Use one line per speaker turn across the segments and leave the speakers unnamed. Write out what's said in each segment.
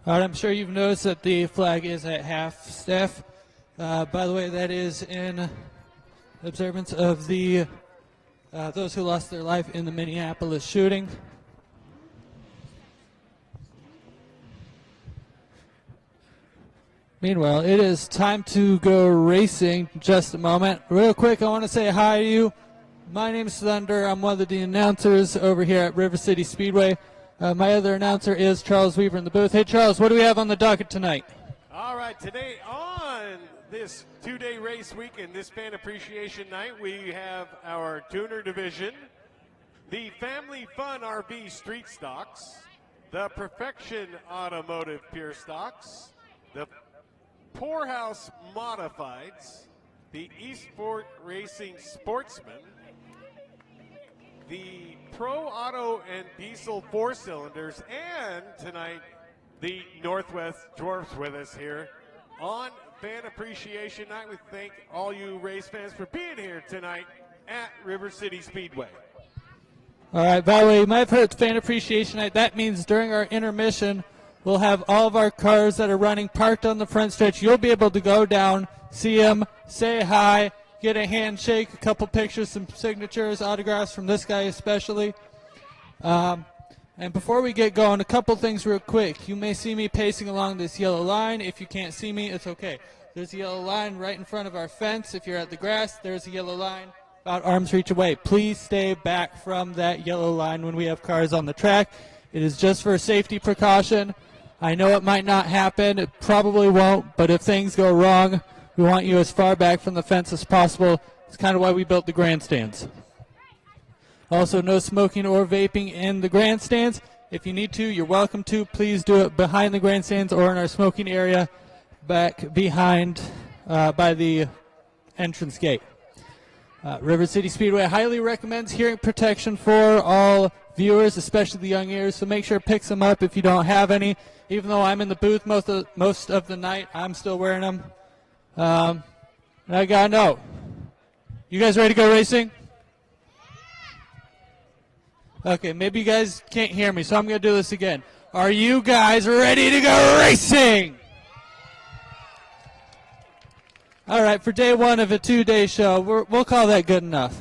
All right, I'm sure you've noticed that the flag is at half staff. By the way, that is in observance of the those who lost their life in the Minneapolis shooting. Meanwhile, it is time to go racing. Just a moment. Real quick, I want to say hi to you. My name is Thunder. I'm one of the announcers over here at River City Speedway. My other announcer is Charles Weaver in the booth. Hey, Charles, what do we have on the docket tonight?
All right, today on this two-day race weekend, this fan appreciation night, we have our tuner division, the Family Fun RV Street Stocks, the Perfection Automotive Pure Stocks, the Poorhouse Modifieds, the Eastport Racing Sportsman, the Pro Auto and Diesel 4-cylinders, and tonight the Northwest Dwarfs with us here on Fan Appreciation Night. We thank all you race fans for being here tonight at River City Speedway.
All right, by the way, you might have heard it's Fan Appreciation Night. That means during our intermission, we'll have all of our cars that are running parked on the front stretch. You'll be able to go down, see them, say hi, get a handshake, a couple pictures, some signatures, autographs from this guy especially. And before we get going, a couple things real quick. You may see me pacing along this yellow line. If you can't see me, it's okay. There's a yellow line right in front of our fence. If you're at the grass, there's a yellow line about arm's reach away. Please stay back from that yellow line when we have cars on the track. It is just for safety precaution. I know it might not happen. It probably won't, but if things go wrong, we want you as far back from the fence as possible. It's kind of why we built the grandstands. Also, no smoking or vaping in the grandstands. If you need to, you're welcome to. Please do it behind the grandstands or in our smoking area back behind by the entrance gate. River City Speedway highly recommends hearing protection for all viewers, especially the young ears, so make sure it picks them up if you don't have any. Even though I'm in the booth most of the night, I'm still wearing them. And I gotta know, you guys ready to go racing? Okay, maybe you guys can't hear me, so I'm gonna do this again. Are you guys ready to go racing? All right, for day one of a two-day show, we'll call that good enough.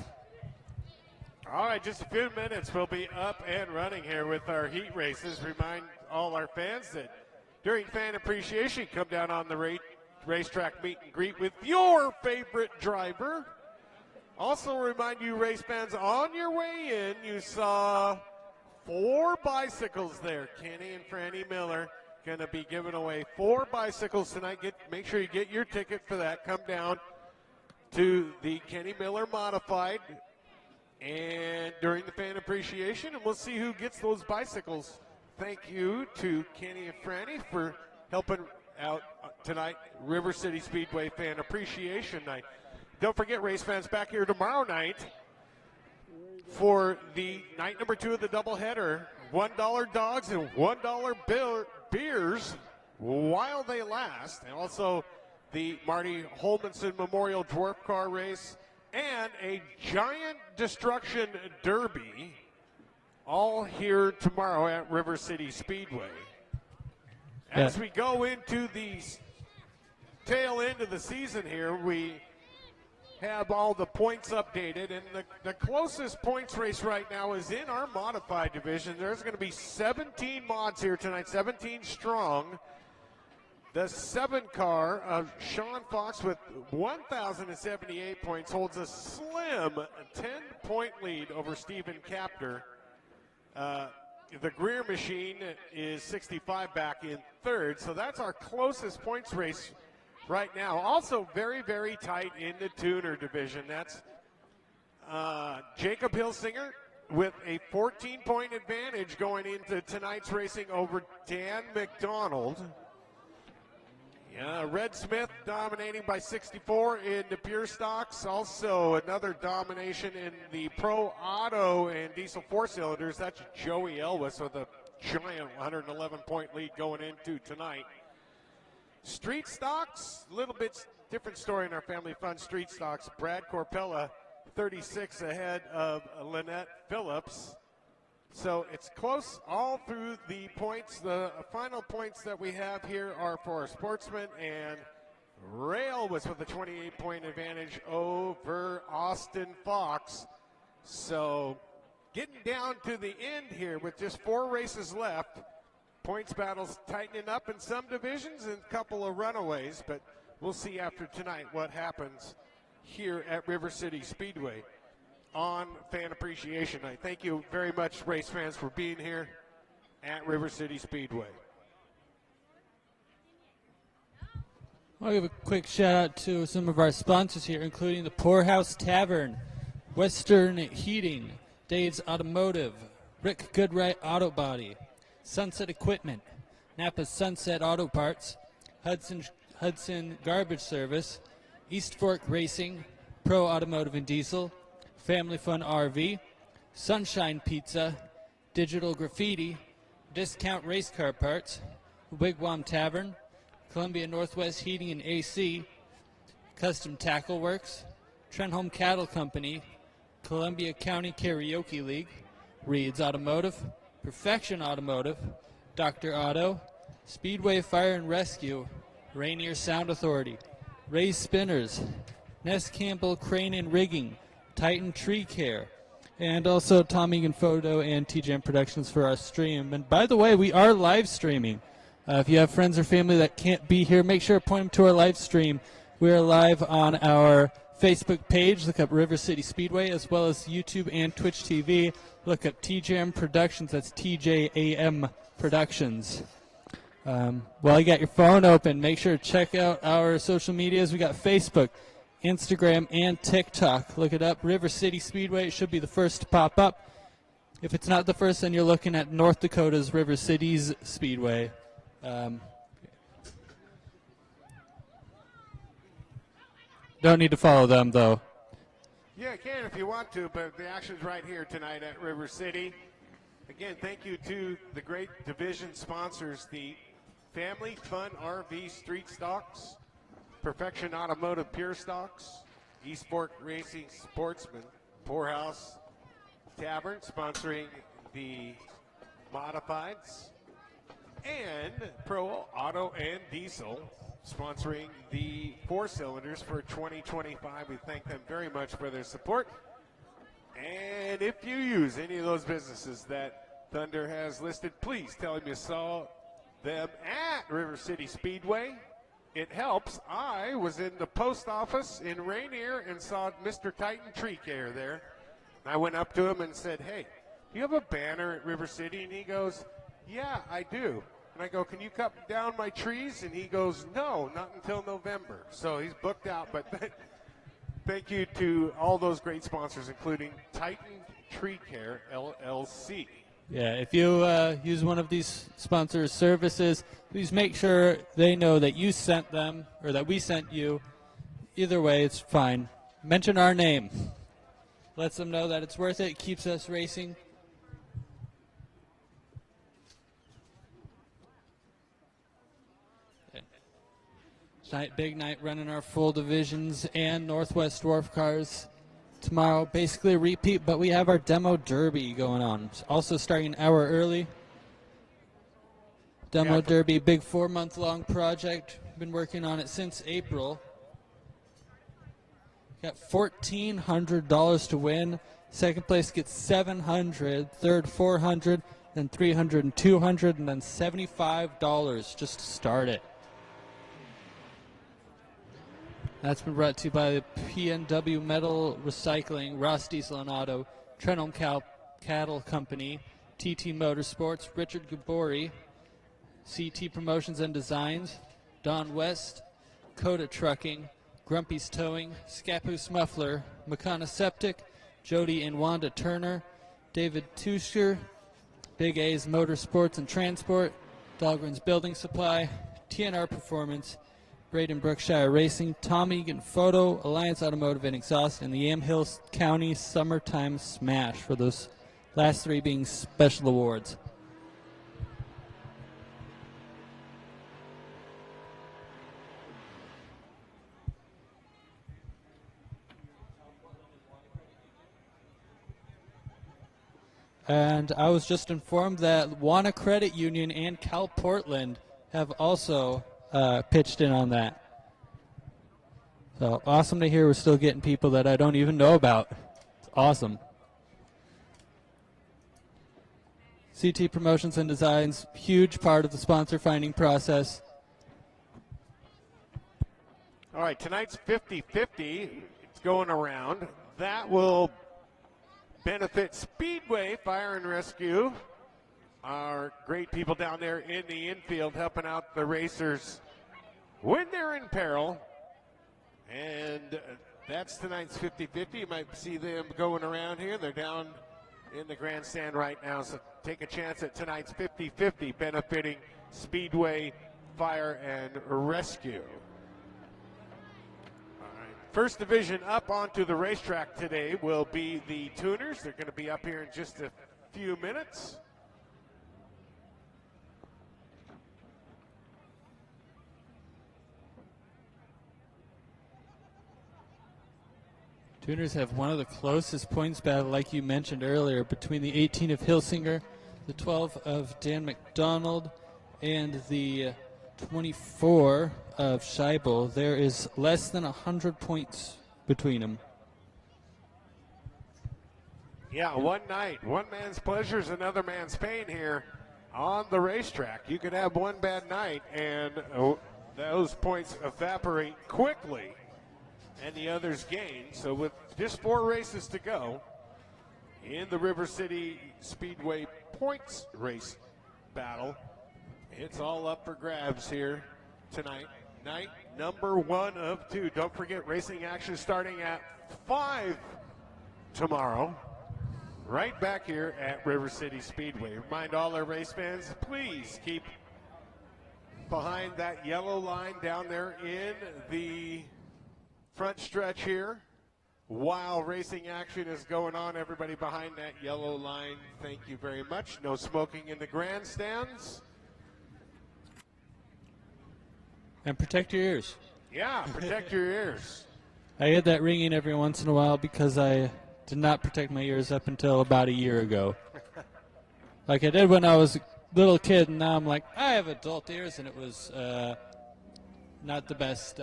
All right, just a few minutes, we'll be up and running here with our heat races. Remind all our fans that during Fan Appreciation, come down on the racetrack meet and greet with your favorite driver. Also remind you race fans, on your way in, you saw 4 bicycles there. Kenny and Franny Miller going to be giving away 4 bicycles tonight. Make sure you get your ticket for that. Come down to the Kenny Miller Modified and during the Fan Appreciation, and we'll see who gets those bicycles. Thank you to Kenny and Franny for helping out tonight, River City Speedway Fan Appreciation Night. Don't forget, race fans, back here tomorrow night for the night number 2 of the doubleheader. $1 dogs and $1 beers while they last. And also the Marty Holmanson Memorial Dwarf Car Race and a giant destruction derby, all here tomorrow at River City Speedway. As we go into the tail end of the season here, we have all the points updated, and the closest points race right now is in our modified division. There's going to be 17 mods here tonight, 17 strong. The 7 car of Sean Fox with 1,078 points holds a slim 10-point lead over Stephen Capter. The Greer machine is 65 back in 3rd, so that's our closest points race right now. Also very, very tight in the tuner division. That's Jacob Hilsinger with a 14-point advantage going into tonight's racing over Dan McDonald. Red Smith dominating by 64 in the pure stocks. Also another domination in the Pro Auto and Diesel 4-cylinders. That's Joey Elwes with a giant 111-point lead going into tonight. Street stocks, a little bit different story in our Family Fun Street stocks. Brad Corpella, 36 ahead of Lynette Phillips. So it's close all through the points. The final points that we have here are for sportsmen, and Rail was with a 28-point advantage over Austin Fox. So getting down to the end here with just 4 races left. Points battles tightening up in some divisions and a couple of runaways, but we'll see after tonight what happens here at River City Speedway on Fan Appreciation Night. Thank you very much, race fans, for being here at River City Speedway.
I'll give a quick shout out to some of our sponsors here, including the Poorhouse Tavern, Western Heating, Dave's Automotive, Rick Goodright Auto Body, Sunset Equipment, Napa Sunset Auto Parts, Hudson Garbage Service, East Fork Racing, Pro Automotive and Diesel, Family Fun RV, Sunshine Pizza, Digital Graffiti, Discount Race Car Parts, Wigwam Tavern, Columbia Northwest Heating and AC, Custom Tackle Works, Trenholm Cattle Company, Columbia County Karaoke League, Reed's Automotive, Perfection Automotive, Dr. Auto, Speedway Fire and Rescue, Rainier Sound Authority, Ray's Spinners, Ness Campbell Crane and Rigging, Titan Tree Care, and also Tom Egan Photo and TJM Productions for our stream. And by the way, we are live streaming. If you have friends or family that can't be here, make sure to point them to our live stream. We are live on our Facebook page. Look up River City Speedway, as well as YouTube and Twitch TV. Look up TJM Productions. That's TJAM Productions. While you got your phone open, make sure to check out our social medias. We got Facebook, Instagram, and TikTok. Look it up, River City Speedway. It should be the first to pop up. If it's not the first, then you're looking at North Dakota's River City's Speedway. Don't need to follow them, though.
Yeah, you can if you want to, but the action's right here tonight at River City. Again, thank you to the great division sponsors, the Family Fun RV Street Stocks, Perfection Automotive Pure Stocks, East Fork Racing Sportsman, Poorhouse Tavern sponsoring the Modifieds, and Pro Auto and Diesel sponsoring the 4-cylinders for 2025. We thank them very much for their support. And if you use any of those businesses that Thunder has listed, please tell them you saw them at River City Speedway. It helps. I was in the post office in Rainier and saw Mr. Titan Tree Care there. I went up to him and said, hey, do you have a banner at River City? And he goes, yeah, I do. And I go, can you cut down my trees? And he goes, no, not until November. So he's booked out. But thank you to all those great sponsors, including Titan Tree Care, LLC.
Yeah, if you use one of these sponsors' services, please make sure they know that you sent them or that we sent you. Either way, it's fine. Mention our name. Lets them know that it's worth it. Keeps us racing. Tonight, big night, running our full divisions and Northwest Dwarf cars. Tomorrow, basically a repeat, but we have our demo derby going on. It's also starting an hour early. Demo derby, big 4-month-long project. Been working on it since April. Got $1,400 to win. Second place gets $700, third $400, then $300 and $200, and then $75 just to start it. That's been brought to you by the PNW Metal Recycling, Ross Diesel and Auto, Trenholm Cattle Company, TT Motorsports, Richard Gabori, CT Promotions and Designs, Don West, Coda Trucking, Grumpy's Towing, Scappoose Muffler, Makana Septic, Jody and Wanda Turner, David Tuscher, Big A's Motorsports and Transport, Dahlgren's Building Supply, TNR Performance, Braden Brookshire Racing, Tom Egan Photo, Alliance Automotive and Exhaust, and the Yamhill County Summertime Smash, for those last three being special awards. And I was just informed that Wana Credit Union and Cal Portland have also pitched in on that. So awesome to hear we're still getting people that I don't even know about. It's awesome. CT Promotions and Designs, huge part of the sponsor finding process.
All right, tonight's 50-50. It's going around. That will benefit Speedway Fire and Rescue. Our great people down there in the infield helping out the racers when they're in peril. And that's tonight's 50-50. You might see them going around here. They're down in the grandstand right now, so take a chance at tonight's 50-50 benefiting Speedway Fire and Rescue. All right. First division up onto the racetrack today will be the Tuners. They're going to be up here in just a few minutes.
Tuners have one of the closest points battle, like you mentioned earlier, between the 18 of Hilsinger, the 12 of Dan McDonald, and the 24 of Scheibel. There is less than 100 points between them.
Yeah, one night. One man's pleasure is another man's pain here on the racetrack. You could have one bad night, and those points evaporate quickly, and the others gain. So with just 4 races to go in the River City Speedway points race battle, it's all up for grabs here tonight. Night number 1 of 2. Don't forget, racing action starting at 5 tomorrow, right back here at River City Speedway. Remind all our race fans, please keep behind that yellow line down there in the front stretch here while racing action is going on. Everybody behind that yellow line, thank you very much. No smoking in the grandstands.
And protect your ears.
Yeah, protect your ears.
I get that ringing every once in a while because I did not protect my ears up until about a year ago. Like I did when I was a little kid, and now I'm like, I have adult ears, and it was not the best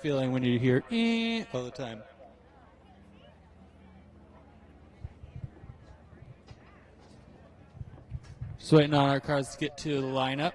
feeling when you hear all the time. Just waiting on our cars to get to the lineup.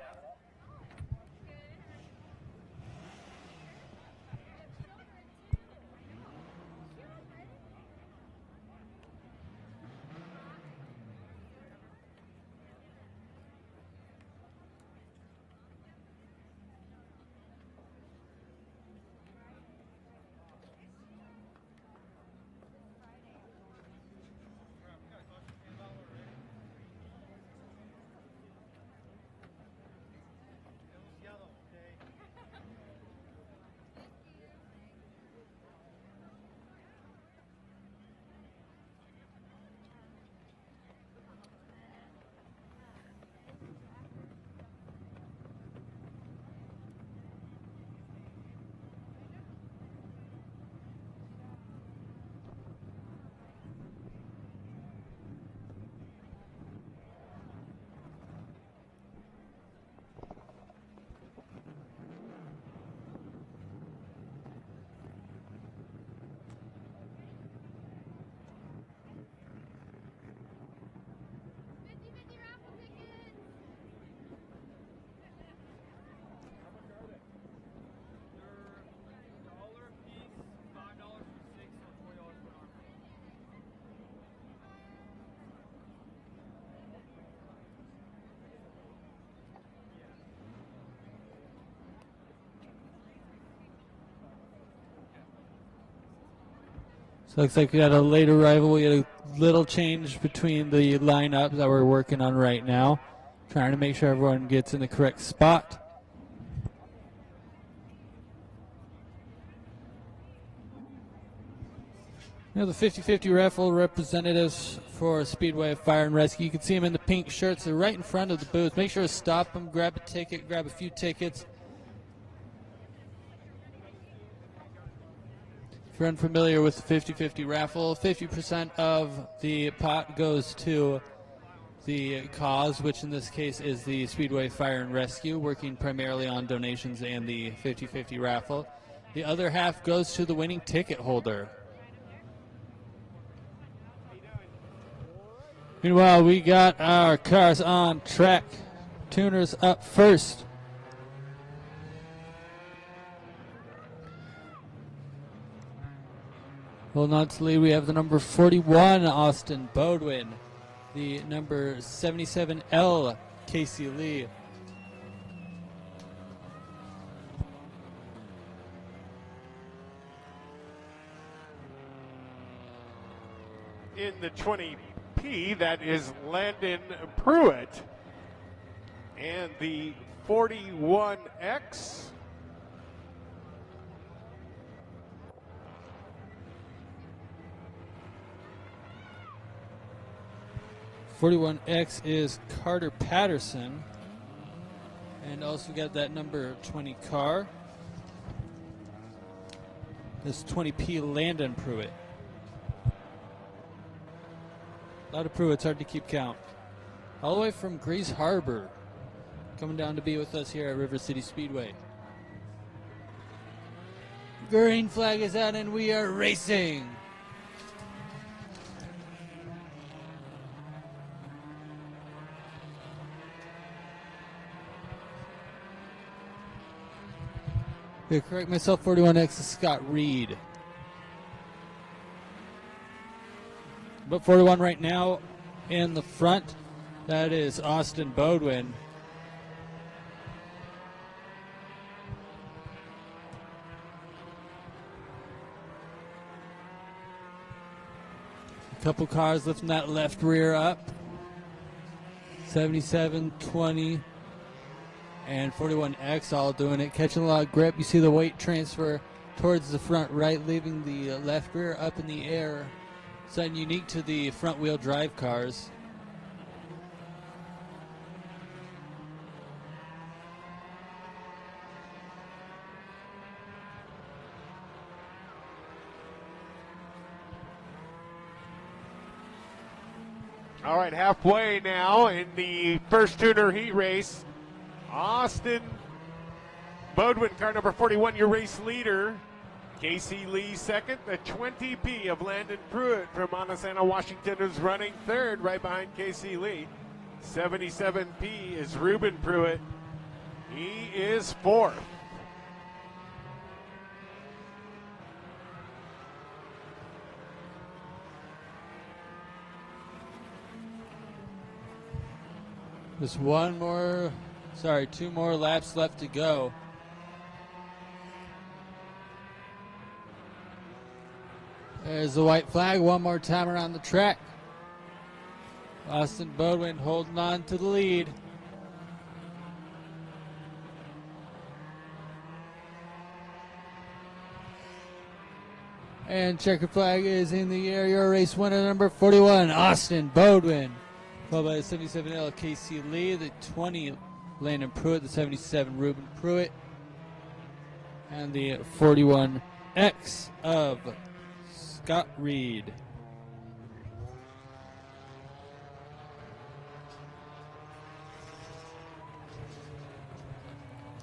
So looks like we got a late arrival. We got a little change between the lineup that we're working on right now. Trying to make sure everyone gets in the correct spot. You know, the 50-50 raffle representatives for Speedway Fire and Rescue. You can see them in the pink shirts. They're right in front of the booth. Make sure to stop them, grab a ticket, grab a few tickets. If you're unfamiliar with the 50-50 raffle, 50% of the pot goes to the cause, which in this case is the Speedway Fire and Rescue, working primarily on donations and the 50-50 raffle. The other half goes to the winning ticket holder. Meanwhile, we got our cars on track. Tuners up first. Holding on to the lead, we have the number 41, Austin Bodwin. The number 77L, Casey Lee.
In the 20P, that is Landon Pruitt. And the 41X,
.41X is Carter Patterson. And also got that number 20 car. This 20P Landon Pruitt. A lot of Pruitts, hard to keep count. All the way from Grays Harbor, coming down to be with us here at River City Speedway. Green flag is out and we are racing. Yeah, correct myself, 41X is Scott Reed. But 41 right now in the front, that is Austin Bodwin. A couple cars lifting that left rear up. 77, 20, and 41X all doing it. Catching a lot of grip. You see the weight transfer towards the front right, leaving the left rear up in the air. Something unique to the front wheel drive cars.
all right, halfway now in the first tuner heat race. Austin Bodwin, car number 41, your race leader. Casey Lee second. The 20P of Landon Pruitt from Montesano, Washington is running third right behind Casey Lee. 77P is Ruben Pruitt. He is fourth.
Just two more laps left to go. There's the white flag one more time around the track. Austin Bodwin holding on to the lead. And checkered flag is in the air. Your race winner, number 41, Austin Bodwin. Followed by the 77L, Casey Lee, the 20, Landon Pruitt, the 77, Ruben Pruitt, and the 41X of Scott Reed.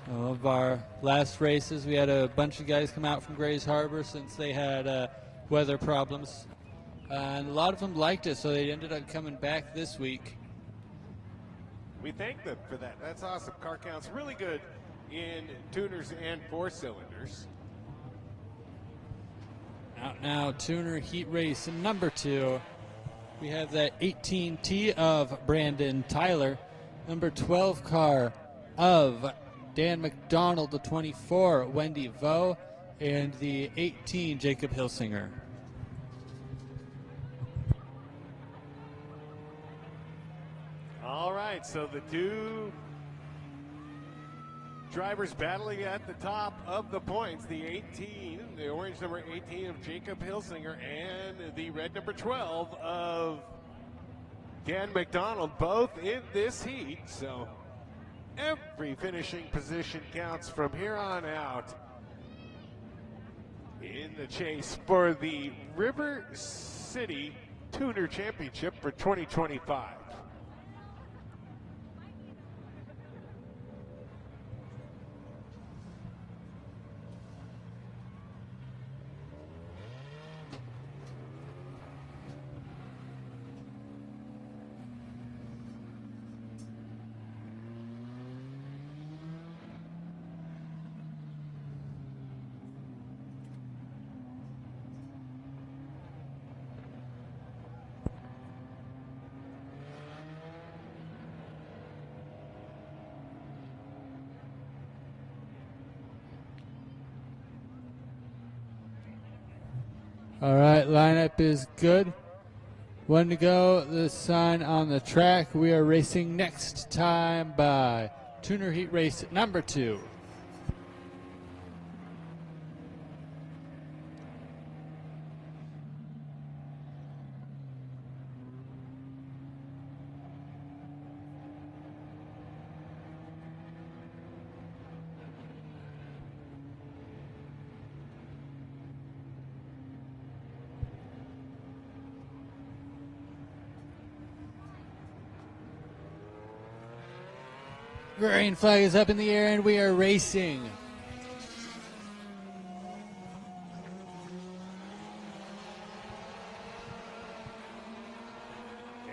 Of our last races, we had a bunch of guys come out from Grays Harbor since they had weather problems. And a lot of them liked it, so they ended up coming back this week.
We thank them for that. That's awesome. Car count's really good in tuners and four cylinders.
Out now, tuner heat race number 2. We have that 18T of Brandon Tyler, number 12 car of Dan McDonald, the 24, Wendy Vo, and the 18, Jacob Hilsinger.
All right, so the two drivers battling at the top of the points, the 18, the orange number 18 of Jacob Hilsinger, and the red number 12 of Dan McDonald, both in this heat. So every finishing position counts from here on out in the chase for the River City Tuner Championship for 2025.
All right, lineup is good. One to go, the sign on the track. We are racing next time by Tuner Heat Race number 2. Green flag is up in the air and we are racing.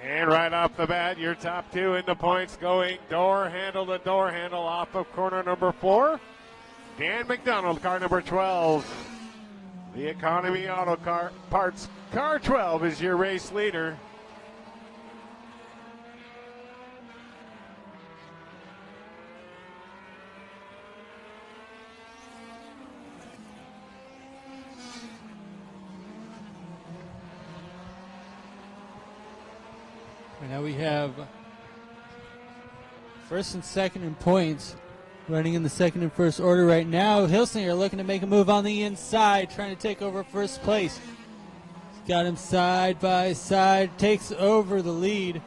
And right off the bat, your top 2 in the points going door handle to door handle off of corner number 4. Dan McDonald, car number 12. The Economy Auto Parts car 12 is your race leader.
Right now we have first and second in points, running in the second and first order right now. Hilsinger looking to make a move on the inside, trying to take over first place. He's got him side by side, takes over the lead.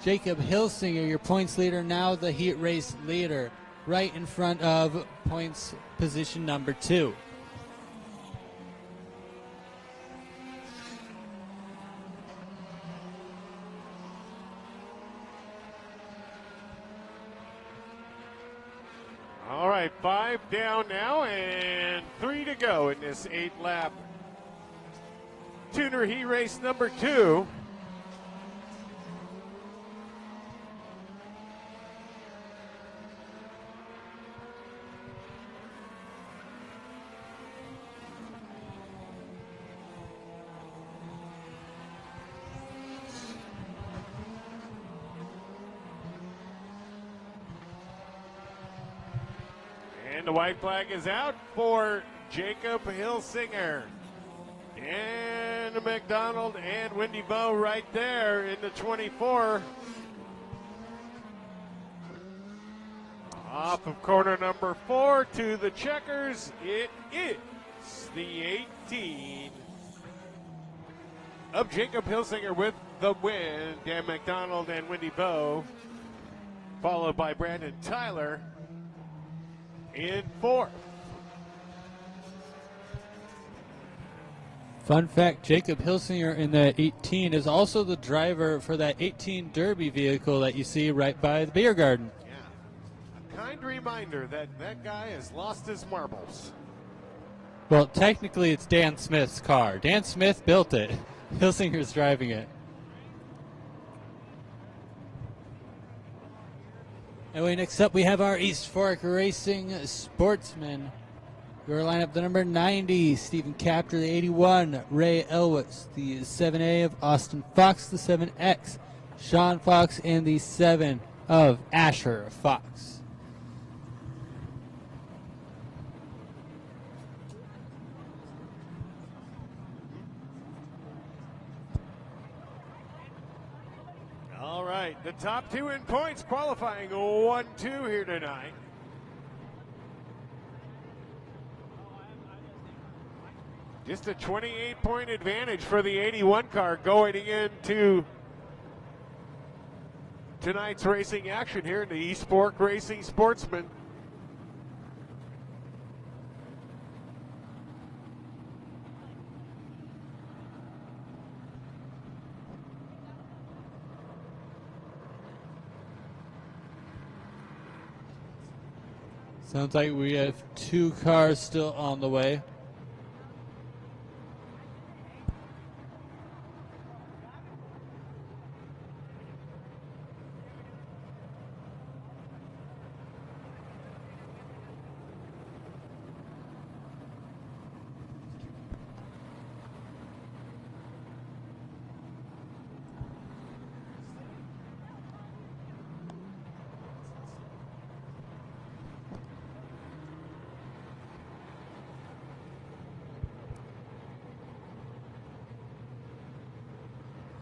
Jacob Hilsinger, your points leader, now the heat race leader, right in front of points position number 2.
All right, 5 down now and 3 to go in this 8-lap Tuner Heat Race number 2. And the white flag is out for Jacob Hilsinger. And McDonald and Wendy Bowe right there in the 24. Off of corner number 4 to the checkers. It is the 18 of Jacob Hilsinger with the win. Dan McDonald and Wendy Bowe, followed by Brandon Tyler in 4th.
Fun fact, Jacob Hilsinger in that 18 is also the driver for that 18 Derby vehicle that you see right by the beer garden.
Yeah, a kind reminder that that guy has lost his marbles.
Well, technically it's Dan Smith's car. Dan Smith built it. Hilsinger's driving it. Anyway, next up we have our East Fork Racing Sportsmen. Your lineup, the number 90, Stephen Capter, the 81, Ray Elwitz, the 7A of Austin Fox, the 7X, Sean Fox, and the 7 of Asher Fox.
All right, the top 2 in points qualifying 1-2 here tonight. Just a 28-point advantage for the 81 car going into tonight's racing action here in the East Fork Racing Sportsman.
Sounds like we have 2 cars still on the way.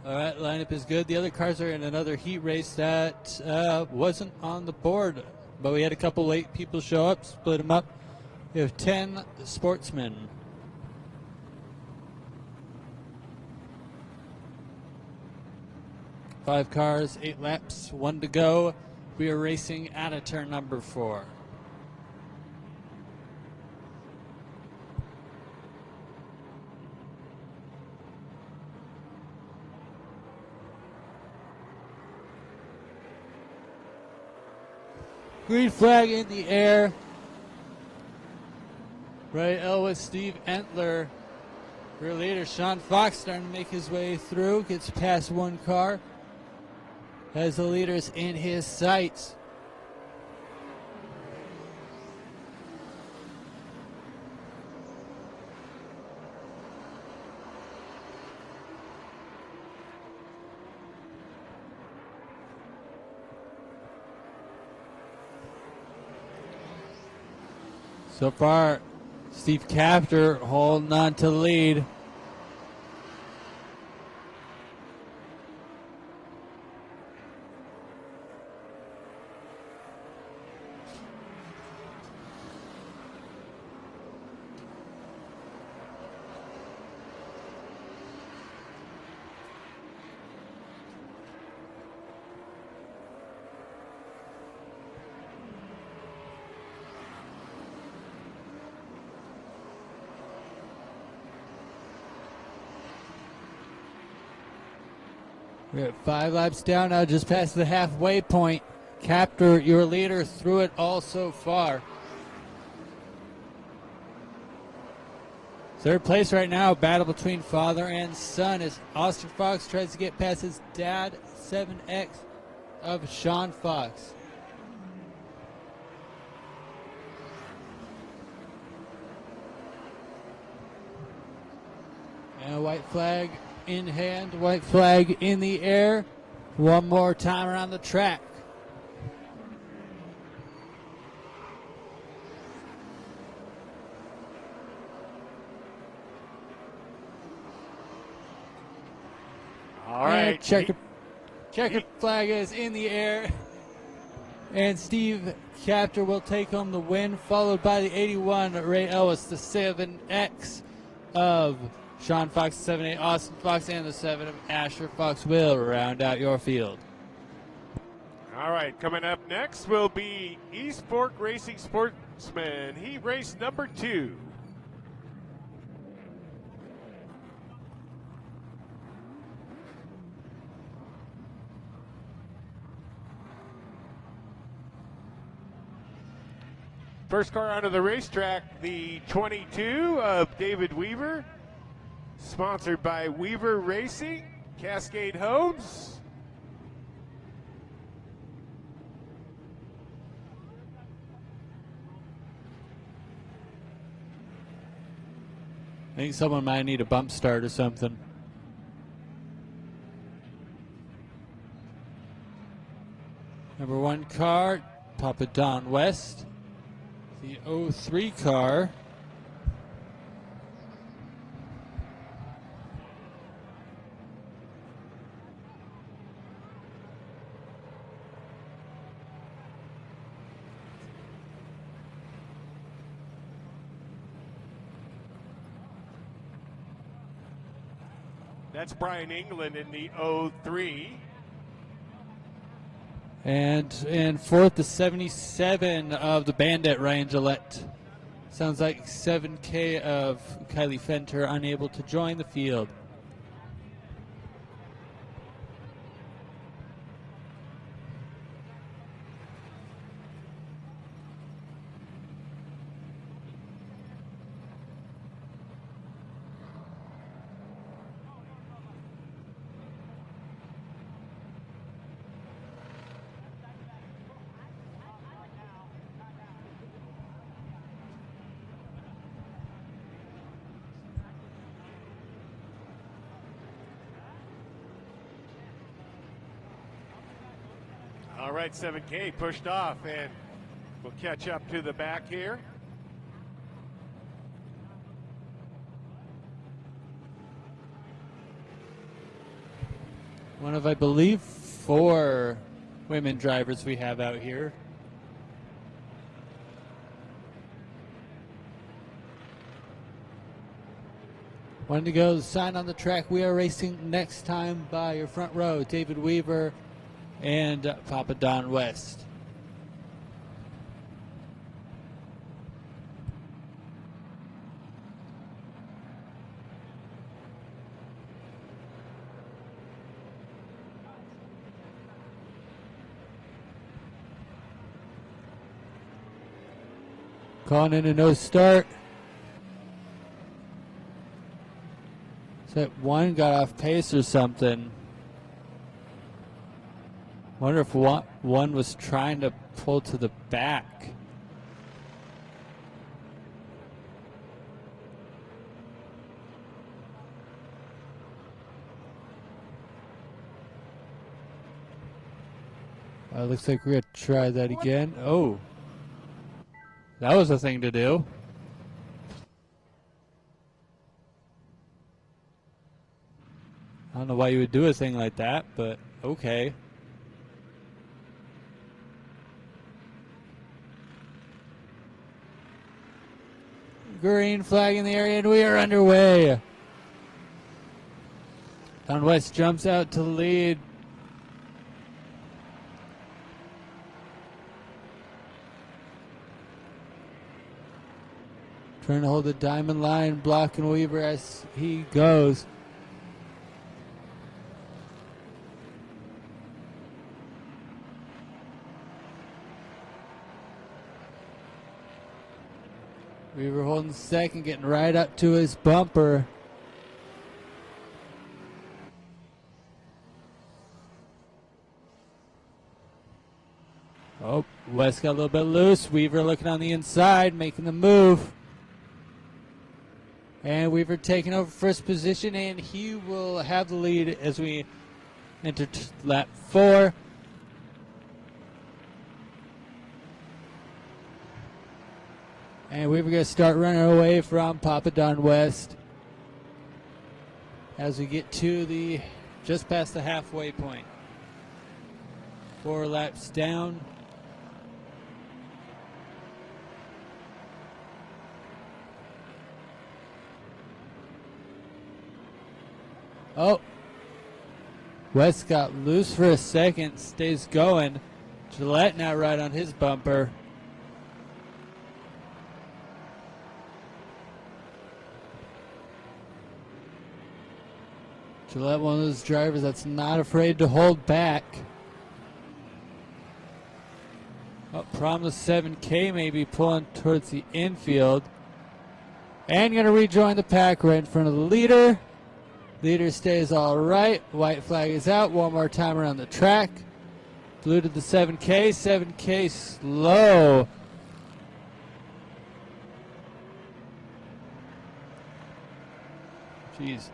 All right, lineup is good. The other cars are in another heat race that wasn't on the board, but we had a couple late people show up, split them up. We have 10 sportsmen. Five cars, 8 laps, 1 to go. We are racing out of turn number 4. Green flag in the air. Ray Elwes, Steve Entler. Rear leader Sean Fox starting to make his way through. Gets past 1 car. Has the leaders in his sights. So far, Steve Capter holding on to the lead. We're at 5 laps down now, just past the halfway point. Capter, your leader, through it all so far. Third place right now, battle between father and son as Austin Fox tries to get past his dad, 7X of Sean Fox. And a white flag in hand, white flag in the air. One more time around the track.
All right.
Checkered flag is in the air. And Steve Capter will take home the win, followed by the 81, Ray Ellis, the 7X of Sean Fox, 7A Austin Fox, and the 7 of Asher Fox will round out your field.
All right, coming up next will be East Fork Racing Sportsman. He raced number 2. First car onto the racetrack, the 22 of David Weaver, sponsored by Weaver Racing, Cascade Homes.
I think someone might need a bump start or something. Number 1 car, Papa Don West. The 03 car.
That's Brian England in the 03.
And in 4th, the 77 of the Bandit, Ryan Gillette. Sounds like 7K of Kylie Fenter unable to join the field.
All right, 7K pushed off, and we'll catch up to the back here.
One of, I believe, 4 women drivers we have out here. One to go, sign on the track. We are racing next time by your front row, David Weaver and Papa Don West. Calling in a no start. That one got off pace or something. Wonder if one was trying to pull to the back. Looks like we're going to try that again. Oh, that was a thing to do. I don't know why you would do a thing like that, but okay. Green flag in the area, and we are underway. Don West jumps out to lead. Trying to hold the diamond line, blocking Weaver as he goes. Weaver holding second, getting right up to his bumper. Oh, West got a little bit loose. Weaver looking on the inside, making the move. And Weaver taking over first position, and he will have the lead as we enter lap 4. And Weaver going to start running away from Papa Don West as we get to the just past the halfway point. 4 laps down. Oh, West got loose for a second, stays going. Gillette now right on his bumper. Gillette, one of those drivers that's not afraid to hold back. Oh, Promise 7K maybe pulling towards the infield. And going to rejoin the pack right in front of the leader. Leader stays all right. White flag is out. One more time around the track. Blue to the 7K. 7K slow. Jeez.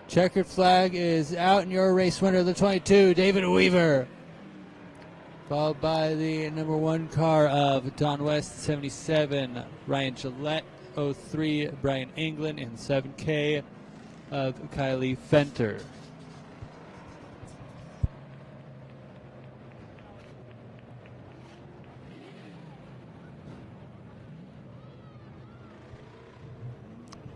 Checkered flag is out, and your race winner, the 22, David Weaver. Followed by the number 1 car of Don West, 77, Ryan Gillette, 03, Brian England, and 7K of Kylie Fenter.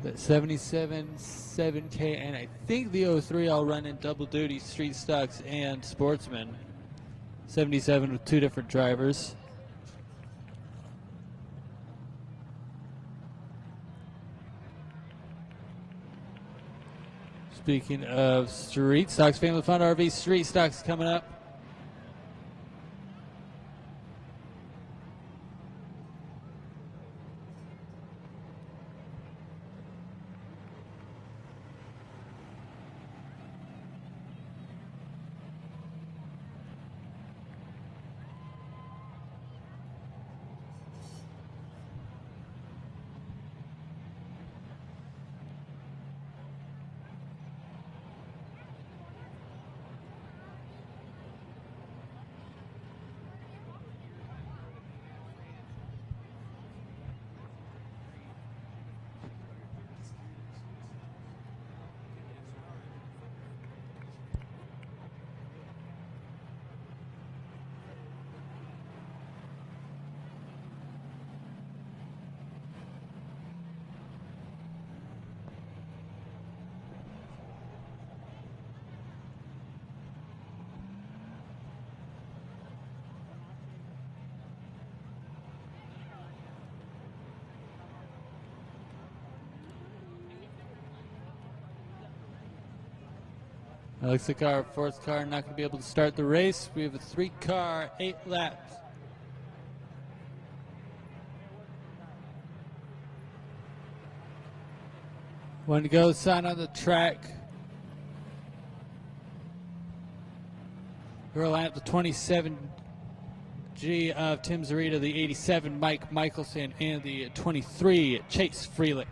The 77, 7K, and I think the 03 all run in double duty, street stocks and sportsman. 77 with 2 different drivers. Speaking of street stocks, Family Fun RV street stocks coming up. It looks like our fourth car not going to be able to start the race. We have a 3-car, 8 laps. One to go, sign on the track. We're at the 27G of Tim Zarita, the 87 Mike Michelson, and the 23 Chase Freelick.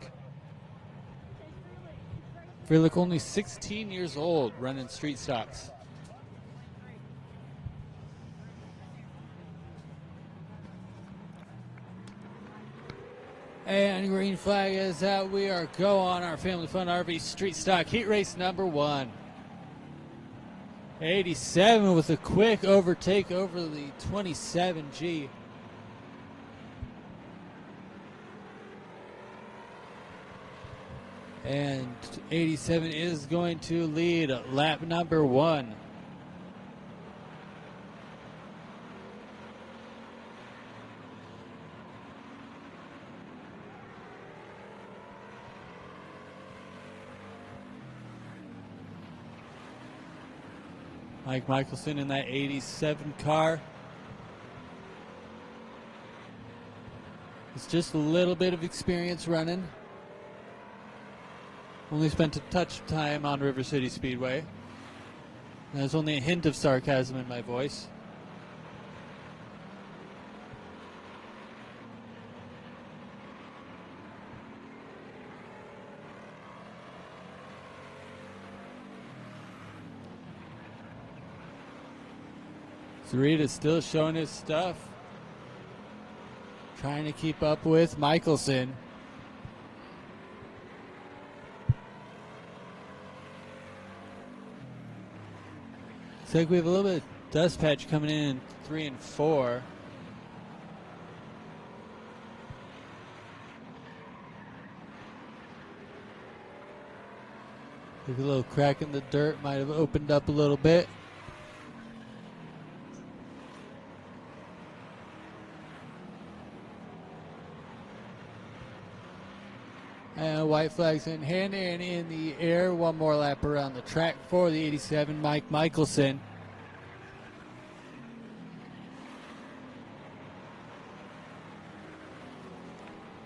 Freelick only 16 years old, running street stocks. And green flag is out. We are go on our Family Fun RV Street Stock Heat Race number 1. 87 with a quick overtake over the 27G. And 87 is going to lead lap number 1. Mike Michelson in that 87 car. It's just a little bit of experience running. Only spent a touch of time on River City Speedway. There's only a hint of sarcasm in my voice. Zarita's still showing his stuff. Trying to keep up with Michelson. Looks like we have a little bit of dust patch coming in 3 and 4. Look, a little crack in the dirt might have opened up a little bit. And white flags in hand and in the air. One more lap around the track for the 87 Mike Michelson.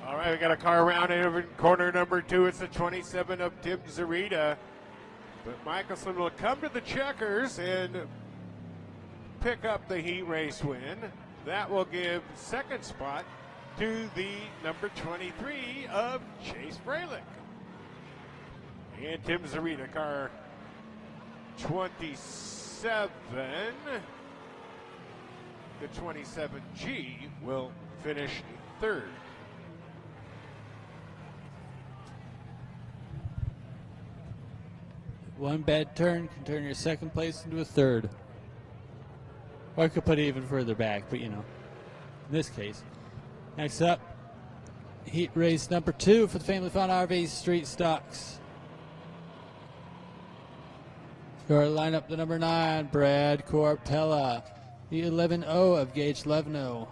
All right, we got a car around in corner number 2. It's the 27 of Tim Zarita. But Michelson will come to the checkers and pick up the heat race win. That will give second spot to the number 23 of Chase Freilick. And Tim Zarita, car 27, the 27G, will finish third.
One bad turn can turn your second place into a third. Or I could put it even further back, but you know, in this case. Next up, heat race number 2 for the Family Fun RV Street Stocks. Your lineup, the number 9, Brad Corpella. The 11-0 of Gage Levno.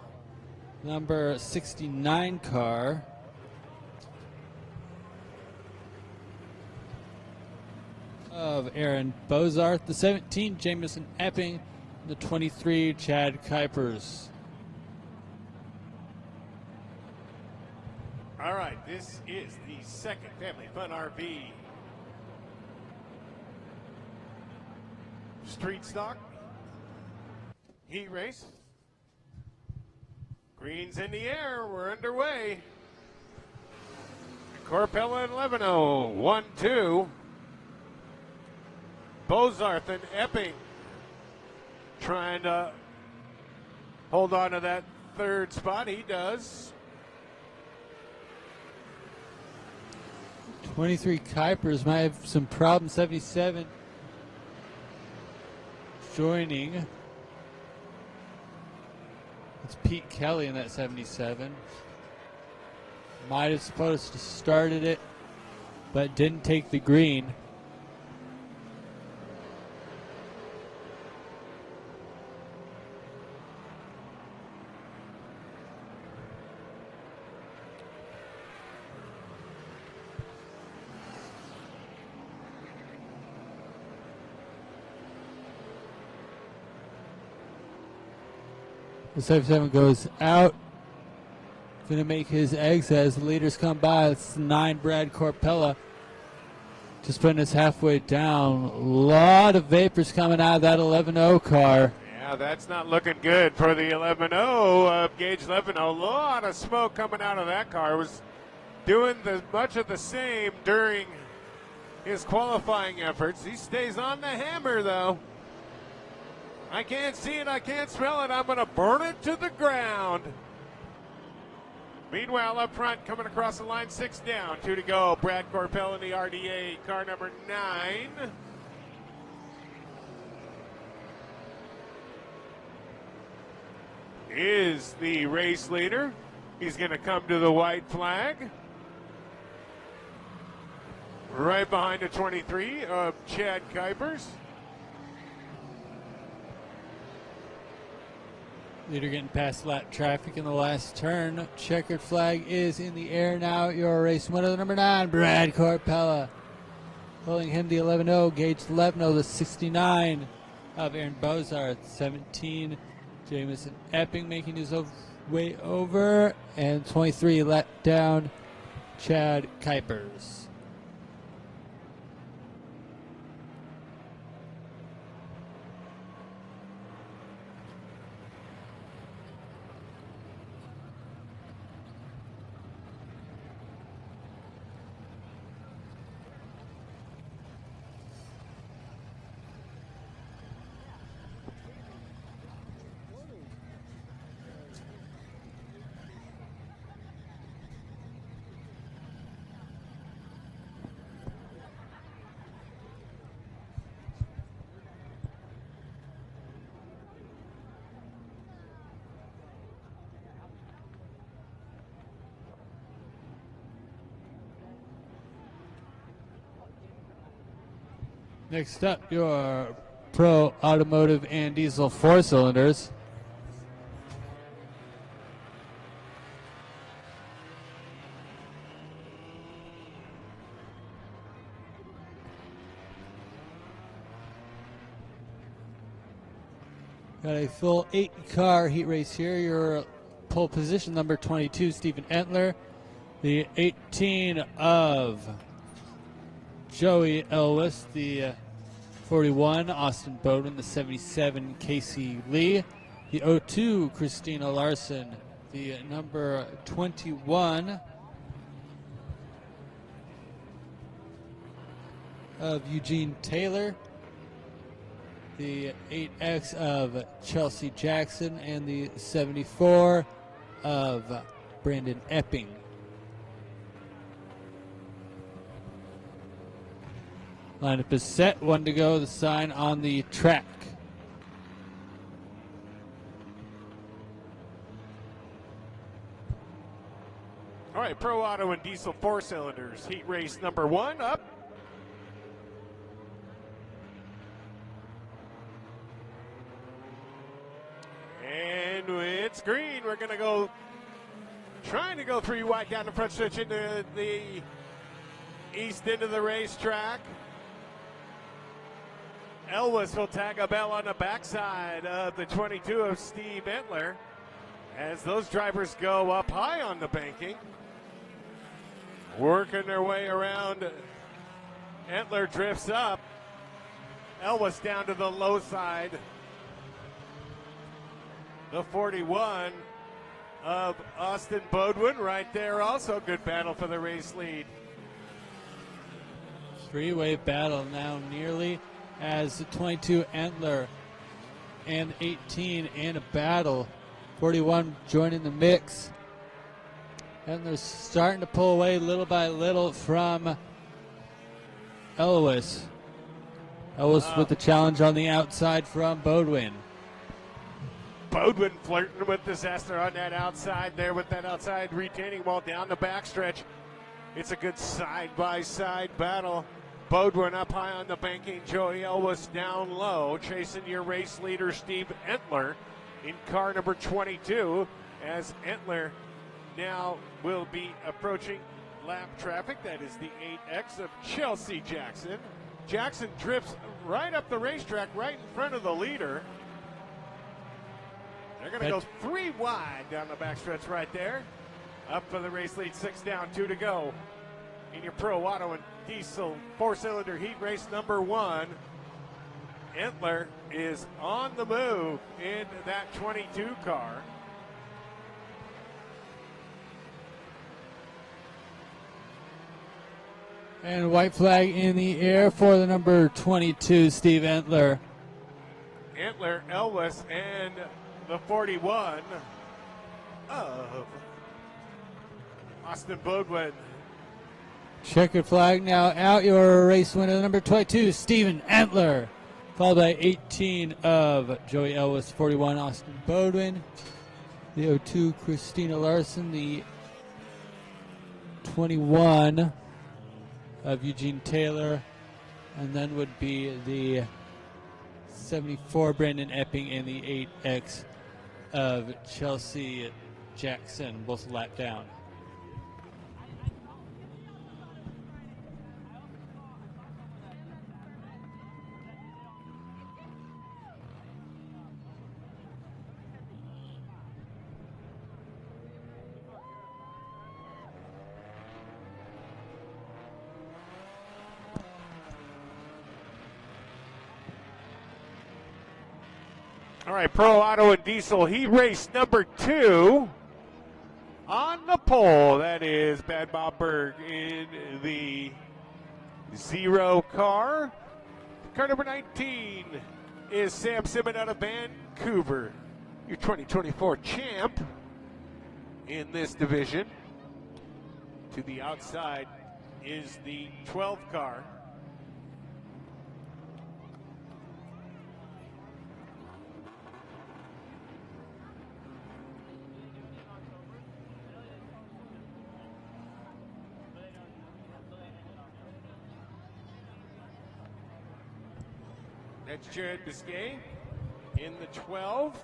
Number 69 car. Of Aaron Bozarth. The 17, Jamison Epping. The 23, Chad Kuipers.
All right, this is the second Family Fun RV Street Stock heat race. Green's in the air, we're underway. Corpella and Levino, 1-2. Bozarth and Epping trying to hold on to that third spot. He does.
23 Kuipers might have some problems. 77 joining. It's Pete Kelly in that 77. Might have supposed to started it, but didn't take the green. The 77 goes out. Going to make his exit as the leaders come by. It's 9 Brad Corpella. Just putting us halfway down. A lot of vapors coming out of that 11-0 car.
Yeah, that's not looking good for the 11-0, Gage 11. A lot of smoke coming out of that car. Was doing much of the same during his qualifying efforts. He stays on the hammer, though. I can't see it. I can't smell it. I'm going to burn it to the ground. Meanwhile, up front, coming across the line, 6 down, 2 to go. Brad Corpel in the RDA, car number 9. Is the race leader. He's going to come to the white flag. Right behind the 23 of Chad Kuipers.
Leader getting past lap traffic in the last turn. Checkered flag is in the air now. Your race winner, the number 9, Brad Corpella. Holding him the 11-0, Gage 11-0, the 69 of Aaron Bozart, 17. Jamison Epping making his way over. And 23 let down, Chad Kuipers. Next up, your Pro Automotive and Diesel 4-cylinders. Got a full 8-car heat race here. Your pole position, number 22, Stephen Entler. The 18 of Joey Ellis, the 41, Austin Bowden, the 77, Casey Lee, the 02, Christina Larson, the number 21 of Eugene Taylor, the 8X of Chelsea Jackson, and the 74 of Brandon Epping. Lineup is set, 1 to go, the sign on the track.
All right, Pro Auto and Diesel 4-cylinders, heat race number 1 up. And it's green. We're going to go, trying to go 3 wide down the front stretch into the east end of the racetrack. Elwes will tag a bell on the backside of the 22 of Steve Entler as those drivers go up high on the banking. Working their way around. Entler drifts up. Elwes down to the low side. The 41 of Austin Bodwin right there. Also good battle for the race lead.
3-way battle now nearly as the 22 Entler and 18 in a battle. 41 joining the mix. Entler's starting to pull away little by little from Elwes. Elwes with the challenge on the outside from Bodwin.
Bodwin flirting with disaster on that outside there with that outside retaining wall down the backstretch. It's a good side-by-side battle. Bodwin up high on the banking, Joey Elwes down low, chasing your race leader Steve Entler in car number 22, as Entler now will be approaching lap traffic. That is the 8X of Chelsea Jackson. Jackson drifts right up the racetrack right in front of the leader. They're going to go 3 wide down the backstretch right there. Up for the race lead, 6 down, 2 to go. In your Pro Auto and Diesel 4-cylinder heat race number 1. Entler is on the move in that 22 car.
And white flag in the air for the number 22, Steve Entler.
Entler, Elvis, and the 41 of Austin Boudwin.
Checkered flag now out. Your race winner, number 22, Steven Entler. Followed by 18 of Joey Elvis, 41, Austin Boudwin. The 02, Christina Larson. The 21 of Eugene Taylor. And then would be the 74, Brandon Epping, and the 8X of Chelsea Jackson, both a lap down.
All right, Pro Auto and Diesel heat race number 2. On the pole, that is Bad Bob Berg in the 0 car. Car number 19 is Sam Simon out of Vancouver, your 2024 champ in this division. To the outside is the 12 car. That's Jared Biscay in the 12.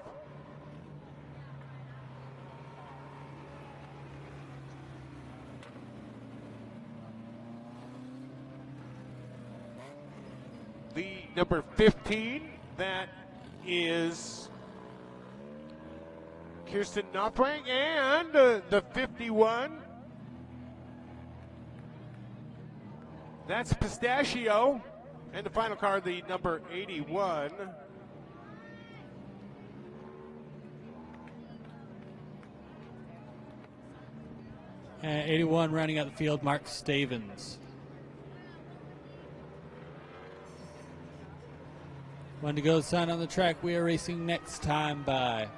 The number 15, that is Kirsten Knopfwang, and the 51, that's Pistachio. And the final car, the number 81.
And 81 rounding out the field, Mark Stavens. One to go, sign on the track. We are racing next time by.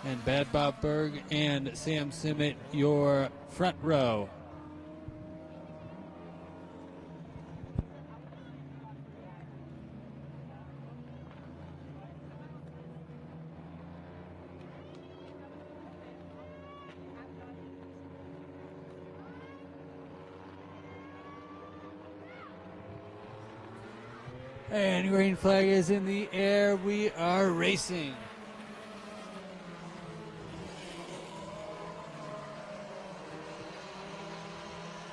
And Bad Bob Berg and Sam Simmet, your front row. And green flag is in the air. We are racing.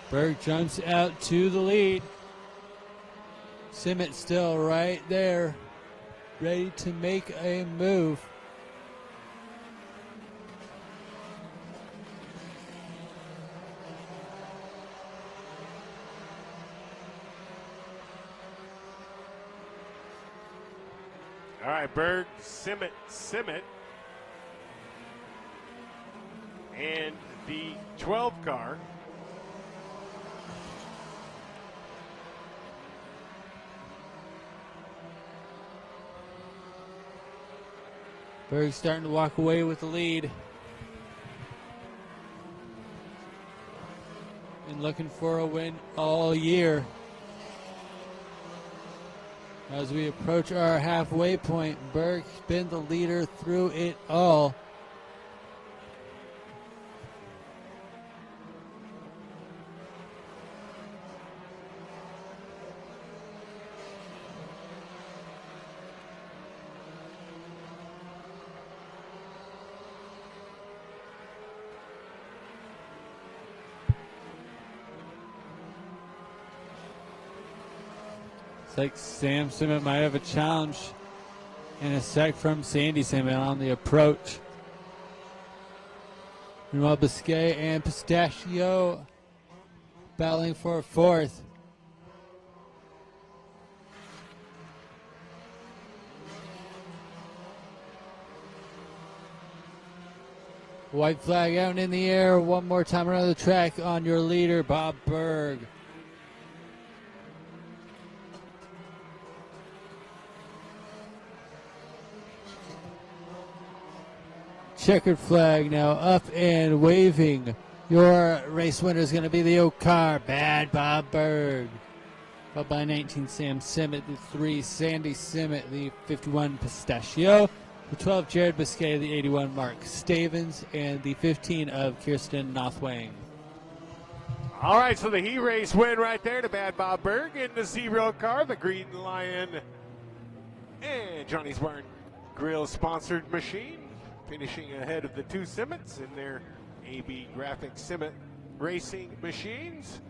Berg jumps out to the lead. Simmet still right there, ready to make a move.
All right, Berg, Simmet, and the 12 car.
Berg starting to walk away with the lead. And looking for a win all year. As we approach our halfway point, Berg's been the leader through it all. It's like Sam Simmet might have a challenge And a sec from Sandy Simon on the approach. Meanwhile, Biscay and Pistachio battling for fourth. White flag out in the air one more time around the track on your leader, Bob Berg. Checkered flag now up and waving. Your race winner is going to be the 0 car, Bad Bob Berg. Followed by 19 Sam Simmet, the 3 Sandy Simmet, the 51 Pistachio, the 12 Jared Biscay, the 81 Mark Stavens, and the 15 of Kirsten Nothwang.
All right, so the heat race win right there to Bad Bob Berg in the 0 car, the Green Lion and Johnny's Barn Grill sponsored machine, finishing ahead of the 2 Simmets in their AB Graphic Simmet racing machines.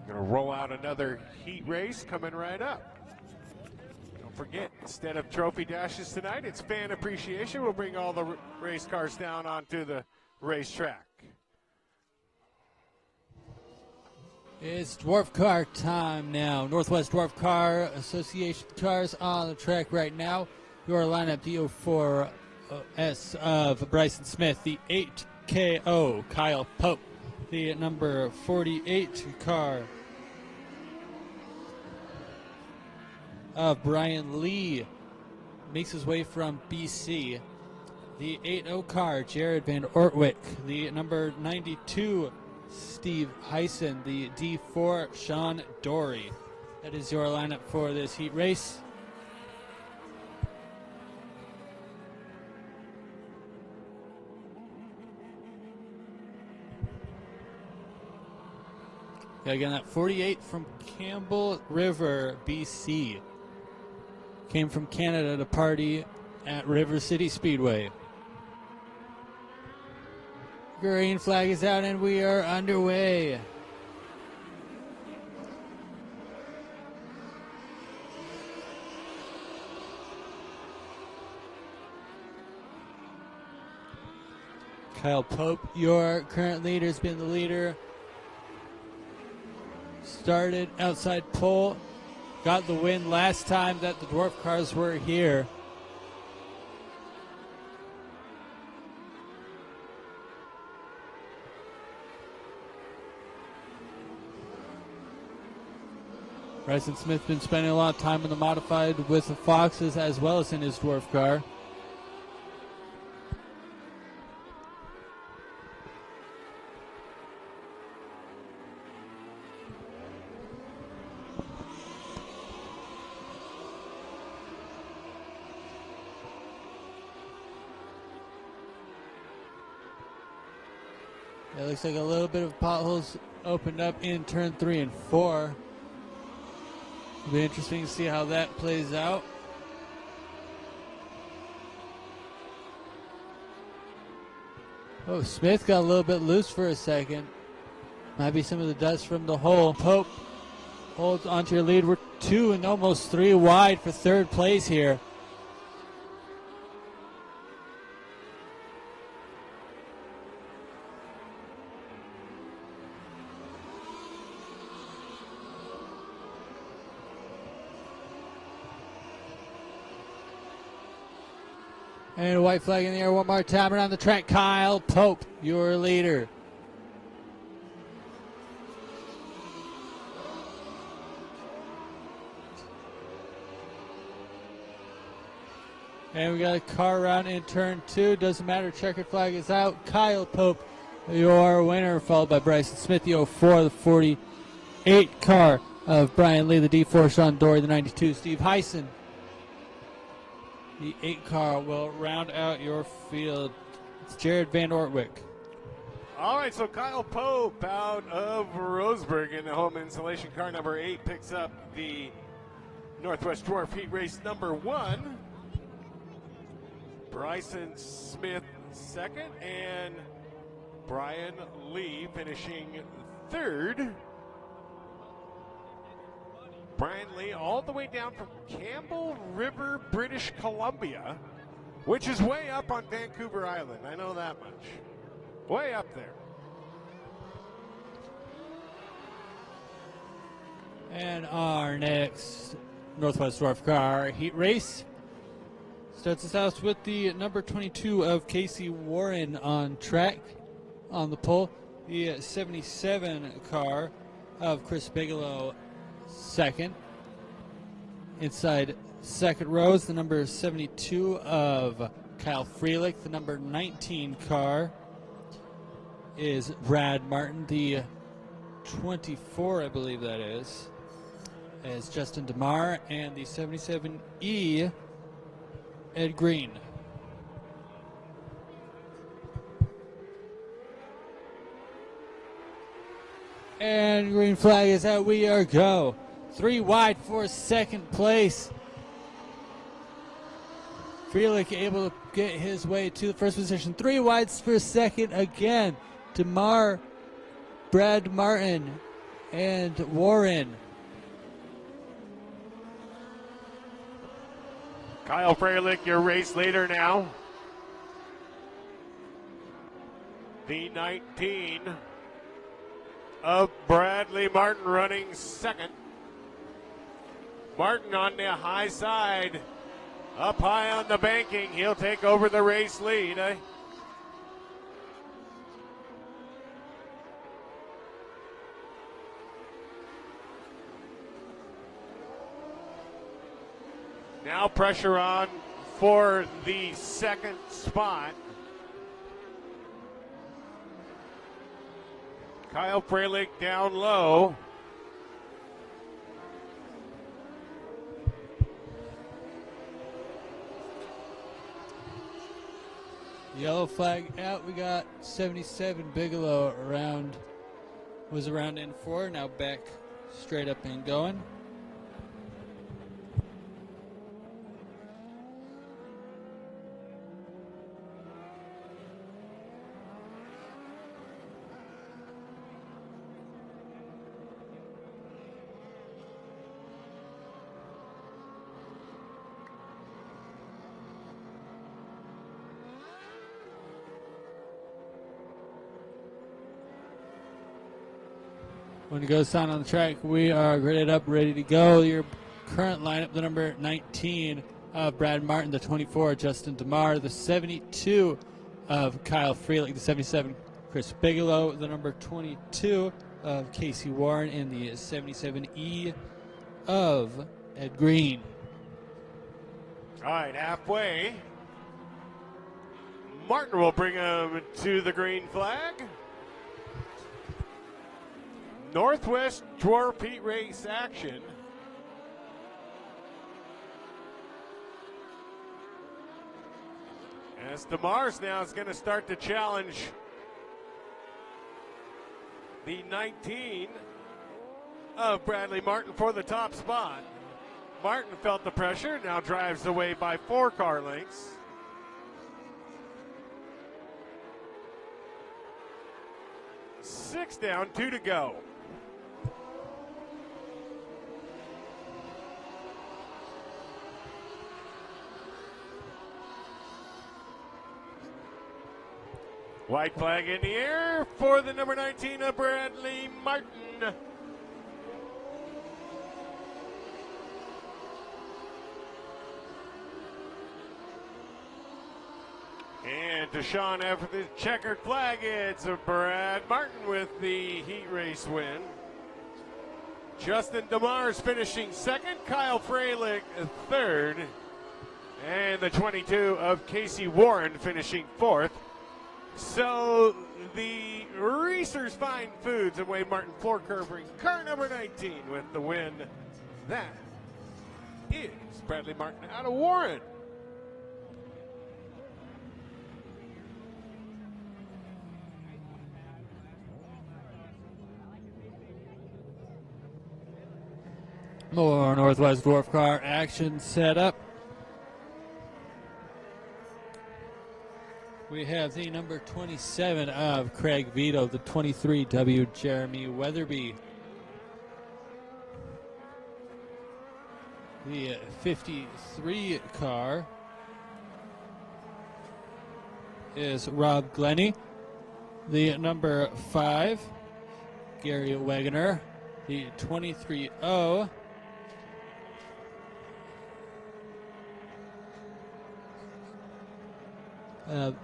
Going to roll out another heat race coming right up. Don't forget, instead of trophy dashes tonight, it's fan appreciation. We'll bring all the race cars down onto the racetrack.
It's Dwarf Car time now. Northwest Dwarf Car Association cars on the track right now. Your lineup, the 04S of Bryson Smith, the 8KO Kyle Pope, the number 48 car of Brian Lee, makes his way from BC. The 80 car, Jared Van Ortwick, the number 92 Steve Heisen, the D4 Sean Dory. That is your lineup for this heat race. Yeah, again, that 48 from Campbell River, BC. Came from Canada to party at River City Speedway. Green flag is out and we are underway. Kyle Pope, your current leader, has been the leader. Started outside pole, got the win last time that the Dwarf cars were here. Bryson Smith's been spending a lot of time in the modified with the Foxes as well as in his Dwarf car. It looks like a little bit of potholes opened up in turn 3 and 4. It'll be interesting to see how that plays out. Oh, Smith got a little bit loose for a second. Might be some of the dust from the hole. Pope holds onto your lead. We're 2 and almost 3 wide for third place here. And a white flag in the air one more time around the track. Kyle Pope, your leader. And we got a car around in turn 2. Doesn't matter, checkered flag is out. Kyle Pope, your winner, followed by Bryson Smith, the 04, the 48 car of Brian Lee, the D4 Sean Dory, the 92 Steve Heisen. The 8 car will round out your field. It's Jared Van Ortwick.
All right, so Kyle Pope out of Roseburg in the home insulation car number 8 picks up the Northwest Dwarf Heat Race number 1. Bryson Smith second, and Brian Lee finishing third. Brian Lee, all the way down from Campbell River, British Columbia, which is way up on Vancouver Island. I know that much. Way up there.
And our next Northwest Dwarf Car heat race starts us out with the number 22 of Casey Warren on track on the pole. The 77 car of Chris Bigelow second. Inside second row is the number 72 of Kyle Freelick. The number 19 car is Brad Martin. The 24, I believe that is Justin DeMar, and the 77E, Ed Green. And green flag is out. We are go. 3 wide for second place. Freelick able to get his way to the first position. 3 wides for second again. DeMar, Brad Martin, and Warren.
Kyle Freilick, your race leader now. The 19 of Bradley Martin running second. Martin on the high side, up high on the banking. He'll take over the race lead. Now pressure on for the second spot. Kyle Freilick down low.
Yellow flag out. We got 77 Bigelow was around in 4, now back straight up and going. When it goes down on the track, we are gridded up, ready to go. Your current lineup, the number 19 of Brad Martin, the 24 Justin DeMar, the 72 of Kyle Freelick, the 77 Chris Bigelow, the number 22 of Casey Warren, and the 77E of Ed Green.
All right, halfway. Martin will bring him to the green flag. Northwest Dwarf Heat Race action. As DeMars now is going to start to challenge the 19 of Bradley Martin for the top spot. Martin felt the pressure, now drives away by 4 car lengths. Six down, 2 to go. White flag in the air for the number 19 of Bradley Martin. And Deshaun after the checkered flag, it's Brad Martin with the heat race win. Justin DeMars finishing second, Kyle Freilick third, and the 22 of Casey Warren finishing fourth. So the Reese's Fine Foods and Wade Martin floor curving car number 19 with the win. That is Bradley Martin out of Warren.
More Northwest Dwarf Car action set up. We have the number 27 of Craig Vito, the 23 W Jeremy Weatherby. The 53 car is Rob Glennie. The number 5, Gary Wegener. The 23-0,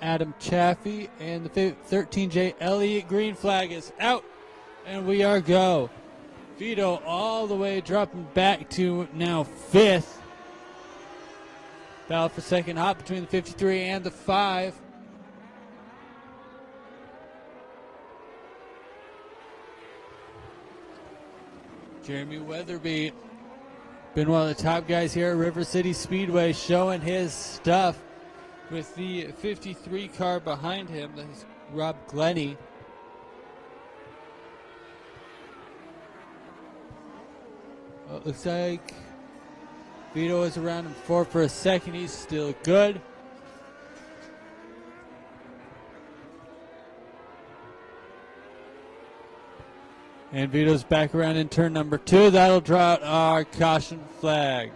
Adam Chaffee. And the 13J Elliott. Green flag is out, and we are go. Vito all the way dropping back to now 5th. Battle for second hop between the 53 and the 5. Jeremy Weatherby, been one of the top guys here at River City Speedway, showing his stuff with the 53 car behind him. That's Rob Glennie. Well, it looks like Vito is around him 4 for a second. He's still good. And Vito's back around in turn number 2. That'll draw out our caution flag.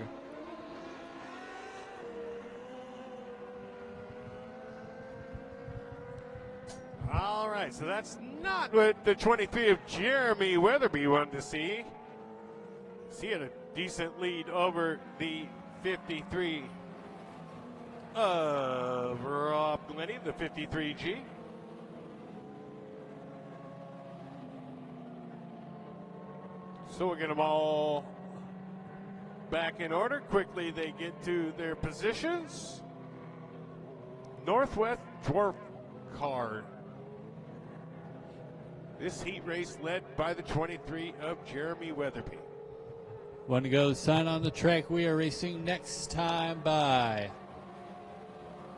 All right, so that's not what the 23 of Jeremy Weatherby wanted to see. He had a decent lead over the 53 of Rob Glennie, the 53G. So we'll get them all back in order. Quickly they get to their positions. Northwest Dwarf Car. This heat race led by the 23 of Jeremy Weatherby.
One to go, sign on the track. We are racing next time by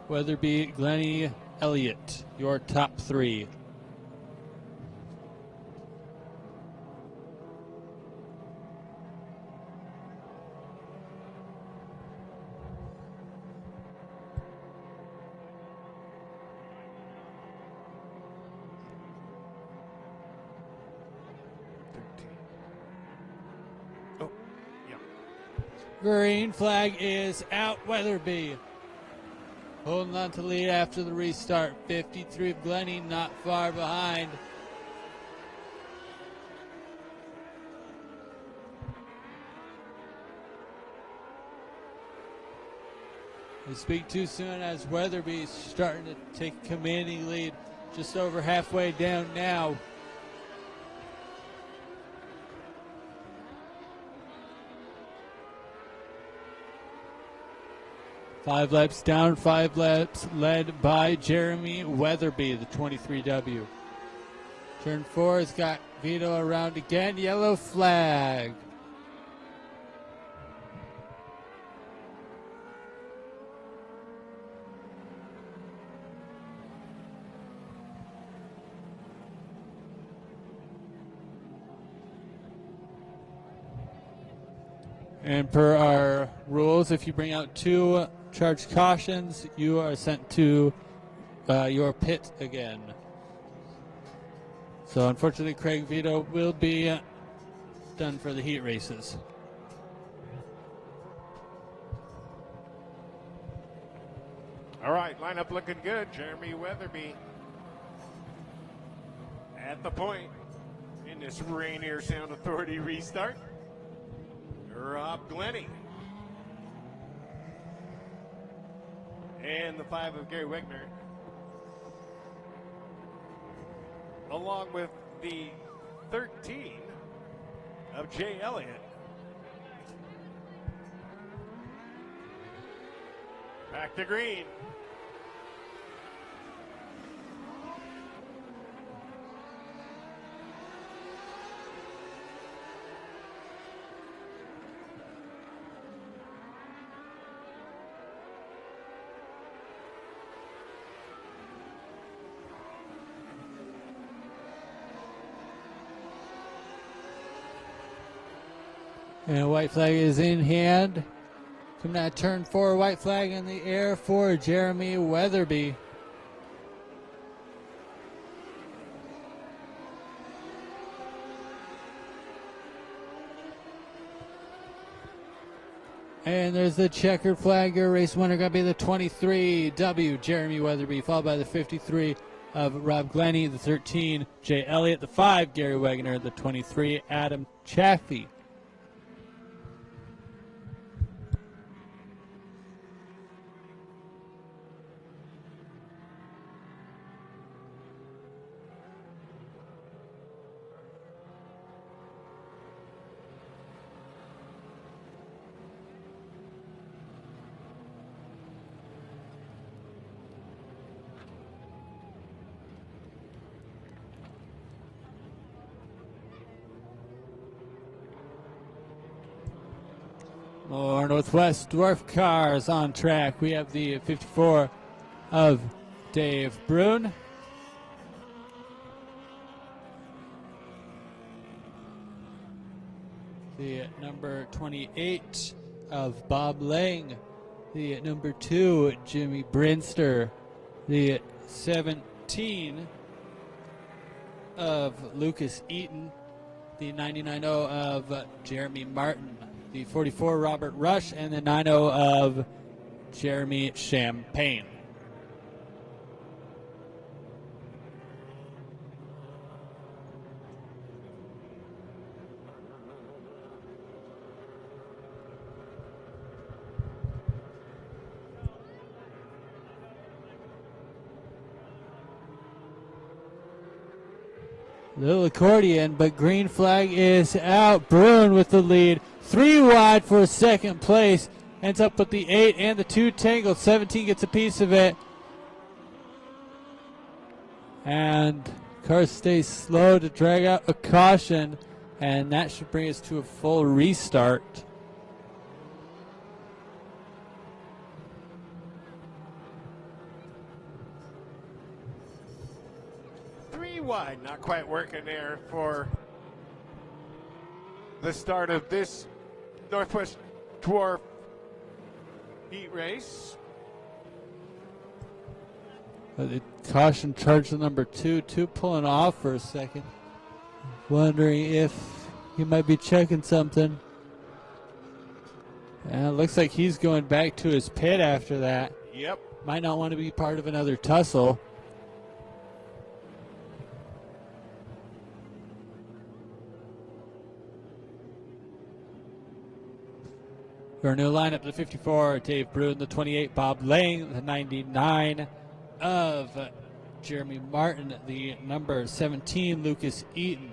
Weatherby, Glennie, Elliott, your top 3. Green flag is out. Weatherby holding on to lead after the restart. 53 of Glennie not far behind. We speak too soon as Weatherby's starting to take a commanding lead, just over halfway down now. Five laps down, 5 laps led by Jeremy Weatherby, the 23W. Turn 4 has got Vito around again. Yellow flag. And per our rules, if you bring out 2 charged cautions, you are sent to your pit again. So unfortunately, Craig Vito will be done for the heat races.
All right, lineup looking good. Jeremy Weatherby at the point in this Rainier Sound Authority restart. Rob Glennie. And the 5 of Gary Wegener. Along with the 13 of Jay Elliott. Back to green.
And white flag is in hand. Coming out turn 4, white flag in the air for Jeremy Weatherby. And there's the checkered flag. Your race winner going to be the 23W, Jeremy Weatherby, followed by the 53 of Rob Glennie, the 13, Jay Elliott, the 5, Gary Wegener, the 23, Adam Chaffee. More Northwest Dwarf cars on track. We have the 54 of Dave Brune. The number 28 of Bob Lang. The number 2, Jimmy Brinster. The 17 of Lucas Eaton. The 99 of Jeremy Martin. The 44, Robert Rush, and the 90 of Jeremy Champagne. Little accordion, but green flag is out. Bruin with the lead. 3 wide for second place. Ends up with the 8 and the 2 tangled. 17 gets a piece of it. And cars stay slow to drag out a caution. And that should bring us to a full restart.
Wide, not quite working there for the start of this Northwest Dwarf heat race.
The caution charge to number 2 pulling off for a second. Wondering if he might be checking something. And it looks like he's going back to his pit after that.
Yep.
Might not want to be part of another tussle. For a new lineup, the 54, Dave Bruin, the 28, Bob Lang, the 99 of Jeremy Martin, the number 17, Lucas Eaton,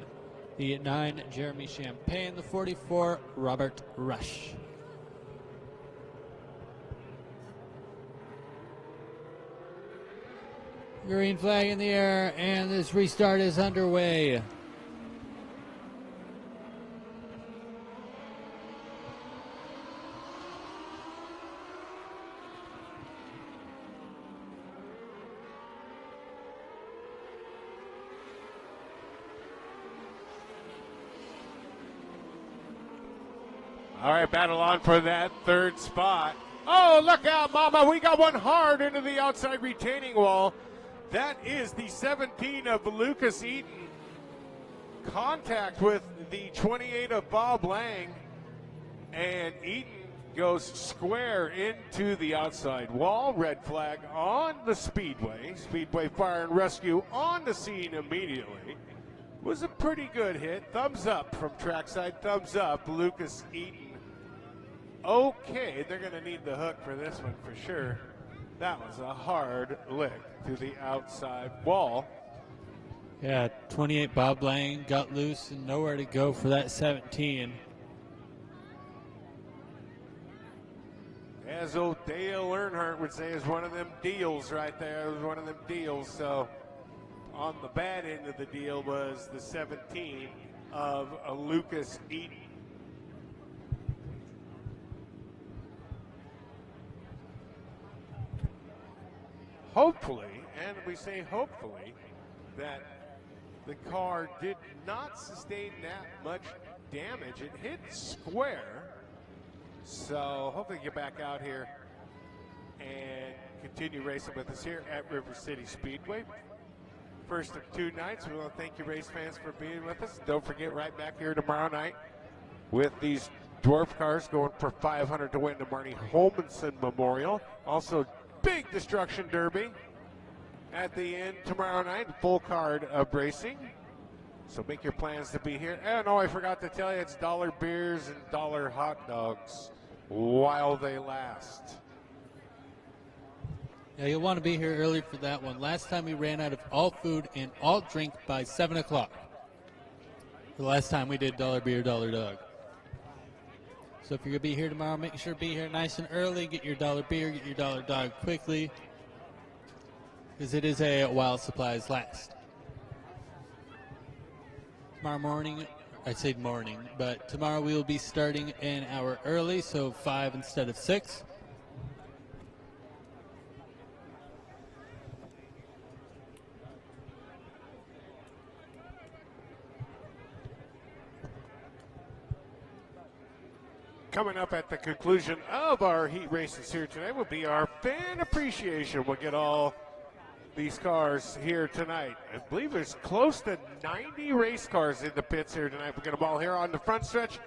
the 9, Jeremy Champagne, the 44, Robert Rush. Green flag in the air, and this restart is underway.
All right, battle on for that third spot. Oh, look out, Mama. We got one hard into the outside retaining wall. That is the 17 of Lucas Eaton. Contact with the 28 of Bob Lang. And Eaton goes square into the outside wall. Red flag on the Speedway. Speedway Fire and Rescue on the scene immediately. Was a pretty good hit. Thumbs up from trackside. Thumbs up, Lucas Eaton. Okay, they're going to need the hook for this one for sure. That was a hard lick to the outside wall.
Yeah, 28 Bob Lang got loose and nowhere to go for that 17.
As old Dale Earnhardt would say, is one of them deals right there. It was one of them deals. So on the bad end of the deal was the 17 of Lucas Eaton. Hopefully, and we say hopefully, that the car did not sustain that much damage. It hit square. So hopefully get back out here and continue racing with us here at River City Speedway. First of 2 nights. We want to thank you race fans for being with us. Don't forget, right back here tomorrow night with these Dwarf cars going for $500 to win the Marty Holmanson Memorial. Also, big Destruction Derby at the end tomorrow night. Full card of racing. So make your plans to be here. And I forgot to tell you, it's dollar beers and dollar hot dogs while they last.
Yeah, you'll want to be here early for that one. Last time we ran out of all food and all drink by 7 o'clock. The last time we did dollar beer, dollar dog. So if you're going to be here tomorrow, make sure to be here nice and early. Get your dollar beer, get your dollar dog quickly. Because it is a while supplies last. Tomorrow morning, I said morning, but tomorrow we will be starting an hour early, so 5 instead of 6.
Coming up at the conclusion of our heat races here today will be our fan appreciation. We'll get all these cars here tonight. I believe there's close to 90 race cars in the pits here tonight. We're going to ball here on the front stretch.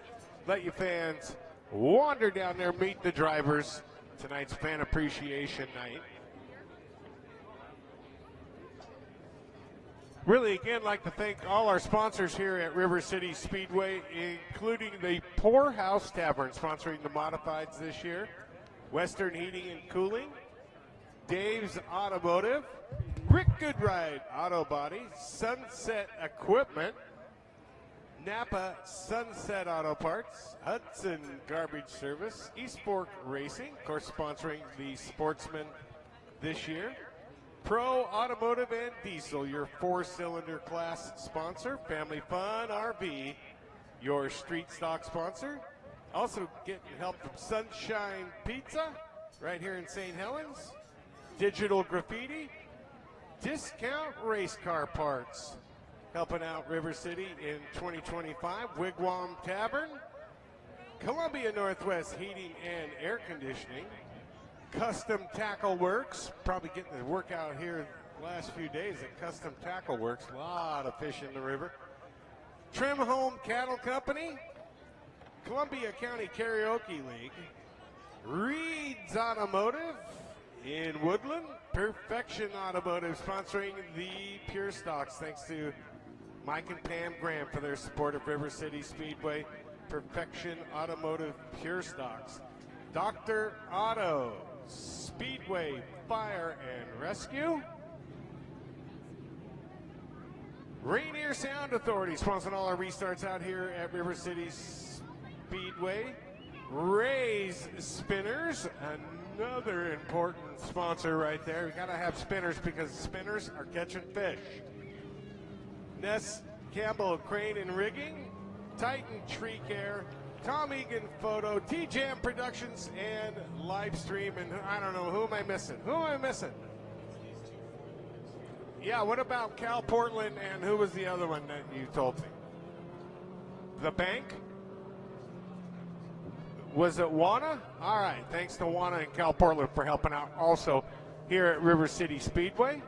Let you fans wander down there, meet the drivers. Tonight's fan appreciation night. Really, again, like to thank all our sponsors here at River City Speedway, including the Poorhouse Tavern, sponsoring the modifieds this year, Western Heating and Cooling, Dave's Automotive, Rick Goodride Auto Body, Sunset Equipment, Napa Sunset Auto Parts, Hudson Garbage Service, East Fork Racing, of course sponsoring the Sportsman this year, Pro Automotive and Diesel, your 4-cylinder class sponsor, Family Fun RV, your street stock sponsor. Also getting help from Sunshine Pizza right here in St. Helens, Digital Graffiti, Discount Race Car Parts, helping out River City in 2025, Wigwam Tavern, Columbia Northwest Heating and Air Conditioning, Custom Tackle Works, probably getting the workout here the last few days at Custom Tackle Works, a lot of fish in the river, Trim Home Cattle Company, Columbia County Karaoke League, Reed's Automotive in Woodland, Perfection Automotive sponsoring the Pure Stocks. Thanks to Mike and Pam Graham for their support of River City Speedway, Perfection Automotive Pure Stocks. Dr. Otto, Speedway Fire and Rescue. Rainier Sound Authority sponsoring all our restarts out here at River City Speedway. Ray's Spinners, another important sponsor right there. We gotta have spinners because spinners are catching fish. Ness Campbell Crane and Rigging, Titan Tree Care, Tom Egan Photo, T-Jam Productions, and Livestream. And I don't know, who am I missing? Who am I missing? Yeah, what about Cal Portland and who was the other one that you told me? The Bank? Was it Wana? All right, thanks to Wana and Cal Portland for helping out also here at River City Speedway.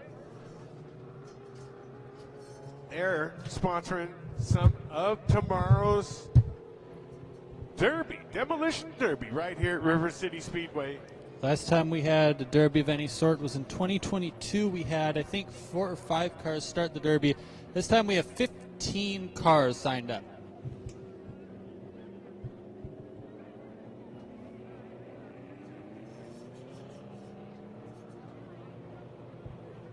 They're sponsoring some of tomorrow's Derby, Demolition Derby, right here at River City Speedway.
Last time we had a Derby of any sort was in 2022. We had, I think, 4 or 5 cars start the Derby. This time we have 15 cars signed up.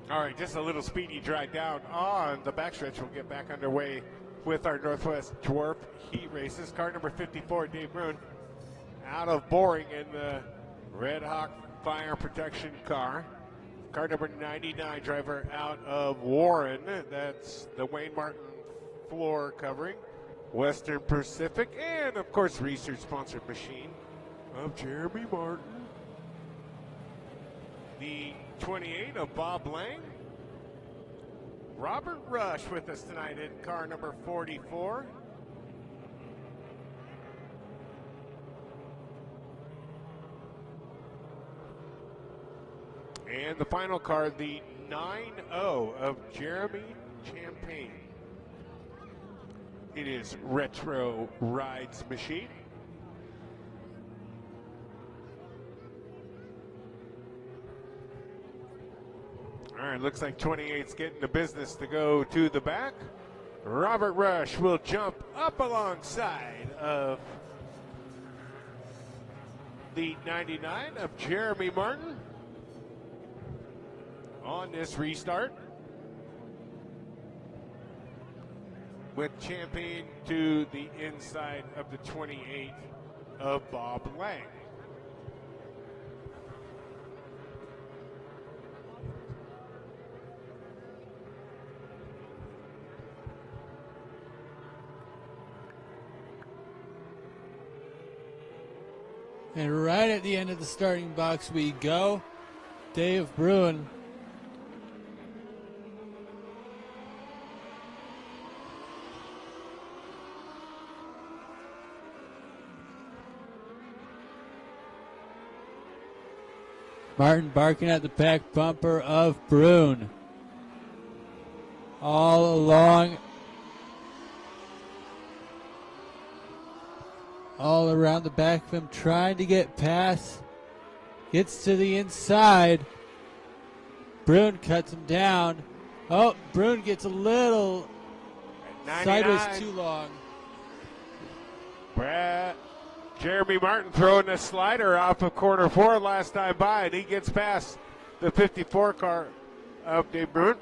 All right, just a little speedy drive down on the backstretch. We'll get back underway with our Northwest Dwarf Heat Races. Car number 54, Dave Bruin, out of Boring in the Red Hawk Fire Protection car. Car number 99, driver out of Warren. That's the Wayne Martin floor covering. Western Pacific, and of course, research-sponsored machine of Jeremy Martin. The 28 of Bob Lang. Robert Rush with us tonight in car number 44. And the final car, the 9-0 of Jeremy Champagne. It is Retro Rides Machine. All right, looks like 28's getting the business to go to the back. Robert Rush will jump up alongside of the 99 of Jeremy Martin on this restart. With champion to the inside of the 28 of Bob Lang.
And right at the end of the starting box we go. Dave Bruin. Martin barking at the back bumper of Bruin. All along. All around the back of him, trying to get past. Gets to the inside. Bruin cuts him down. Oh, Bruin gets a little sideways too long.
Jeremy Martin throwing a slider off of corner 4 last time by, and he gets past the 54 car of Dave Bruin.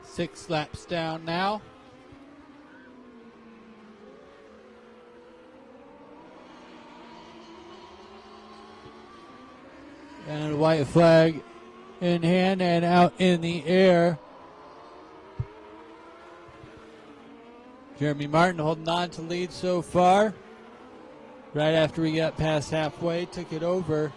Six laps down now. And a white flag in hand and out in the air. Jeremy Martin holding on to lead so far. Right after we got past halfway, took it over.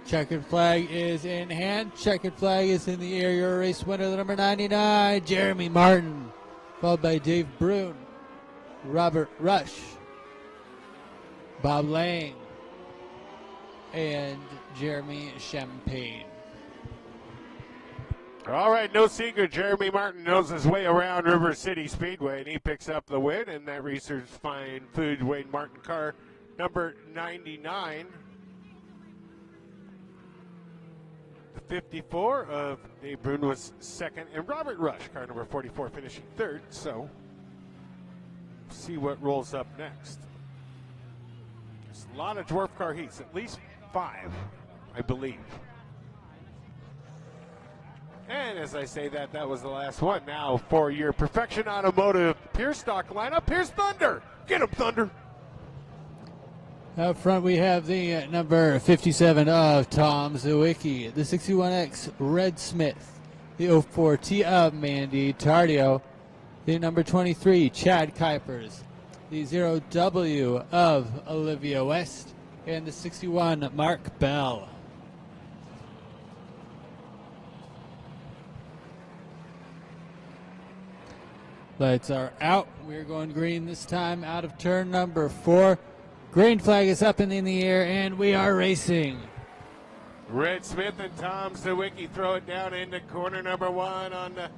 Checkered flag is in hand. Checkered flag is in the air. Your race winner, the number 99, Jeremy Martin. Followed by Dave Bruin, Robert Rush, Bob Lang, and Jeremy Champagne.
All right, no secret. Jeremy Martin knows his way around River City Speedway, and he picks up the win in that Research Fine Food Wayne Martin car, number 99. The 54 of Dave Bruin was second, and Robert Rush, car number 44, finishing third. So, see what rolls up next. There's a lot of dwarf car heats, at least 5, I believe. And as I say that, that was the last one. Now for your Perfection Automotive Pure Stock lineup, here's Thunder. Get him, Thunder.
Out front we have the number 57 of Tom Zawicki, the 61X Red Smith, the 04T of Mandy Tardio, the number 23 Chad Kuipers, the 0W of Olivia West, and the 61 Mark Bell. Lights are out. We're going green this time out of turn number 4. Green flag is up and in the air, and we are racing.
Red Smith and Tom Zawicki throw it down into corner number 1 on the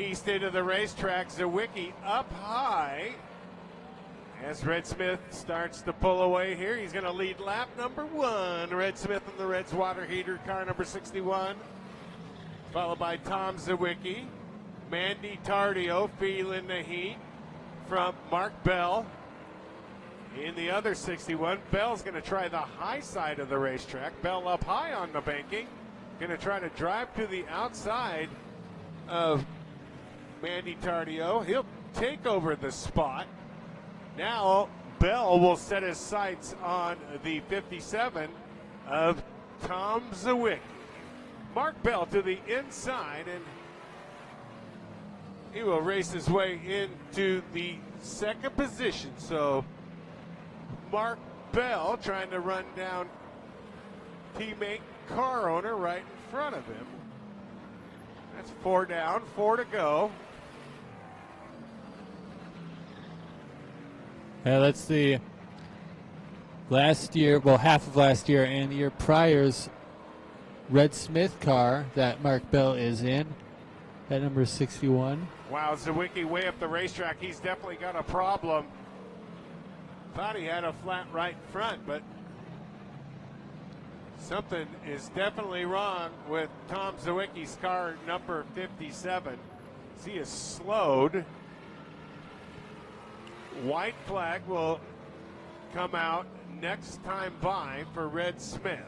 east end of the racetrack. Zawicki up high as Red Smith starts to pull away here. He's going to lead lap number 1. Red Smith and the Reds water heater, car number 61, followed by Tom Zawicki. Mandy Tardio feeling the heat from Mark Bell. In the other 61, Bell's going to try the high side of the racetrack. Bell up high on the banking. Going to try to drive to the outside of Mandy Tardio. He'll take over the spot. Now Bell will set his sights on the 57 of Tom Zawicki. Mark Bell to the inside, and he will race his way into the second position. So Mark Bell trying to run down teammate car owner right in front of him. That's 4 down, 4 to go.
Yeah, that's the last year, well, half of last year and the year prior's Red Smith car that Mark Bell is in at number 61.
Wow, Zawicki way up the racetrack. He's definitely got a problem. Thought he had a flat right front, but something is definitely wrong with Tom Zawicki's car, number 57. He is slowed. White flag will come out next time by for Red Smith.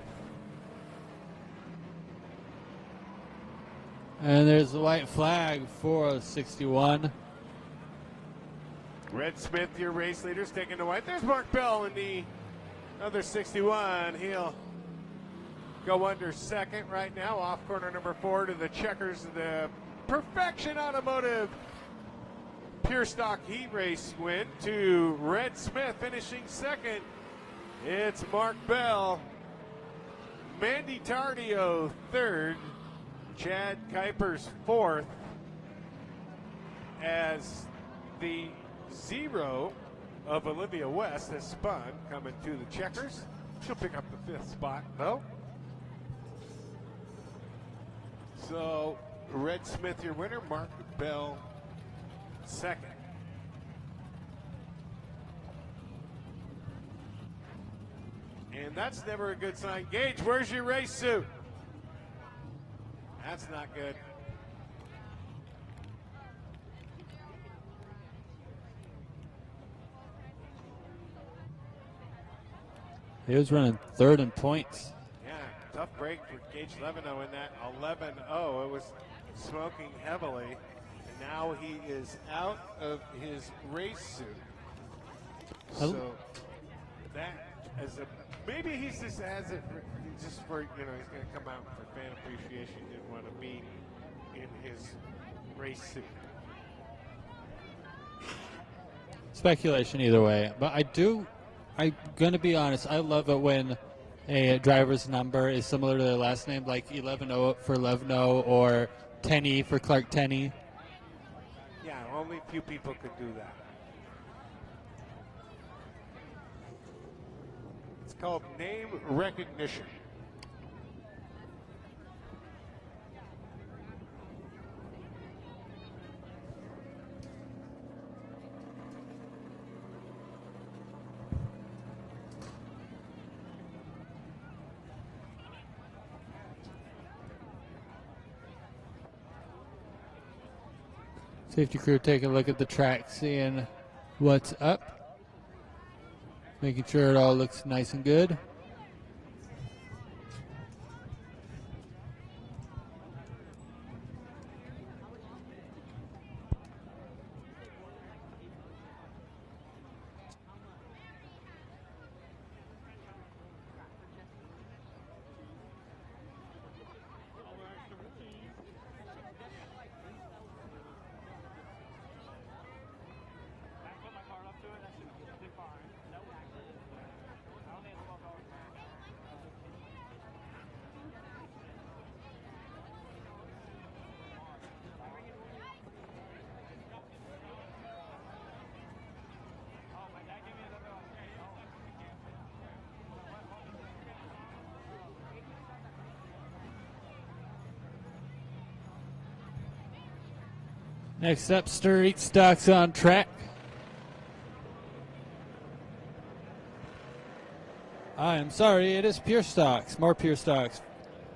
And there's the white flag for 61.
Red Smith, your race leader's taking the white. There's Mark Bell in the other 61. He'll go under second right now, off corner number 4 to the checkers of the Perfection Automotive Pure Stock Heat Race win to Red Smith finishing second. It's Mark Bell, Mandy Tardio third, Chad Kuipers fourth, as the 0 of Olivia West has spun, coming to the checkers. She'll pick up the 5th spot though. So Red Smith your winner, Mark Bell second. And that's never a good sign. Gage, where's your race suit? That's not good.
He was running third in points.
Yeah, tough break for Gage Levino in that 11-0. It was smoking heavily. And now he is out of his race suit. So that as a maybe he's just has it for he's going to come out for fan appreciation. Didn't want to be in his race suit.
Speculation either way, but I'm going to be honest, I love it when a driver's number is similar to their last name, like 11-0 for Levno or Tenney for Clark Tenney.
Yeah, only a few people could do that. It's called name recognition.
Safety crew taking a look at the track, seeing what's up, making sure it all looks nice and good. Next up, Street Stocks on track. I am sorry, it is Pure Stocks. More Pure Stocks.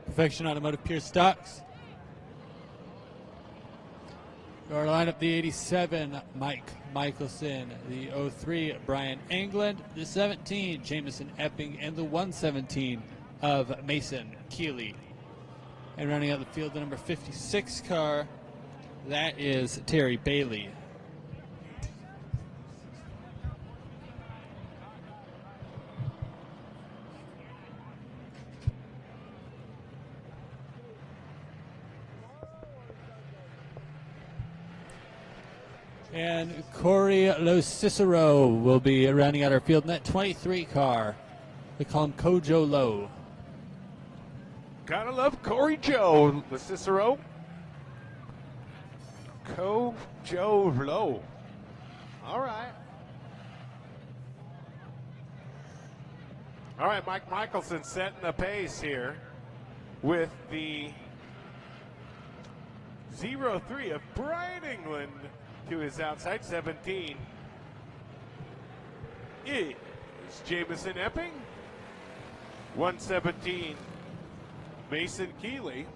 Perfection Automotive Pure Stocks. Our lineup, the 87, Mike Michelson. The 03, Brian England. The 17, Jamison Epping. And the 117 of Mason Keeley. And running out the field, the number 56 car, that is Terry Bailey. And Corey Lo Cicero will be rounding out our field in that 23 car. They call him Kojo Low.
Gotta love Corey Joe, the Cicero. Joe Low. All right. All right, Mike Michelson setting the pace here with the 0-3 of Brian England to his outside. 17 is Jamison Epping. 117, Mason Keeley.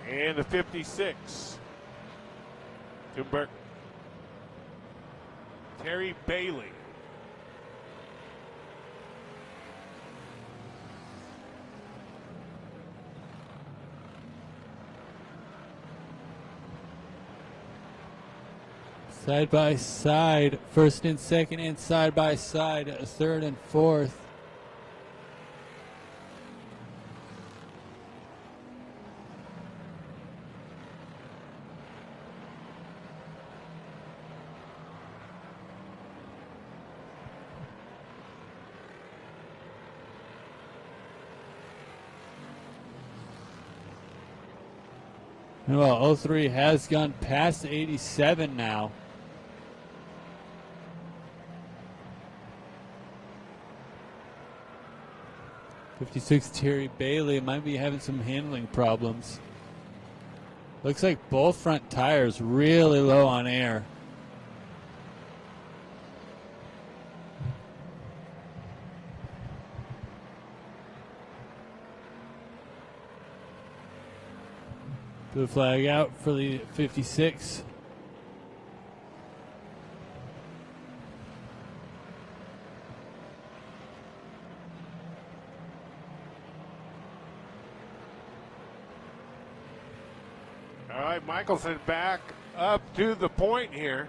And the 56, Tim Burke. Terry Bailey.
Side by side, first and second, and side by side, third and fourth. Well, 03 has gone past 87 now. '56 Terry Bailey might be having some handling problems. Looks like both front tires really low on air. Blue flag out for the 56.
All right, Michelson back up to the point here.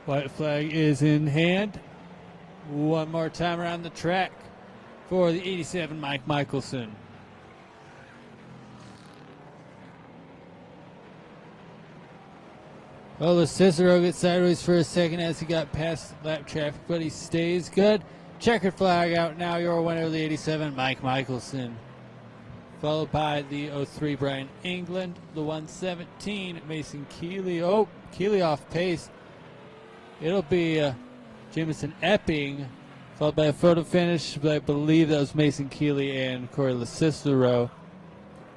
White flag is in hand. One more time around the track for the 87 Mike Michelson. Well, the Cicero gets sideways for a second as he got past lap traffic, but he stays good. Checkered flag out now. Your winner of the 87, Mike Michelson. Followed by the 03, Brian England. The 117, Mason Keeley. Oh, Keeley off pace. It'll be Jamison Epping, followed by a photo finish, but I believe that was Mason Keeley and Corey LaCicero.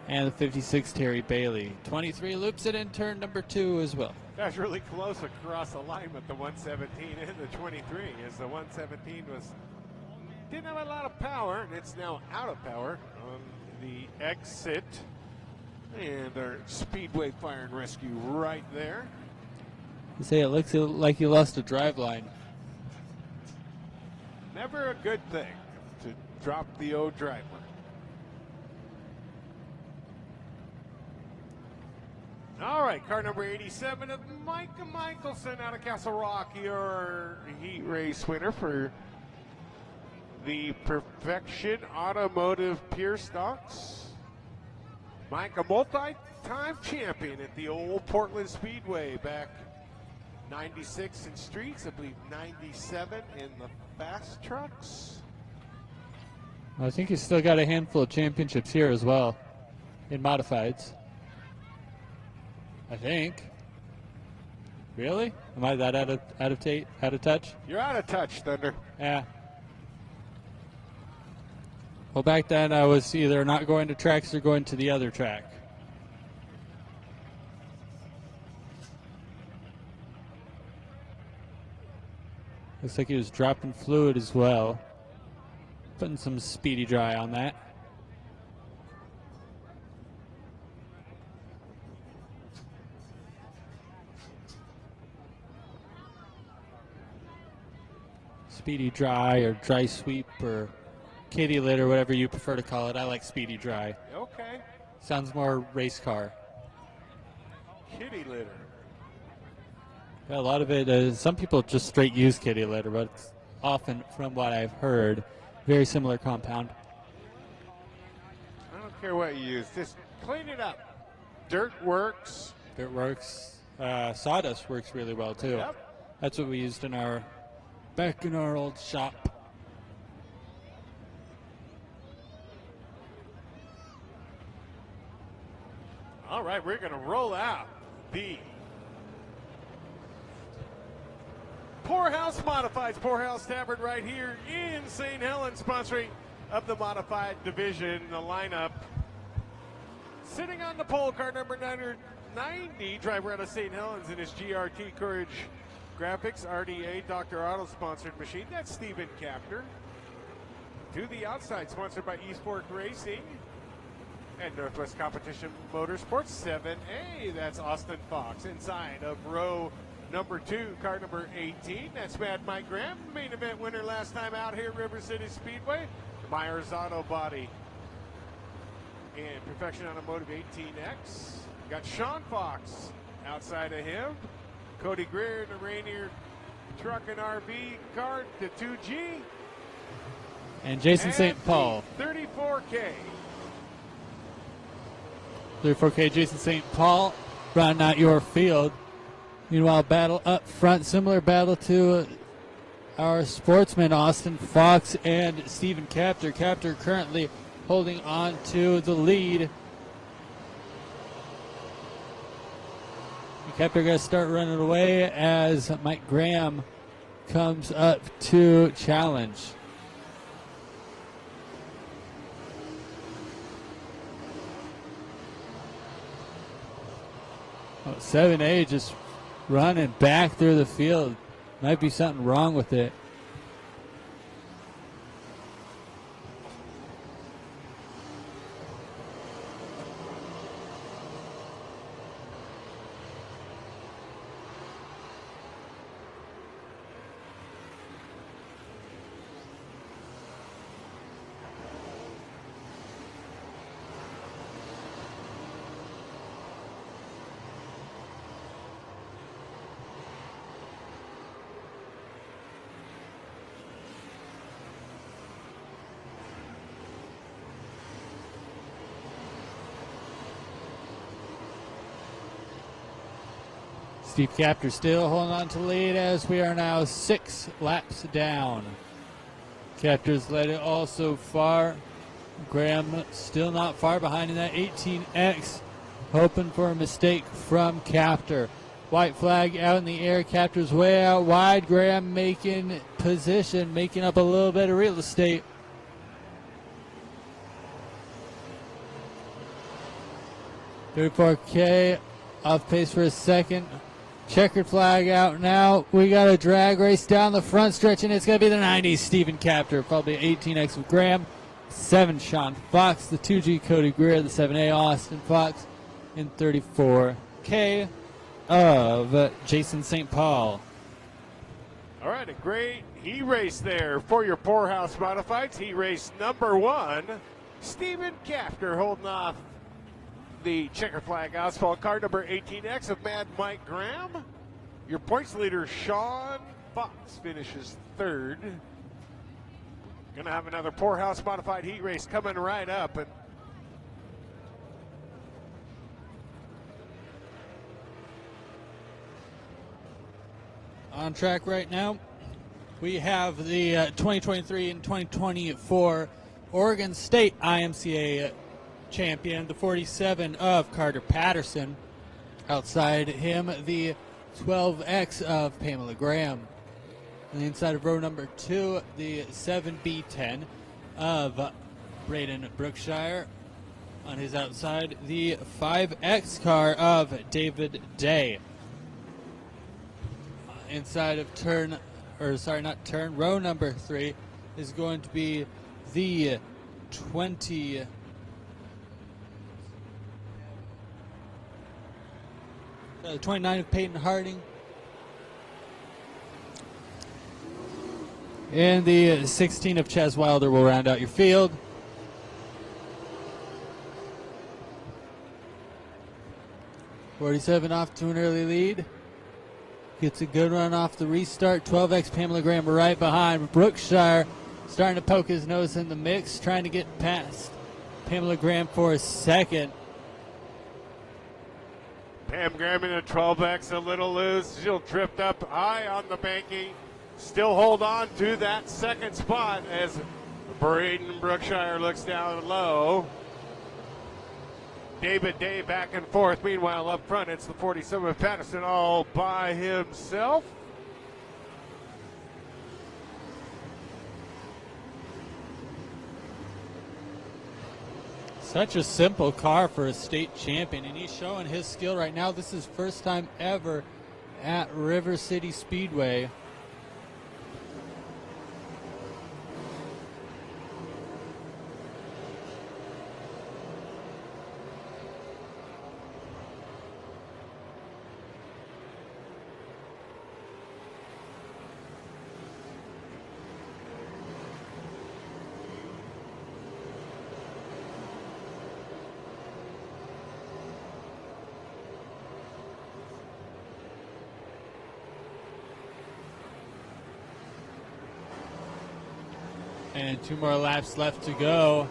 And the 56, Terry Bailey. 23 loops it in turn number 2 as well.
That's really close across alignment, the 117 and the 23, as the 117 didn't have a lot of power, and it's now out of power on the exit. And our Speedway Fire and Rescue right there.
You say it looks like you lost a drive line.
Never a good thing to drop the old driver. All right, car number 87 of Micah Michelson out of Castle Rock, your heat race winner for the Perfection Automotive Pure Stocks. Micah, multi-time champion at the old Portland Speedway back 96 in streets, I believe 97 in the fast trucks.
I think he's still got a handful of championships here as well in modifieds. I think. Really? Am I that out of touch?
You're out of touch, Thunder.
Yeah. Well, back then I was either not going to tracks or going to the other track. Looks like he was dropping fluid as well. Putting some speedy dry on that. Speedy dry or dry sweep or kitty litter, whatever you prefer to call it. I like speedy dry.
Okay.
Sounds more race car.
Kitty litter.
Yeah, a lot of it, some people just straight use kitty litter, but it's often, from what I've heard, very similar compound.
I don't care what you use, just clean it up. Dirt works.
Dirt works. Sawdust works really well too.
Yep.
That's what we used back in our old shop.
All right, we're going to roll out the Poorhouse Modifieds. Poorhouse Tavern right here in St. Helens, sponsoring of the Modified Division. The lineup sitting on the pole, car number 990, driver out of St. Helens in his GRT Courage Graphics RDA Dr. Otto sponsored machine. That's Stephen Kapner. To the outside, sponsored by Eastport Racing and Northwest Competition Motorsports 7A. That's Austin Fox. Inside of row number 2, car number 18. That's Mad Mike Graham, main event winner last time out here at River City Speedway. Myers Auto Body. And Perfection Automotive 18X. Got Sean Fox outside of him. Cody Greer in the Rainier Truck and RV car, the 2G.
And Jason St. Paul.
34K.
34K Jason St. Paul rounding out your field. Meanwhile, battle up front, similar battle to our sportsmen, Austin Fox and Stephen Kapter. Kapter currently holding on to the lead. Kapter going to start running away as Mike Graham comes up to challenge. Oh, 7A just running back through the field. Might be something wrong with it. Steve Kapter still holding on to lead as we are now 6 laps down. Kapter's led it all so far. Graham still not far behind in that 18X, hoping for a mistake from Kapter. White flag out in the air. Kapter's way out wide. Graham making position, making up a little bit of real estate. $34K off pace for a second. Checkered flag out now. We got a drag race down the front stretch, and it's going to be the 90s Stephen Kapter, probably 18X with Graham, 7 Sean Fox, the 2G Cody Greer, the 7A Austin Fox, and 34K of Jason St. Paul.
All right, a great heat race there for your Poorhouse Modifieds. Heat race number 1. Stephen Kapter holding off the checker flag asphalt car number 18X of Mad Mike Graham. Your points leader, Sean Fox, finishes 3rd. Gonna have another Poorhouse Modified heat race coming right up. And
on track right now, we have the 2023 and 2024 Oregon State IMCA champion, the 47 of Carter Patterson. Outside him, the 12X of Pamela Graham. On the inside of row number 2, the 7B10 of Braden Brookshire. On his outside, the 5X car of David Day. Inside of row number 3 is going to be the 29 of Peyton Harding. And the 16 of Chaz Wilder will round out your field. .47 off to an early lead. Gets a good run off the restart. 12X Pamela Graham right behind. Brookshire starting to poke his nose in the mix, trying to get past Pamela Graham for a second.
Pam Graham in a 12X, a little loose. She'll drift up high on the banking. Still hold on to that second spot as Braden Brookshire looks down low. David Day back and forth. Meanwhile, up front, it's the 47 of Patterson all by himself.
Such a simple car for a state champion, and he's showing his skill right now. This is first time ever at River City Speedway. And 2 more laps left to go.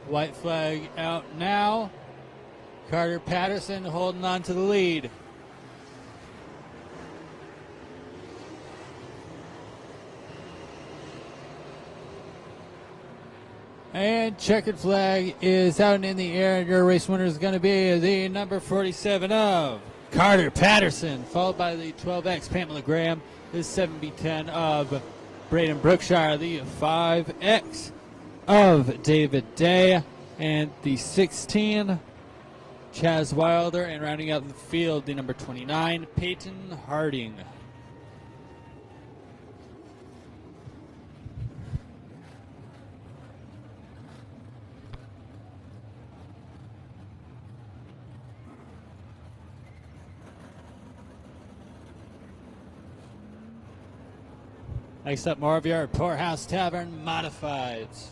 White flag out now. Carter Patterson holding on to the lead. And checkered flag is out and in the air, and your race winner is going to be the number 47 of Carter Patterson, followed by the 12X Pamela Graham, the 7B10 of Braden Brookshire, the 5X of David Day, and the 16 Chaz Wilder, and rounding out the field, the number 29 Peyton Harding. Next up, more of your Poorhouse Tavern Modifieds.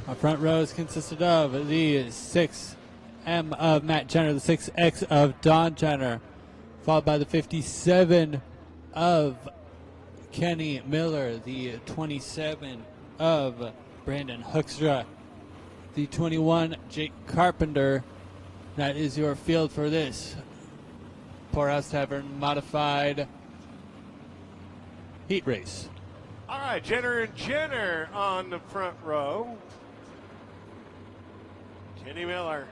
Our front rows consisted of the 6M of Matt Jenner, the 6X of Don Jenner, followed by the 57 of Kenny Miller, the 27 of Brandon Hoekstra, the 21 Jake Carpenter. That is your field for this Poorhouse Tavern Modified Heat Race.
All right, Jenner and Jenner on the front row. Kenny Miller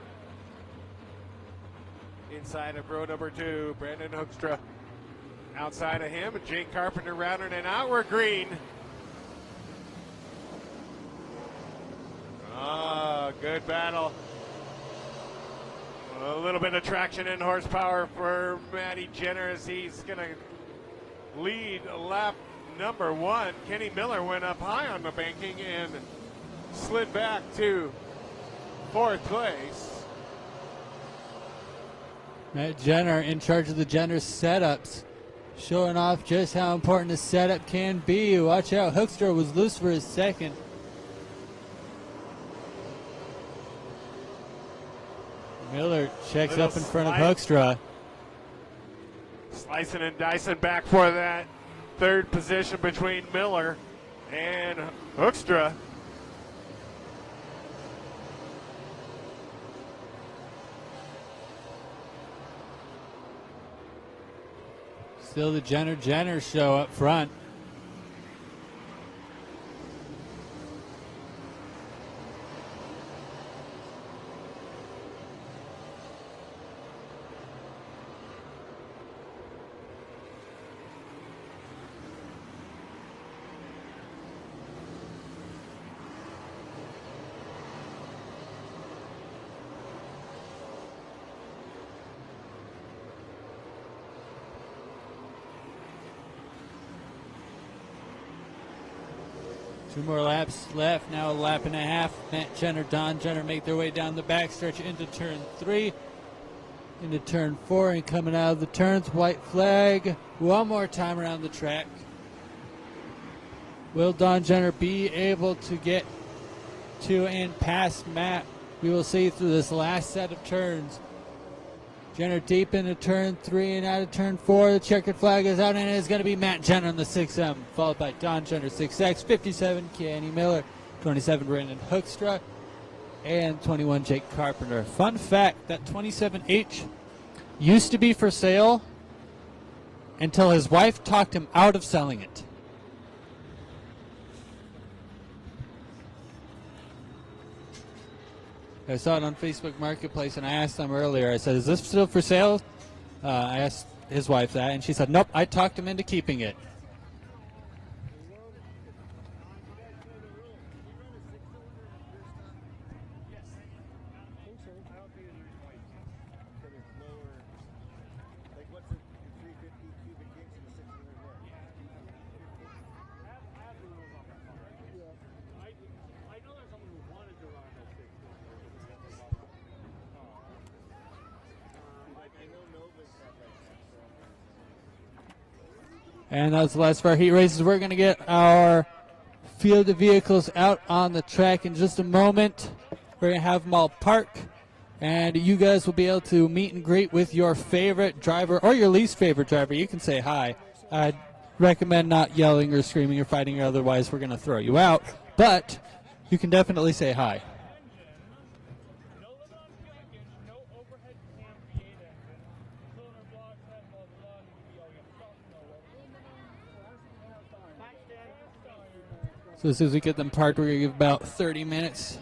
inside of row number 2. Brandon Hoekstra outside of him, and Jake Carpenter rounding an outward green. Good battle. A little bit of traction and horsepower for Matty Jenner as he's going to lead lap number 1. Kenny Miller went up high on the banking and slid back to 4th place.
Matt Jenner in charge of the Jenner setups, showing off just how important the setup can be. Watch out, Hoekstra was loose for his second. Miller checks up in front of Hoekstra.
Slicing and dicing back for that 3rd position between Miller and Hoekstra.
Still the Jenner show up front. Two more laps left, now a lap and a half. Matt Jenner, Don Jenner make their way down the backstretch into turn 3, into turn 4, and coming out of the turns, white flag. One more time around the track. Will Don Jenner be able to get to and past Matt? We will see through this last set of turns. Jenner deep into turn 3 and out of turn 4. The checkered flag is out, and it is going to be Matt Jenner on the 6M, followed by Don Jenner, 6X, 57 Kenny Miller, 27 Brandon Hoekstra, and 21 Jake Carpenter. Fun fact, that 27H used to be for sale until his wife talked him out of selling it. I saw it on Facebook Marketplace, and I asked them earlier. I said, is this still for sale? I asked his wife that, and she said, nope, I talked him into keeping it. And that's the last of our heat races. We're going to get our field of vehicles out on the track in just a moment. We're going to have them all park, and you guys will be able to meet and greet with your favorite driver or your least favorite driver. You can say hi. I'd recommend not yelling or screaming or fighting, or otherwise we're going to throw you out. But you can definitely say hi. So as soon as we get them parked, we're going to give about 30 minutes.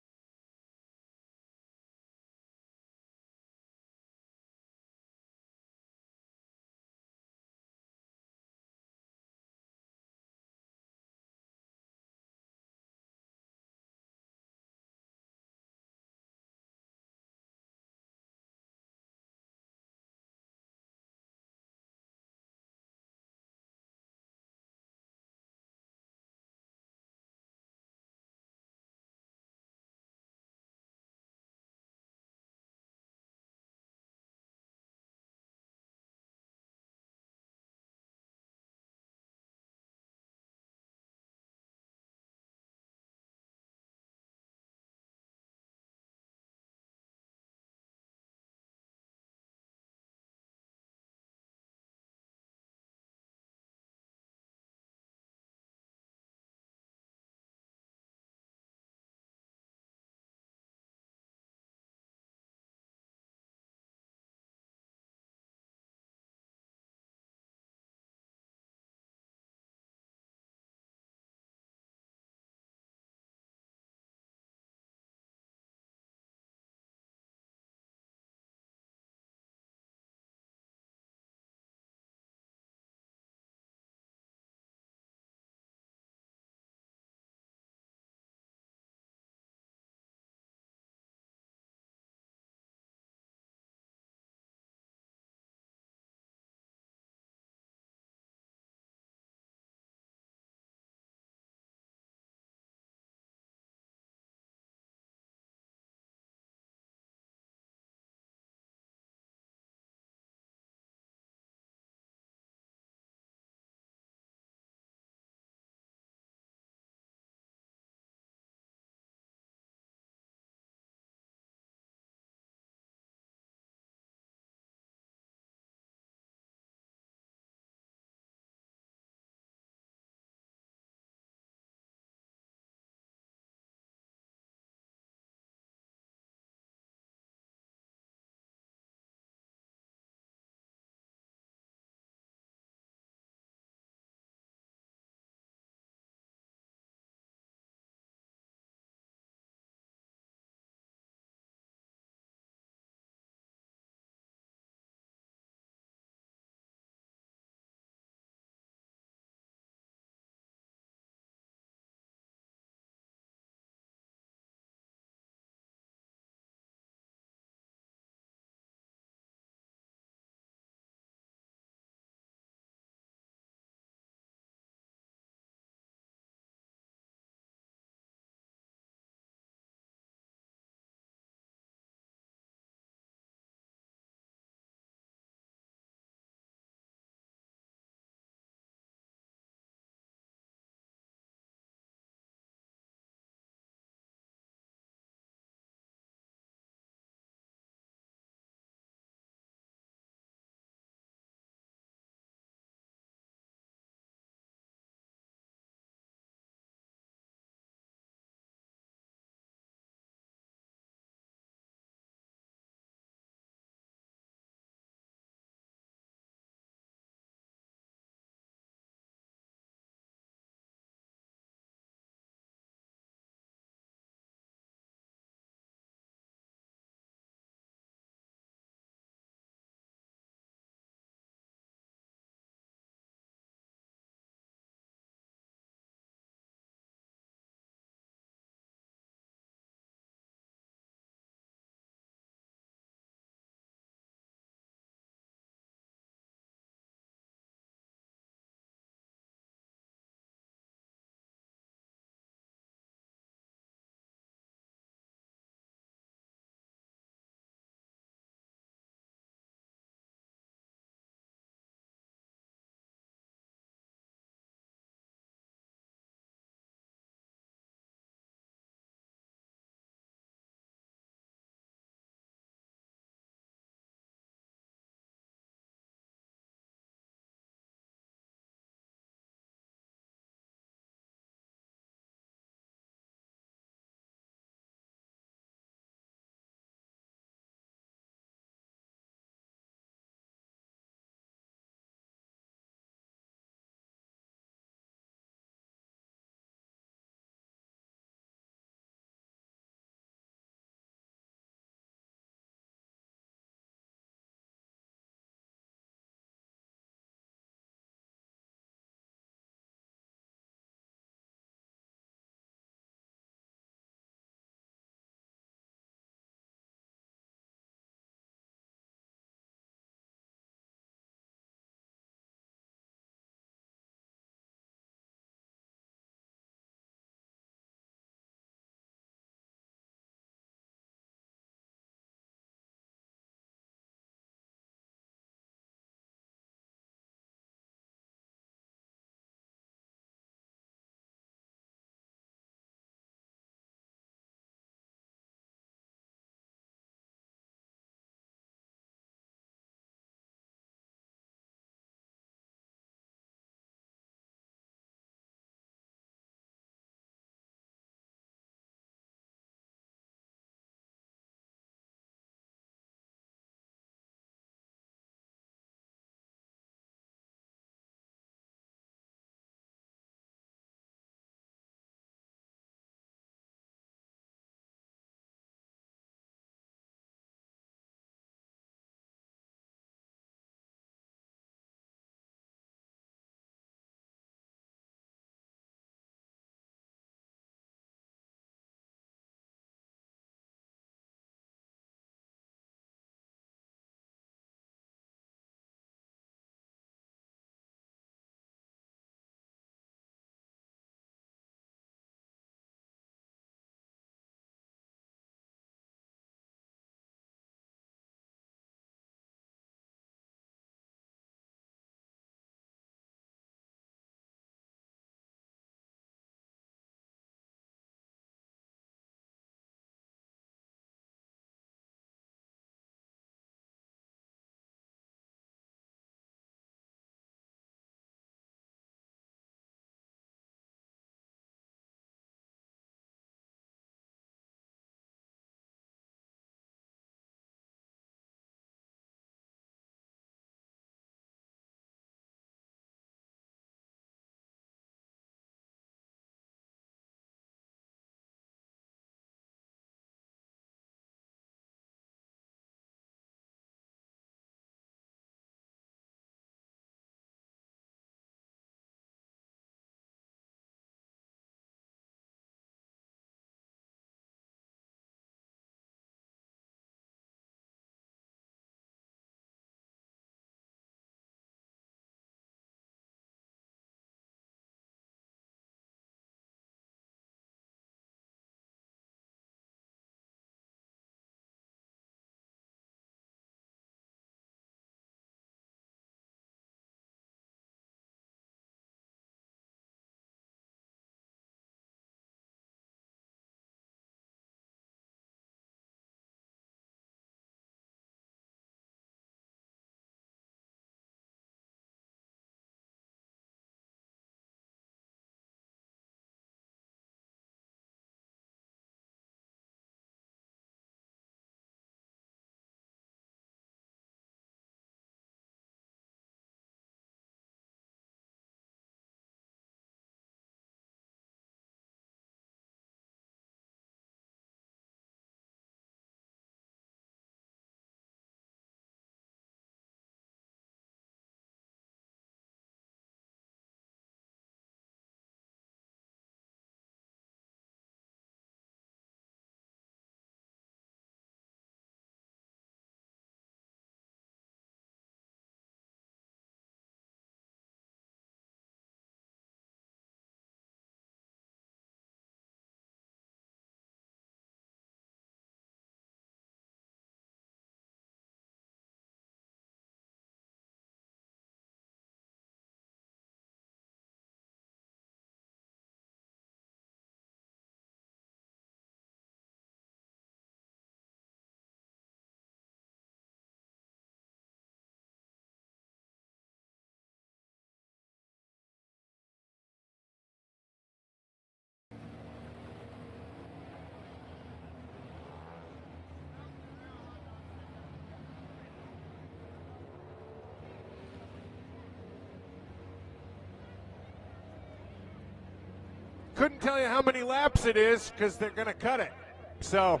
couldn't tell you how many laps it is because they're going to cut it. So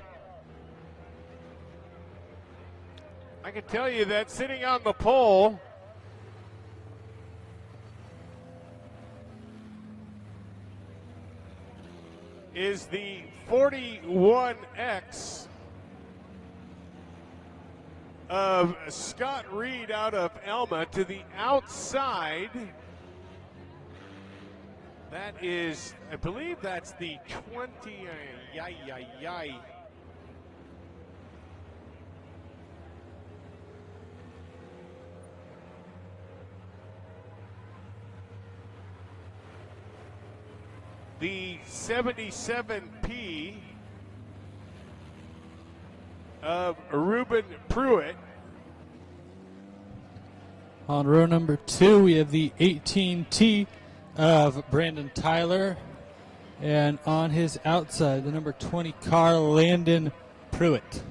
I can tell you that sitting on the pole is the 41X of Scott Reed out of Elma. To the outside, that is, I believe that's the 20, the 77P of Ruben Pruitt.
On row number 2, we have the 18T of Brandon Tyler. And on his outside, the number 20 car, Landon Pruitt.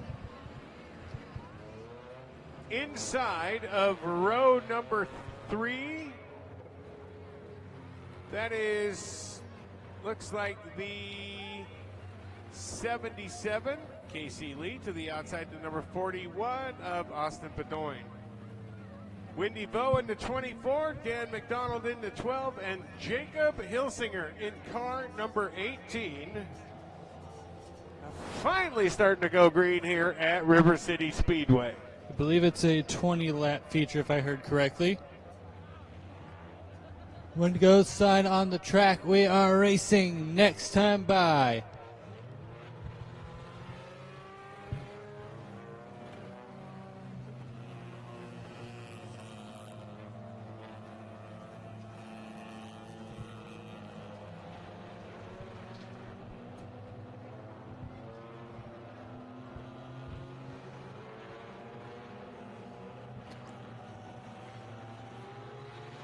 Inside of row number 3, that is, looks like the 77, Casey Lee. To the outside, the number 41 of Austin Bedoin. Wendy Vo in the 24, Dan McDonald in the 12, and Jacob Hilsinger in car number 18. Finally starting to go green here at River City Speedway.
I believe it's a 20-lap feature, if I heard correctly. When to go sign on the track, we are racing next time by.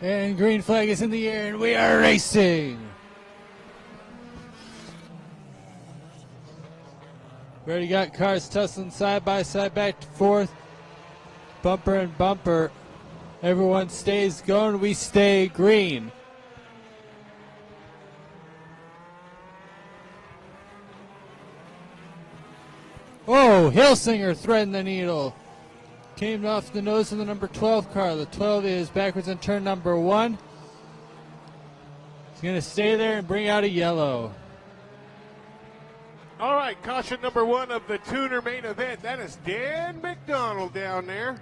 And green flag is in the air, and we are racing. We already got cars tussling side by side, back and forth, bumper and bumper. Everyone stays going, we stay green. Oh, Hilsinger threading the needle. Came off the nose of the number 12 car. The 12 is backwards in turn number 1. He's going to stay there and bring out a yellow.
All right, caution number 1 of the tuner main event. That is Dan McDonald down there.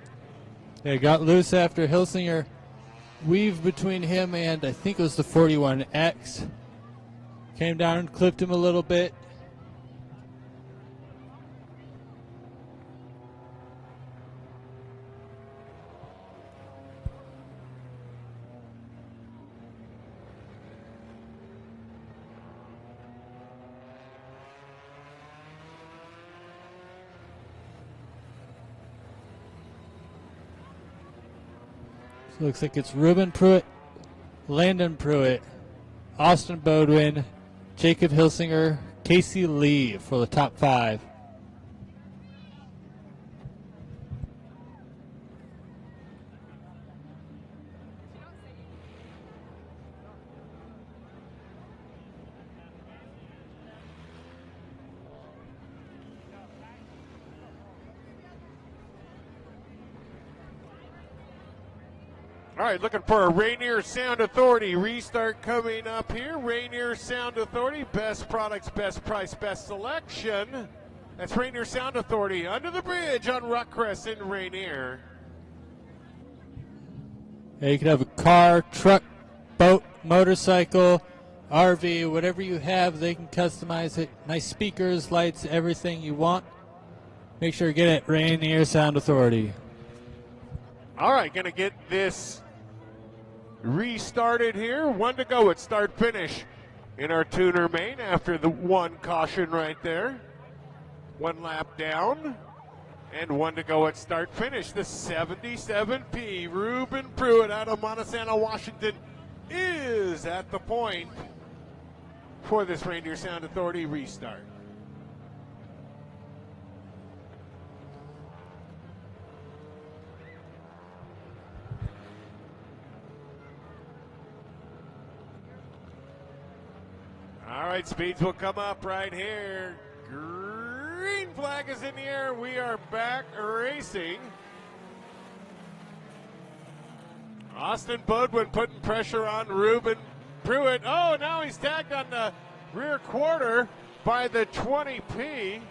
Yeah, got loose after Hilsinger weaved between him and I think it was the 41X. Came down and clipped him a little bit. Looks like it's Ruben Pruitt, Landon Pruitt, Austin Bodwin, Jacob Hilsinger, Casey Lee for the top 5.
All right, looking for a Rainier Sound Authority restart coming up here. Rainier Sound Authority, best products, best price, best selection. That's Rainier Sound Authority under the bridge on Rockcrest in Rainier.
Yeah, you can have a car, truck, boat, motorcycle, RV, whatever you have, they can customize it. Nice speakers, lights, everything you want. Make sure you get it, Rainier Sound Authority.
All right, going to get this restarted here. 1 to go at start finish in our tuner main after the 1 caution right there. 1 lap down and 1 to go at start finish. The 77P Ruben Pruitt out of Montesano, Washington is at the point for this Rainier Sound Authority restart. All right, speeds will come up right here. Green flag is in the air. We are back racing. Austin Bodwin putting pressure on Ruben Pruitt. Oh, now he's tagged on the rear quarter by the 20P.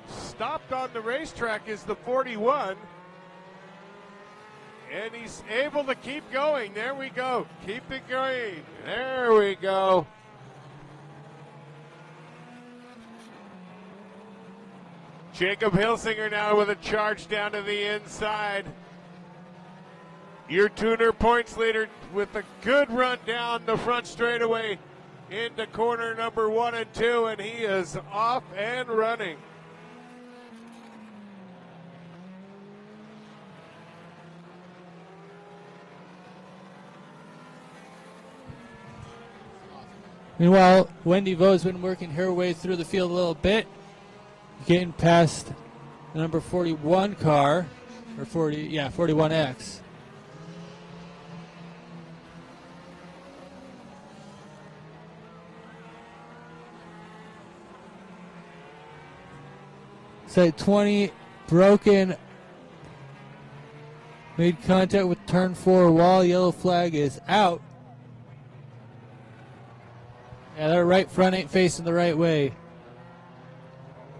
Stopped on the racetrack is the 41. And he's able to keep going. There we go. Keep it going. There we go. Jacob Hilsinger now with a charge down to the inside. Your tuner points leader with a good run down the front straightaway into corner number 1 and 2, and he is off and running.
Meanwhile, Wendy Vo's been working her way through the field a little bit, getting past the number 41 car, or 41X. Site 20 broken, made contact with turn 4 wall, yellow flag is out. Yeah, their right front ain't facing the right way.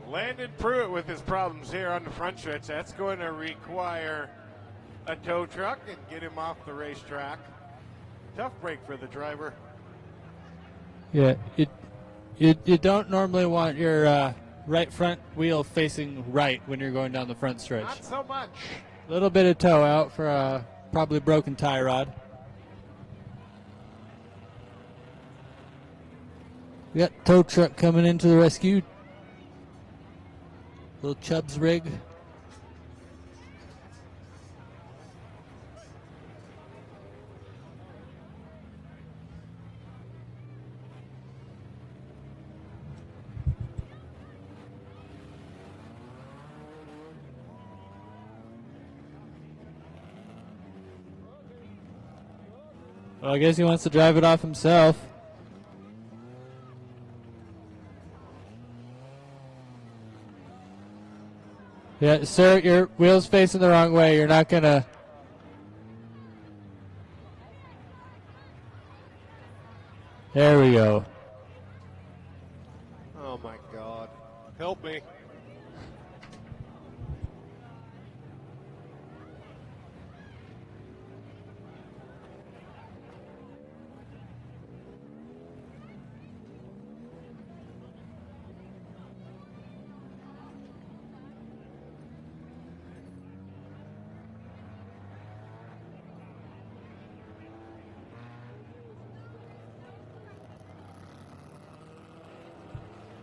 Landon Pruitt with his problems here on the front stretch. That's going to require a tow truck and get him off the racetrack. Tough break for the driver.
Yeah, you don't normally want your right front wheel facing right when you're going down the front stretch.
Not so much.
A little bit of tow out for a probably broken tie rod. We got tow truck coming into the rescue. Little Chubb's rig. Well, I guess he wants to drive it off himself. Yeah, sir, your wheel's facing the wrong way. You're not gonna. There we go.
Oh my God. Help me.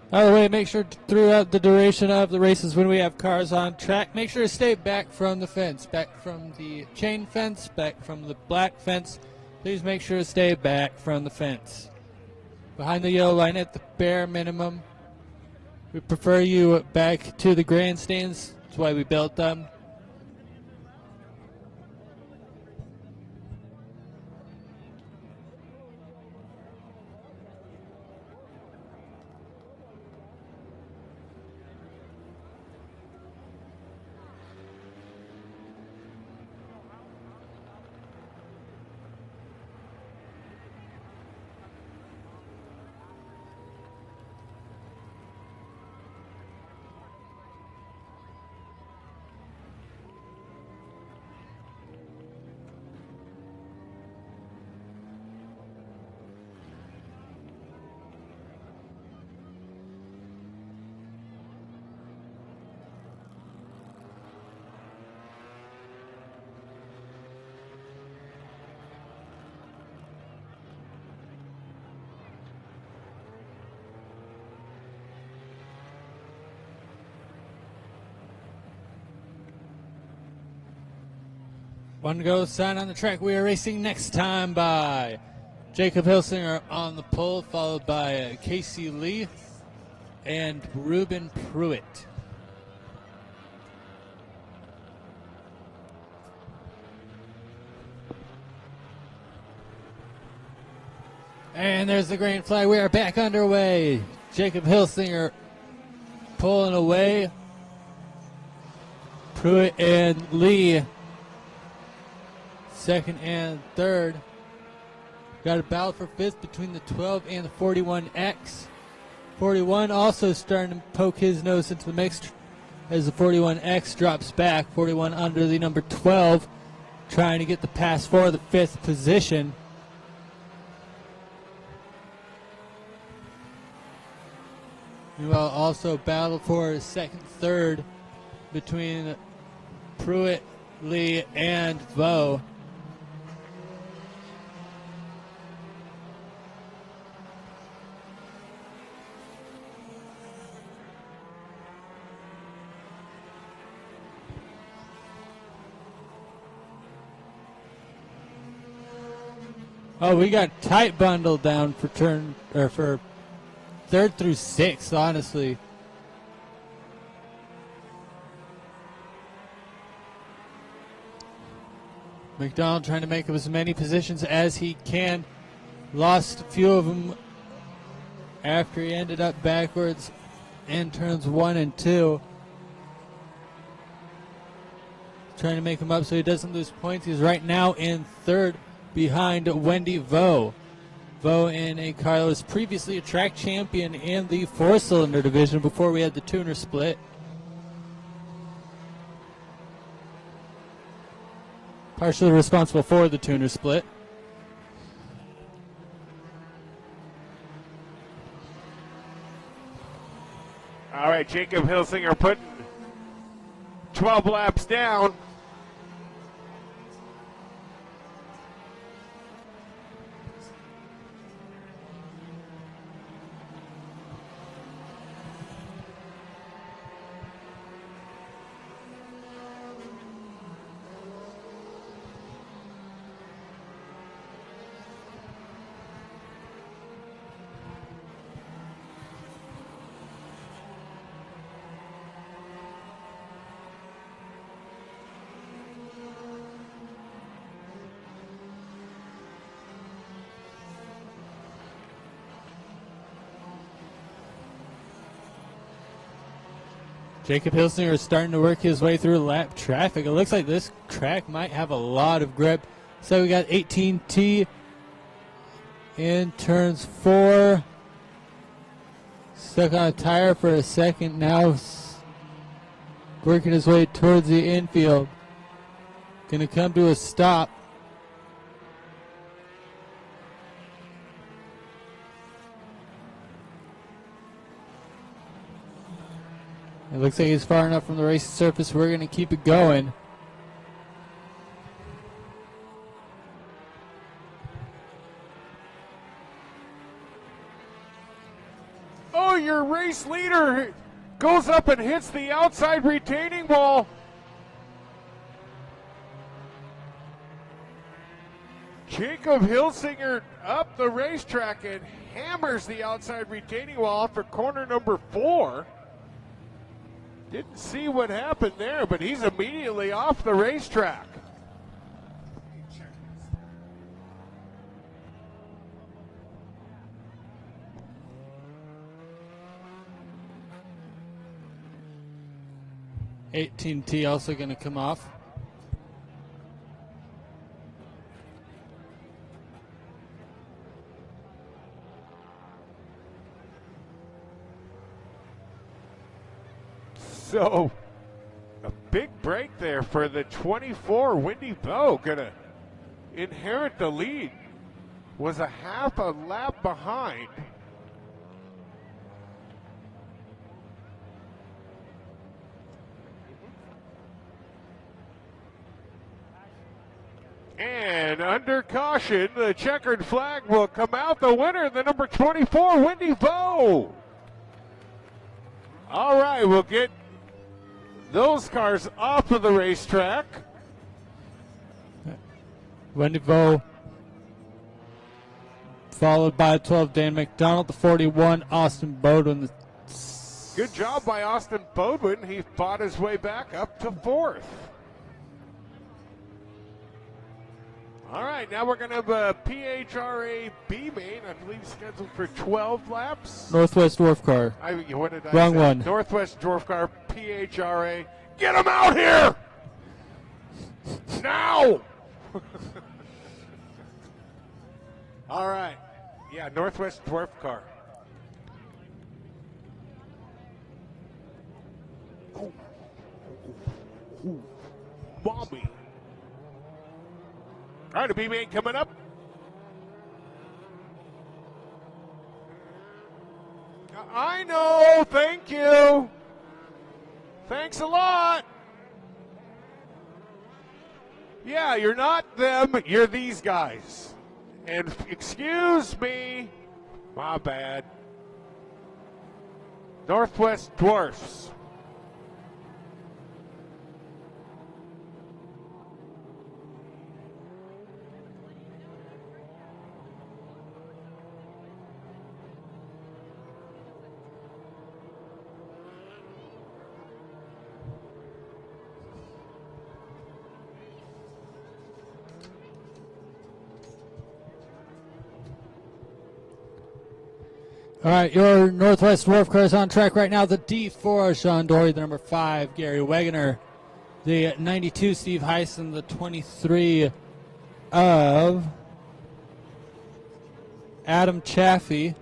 By the way, make sure throughout the duration of the races when we have cars on track, make sure to stay back from the fence, back from the chain fence, back from the black fence. Please make sure to stay back from the fence. Behind the yellow line at the bare minimum. We prefer you back to the grandstands. That's why we built them. One to go, sign on the track. We are racing next time by Jacob Hilsinger on the pole, followed by Casey Lee and Ruben Pruitt. And there's the green flag. We are back underway. Jacob Hilsinger pulling away. Pruitt and Lee, second and third. Got a battle for fifth between the 12 and the 41X. 41 also starting to poke his nose into the mix as the 41X drops back. 41 under the number 12, trying to get the pass for the fifth position. Meanwhile, also battle for second, third between Pruitt, Lee, and Vo. Oh, we got tight bundled down for for third through sixth, honestly. McDonald trying to make up as many positions as he can. Lost a few of them after he ended up backwards in turns 1 and 2. Trying to make him up so he doesn't lose points. He's right now in third behind Wendy Vo. Vo in a car that was previously a track champion in the 4-cylinder division before we had the tuner split. Partially responsible for the tuner split.
All right, Jacob Hilsinger putting 12 laps down.
Jacob Hilsinger is starting to work his way through lap traffic. It looks like this track might have a lot of grip. So we got 18T in turns 4. Stuck on a tire for a second. Now working his way towards the infield. Going to come to a stop. It looks like he's far enough from the racing surface. We're going to keep it going.
Oh, your race leader goes up and hits the outside retaining wall. Jacob Hilsinger up the racetrack and hammers the outside retaining wall for corner number 4. Didn't see what happened there, but he's immediately off the racetrack.
$18T also going to come off.
So, a big break there for the 24. Wendy Bowe gonna inherit the lead. Was a half a lap behind. And under caution, the checkered flag will come out. The winner, the number 24, Wendy Bowe. All right, we'll get those cars off of the racetrack.
Wendy Vo, followed by 12 Dan McDonald, the 41 Austin Bowden.
Good job by Austin Bowden. He fought his way back up to 4th. All right, now we're going to have a PHRA B main, I believe scheduled for 12 laps.
Northwest Dwarf Car.
What did I
Wrong
say?
one.
Northwest Dwarf Car PHRA. Get them out here! Now! All right. Yeah, Northwest Dwarf Car. Bobby. All right, a B main coming up. I know. Thank you. Thanks a lot. Yeah, you're not them. You're these guys. And excuse me. My bad. Northwest Dwarfs.
All right, your Northwest Dwarf Car is on track right now. The D4, Sean Dory. The number 5, Gary Wegener. The 92, Steve Heisen. The 23 of Adam Chaffee.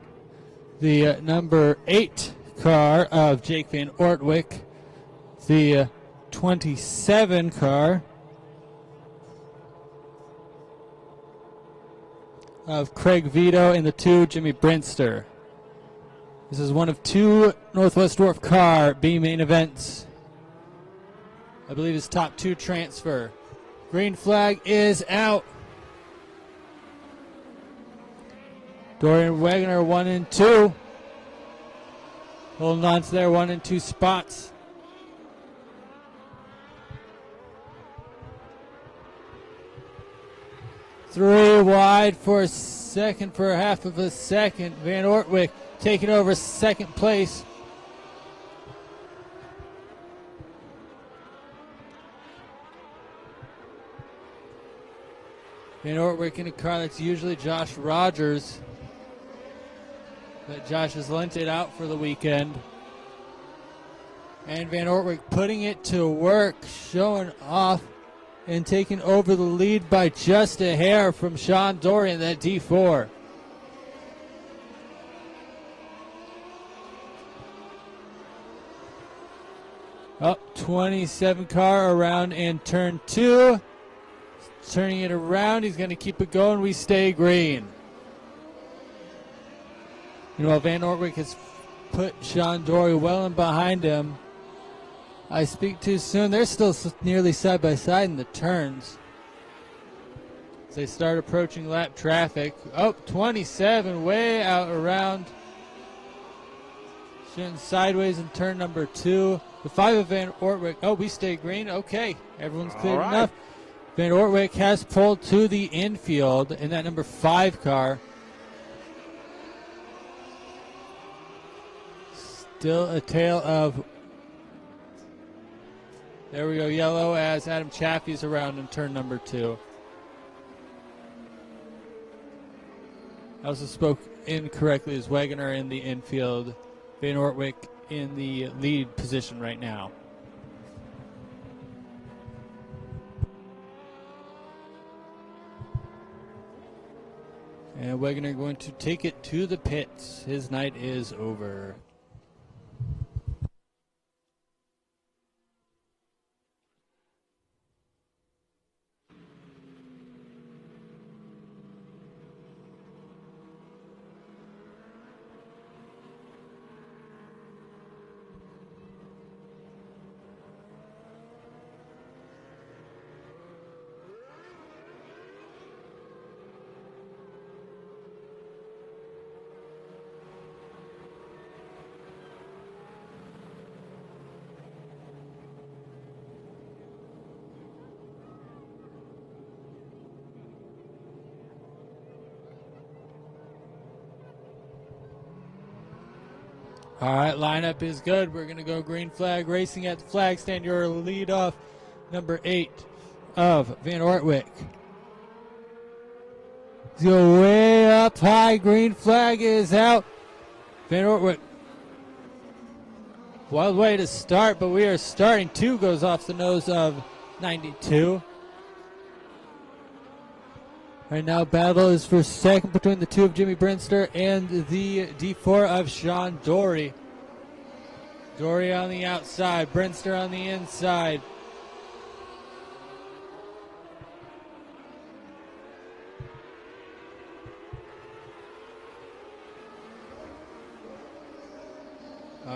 The number 8 car of Jake Van Ortwick. The 27 car of Craig Vito. And the 2, Jimmy Brinster. This is one of 2 Northwest Dwarf Car B main events. I believe it's top 2 transfer. Green flag is out. Dorian Wegener 1 and 2. Holding on to their 1 and 2 spots. Three wide for a second, for a half of a second. Van Ortwick taking over second place. Van Ortwick in a car that's usually Josh Rogers. But Josh has lent it out for the weekend. And Van Ortwick putting it to work, showing off and taking over the lead by just a hair from Sean Dorian, that D4. Up 27 car around in turn 2. Turning it around, he's going to keep it going. We stay green. While Van Ortwick has put Sean Dory well in behind him. I speak too soon. They're still nearly side by side in the turns. As they start approaching lap traffic. 27 way out around. Shooting sideways in turn number 2. The 5 of Van Ortwick. We stay green. Okay, everyone's cleared enough. Van Ortwick has pulled to the infield in that number 5 car. Still a tail of, there we go, yellow as Adam Chaffee's around in turn number 2. I also spoke incorrectly as Wegener in the infield. Van Ortwick in the lead position right now. And Wegener going to take it to the pits. His night is over. All right, lineup is good. We're going to go green flag racing at the flag stand. Your lead off, number 8 of Van Ortwick. He's going way up high. Green flag is out. Van Ortwick. Wild way to start, but we are starting. 2 goes off the nose of 92. Right now, battle is for second between the 2 of Jimmy Brinster and the D4 of Sean Dory. Dory on the outside, Brinster on the inside.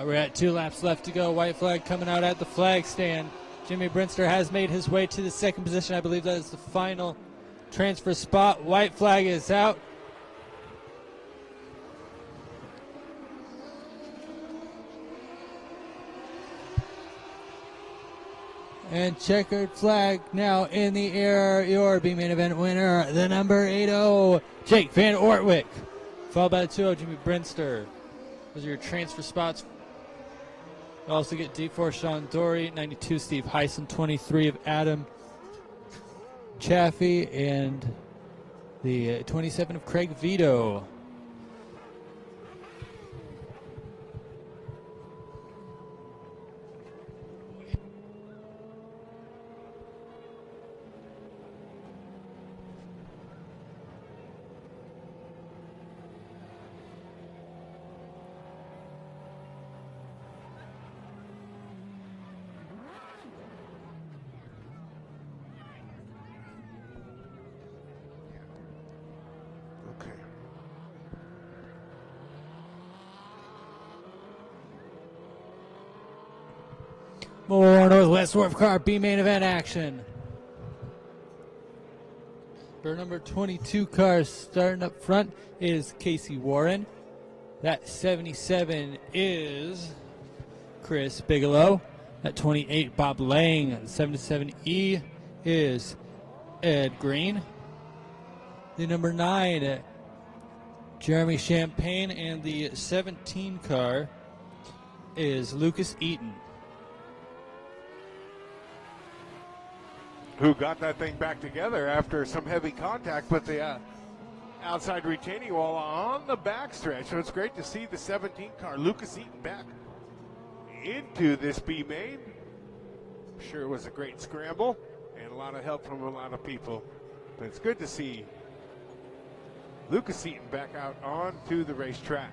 We're at 2 laps left to go. White flag coming out at the flag stand. Jimmy Brinster has made his way to the second position. I believe that is the final transfer spot. White flag is out. And checkered flag now in the air. Your B-main event winner, the number 80, Jake Van Ortwick. Followed by the 2 Jimmy Brinster. Those are your transfer spots. You also get D4 Sean Dory, 92 Steve Heisen, 23 of Adam Chaffee, and the 27 of Craig Vito. More Northwest Dwarf Car B-main event action. For number 22 car starting up front is Casey Warren. That 77 is Chris Bigelow. That 28, Bob Lang. 77E is Ed Green. The number 9, Jeremy Champagne. And the 17 car is Lucas Eaton.
Who got that thing back together after some heavy contact with the outside retaining wall on the backstretch. So it's great to see the 17 car, Lucas Eaton, back into this B-main. I'm sure it was a great scramble and a lot of help from a lot of people. But it's good to see Lucas Eaton back out onto the racetrack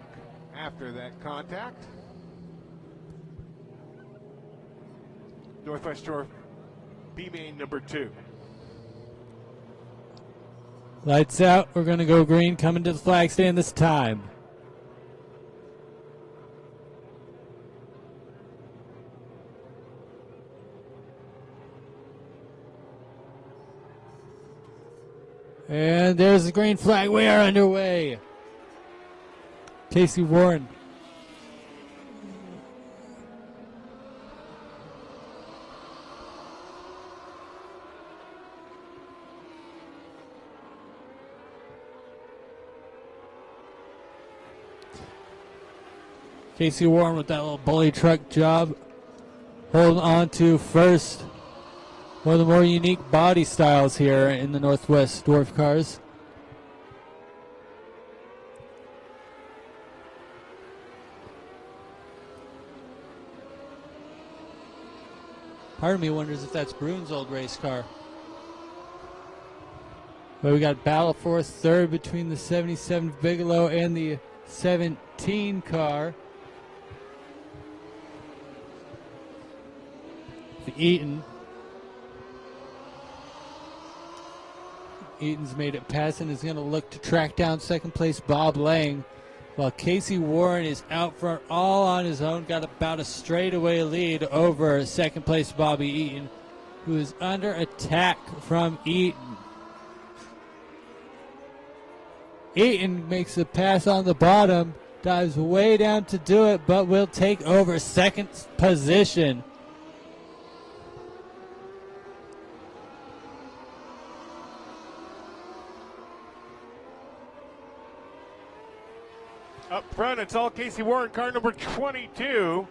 after that contact. Northwest Shore B-main number 2.
Lights out. We're going to go green. Coming to the flag stand this time. And there's the green flag. We are underway. Casey Warren. Casey Warren with that little bully truck job. Holding on to first. One of the more unique body styles here in the Northwest Dwarf cars. Part of me wonders if that's Brune's old race car. But we got battle for third between the 77 Bigelow and the 17 car. The Eaton. Eaton's made it past and is going to look to track down second place Bob Lang, while Casey Warren is out front all on his own. Got about a straightaway lead over second place Bobby Eaton, who is under attack from Eaton. Eaton makes a pass on the bottom, dives way down to do it, but will take over second position.
Up front, it's all Casey Warren, car number 22.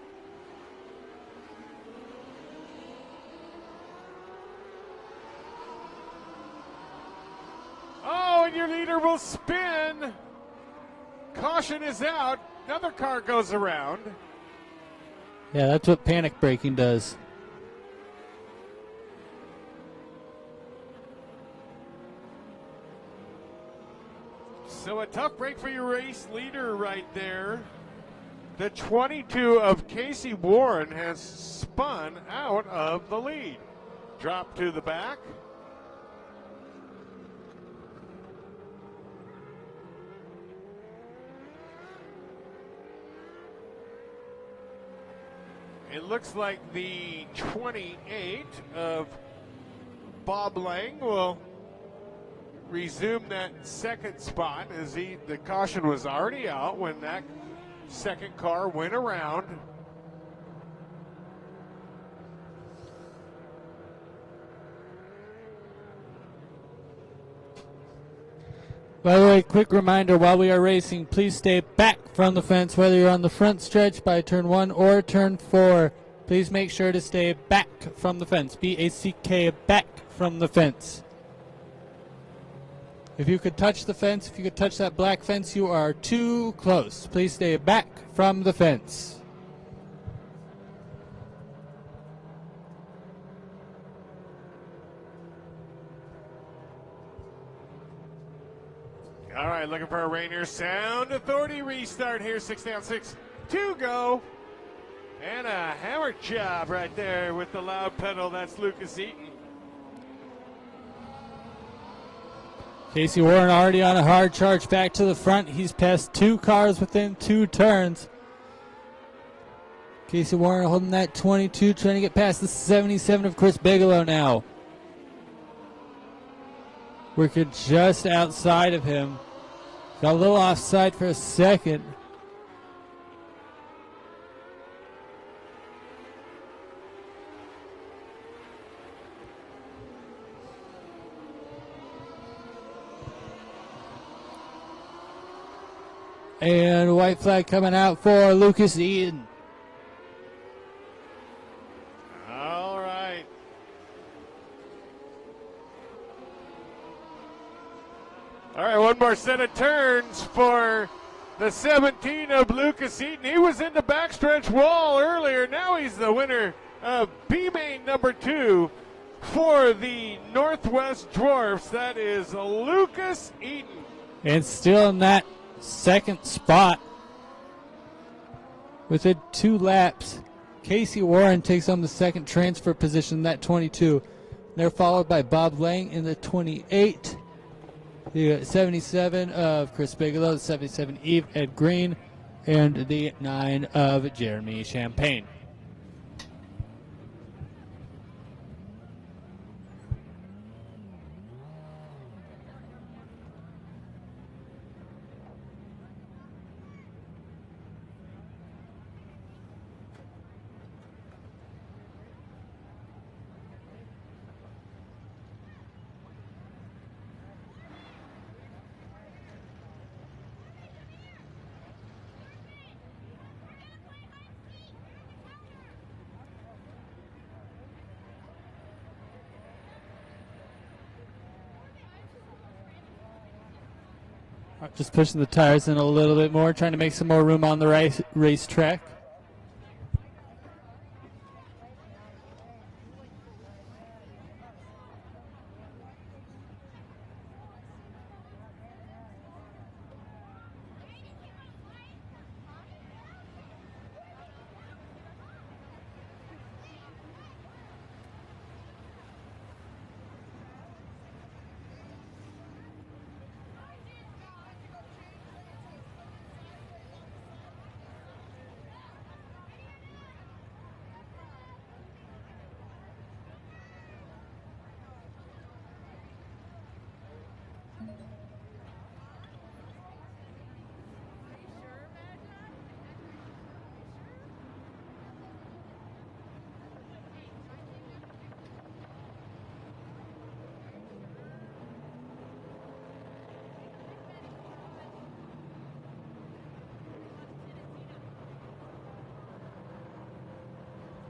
Oh, and you're leading leader will spin. Caution is out. Another car goes around.
Yeah, that's what panic braking does.
So a tough break for your race leader right there. The 22 of Casey Warren has spun out of the lead. Drop to the back. It looks like the 28 of Bob Lang will resume that second spot as the caution was already out when that second car went around.
By the way, quick reminder, while we are racing, please stay back from the fence, whether you're on the front stretch by turn 1 or turn 4. Please make sure to stay back from the fence. B-A-C-K, back from the fence. If you could touch the fence, if you could touch that black fence, you are too close. Please stay back from the fence.
All right, looking for a Rainier Sound Authority restart here. 6 down, 6 to go. And a hammer job right there with the loud pedal. That's Lucas Eaton.
Casey Warren already on a hard charge back to the front. He's passed 2 cars within 2 turns. Casey Warren holding that 22, trying to get past the 77 of Chris Bigelow now. Working just outside of him. Got a little offside for a second. And white flag coming out for Lucas Eaton.
All right. All right, one more set of turns for the 17 of Lucas Eaton. He was in the backstretch wall earlier. Now he's the winner of B-Main number 2 for the Northwest Dwarfs. That is Lucas Eaton.
And still in that second spot within 2 laps. Casey Warren takes on the second transfer position, that 22. They're followed by Bob Lang in the 28. The 77 of Chris Bigelow, the 77 Eve Ed Green, and the 9 of Jeremy Champagne. Just pushing the tires in a little bit more, trying to make some more room on the racetrack.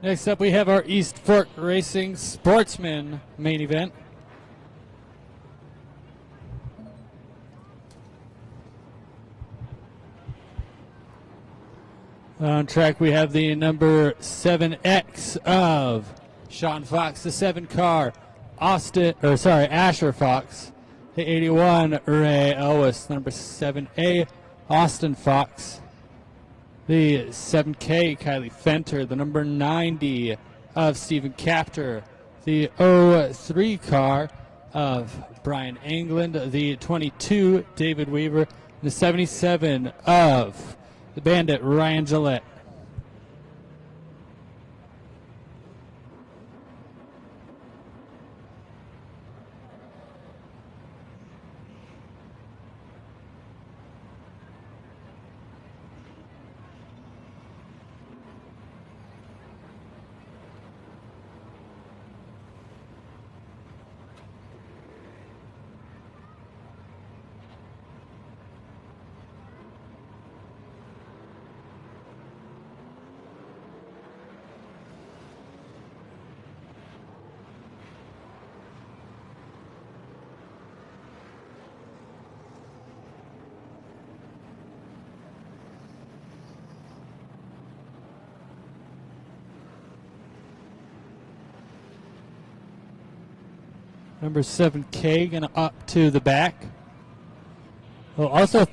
Next up, we have our East Fork Racing Sportsman main event. On track, we have the number 7X of Sean Fox, the 7 car, Asher Fox, the 81, Ray Ellis, number 7A, Austin Fox, the 7K, Kylie Fenter, the number 90 of Stephen Capter, the 03 car of Brian England, the 22, David Weaver, the 77 of the Bandit, Ryan Gillette. Number 7K going to up to the back. Oh, also,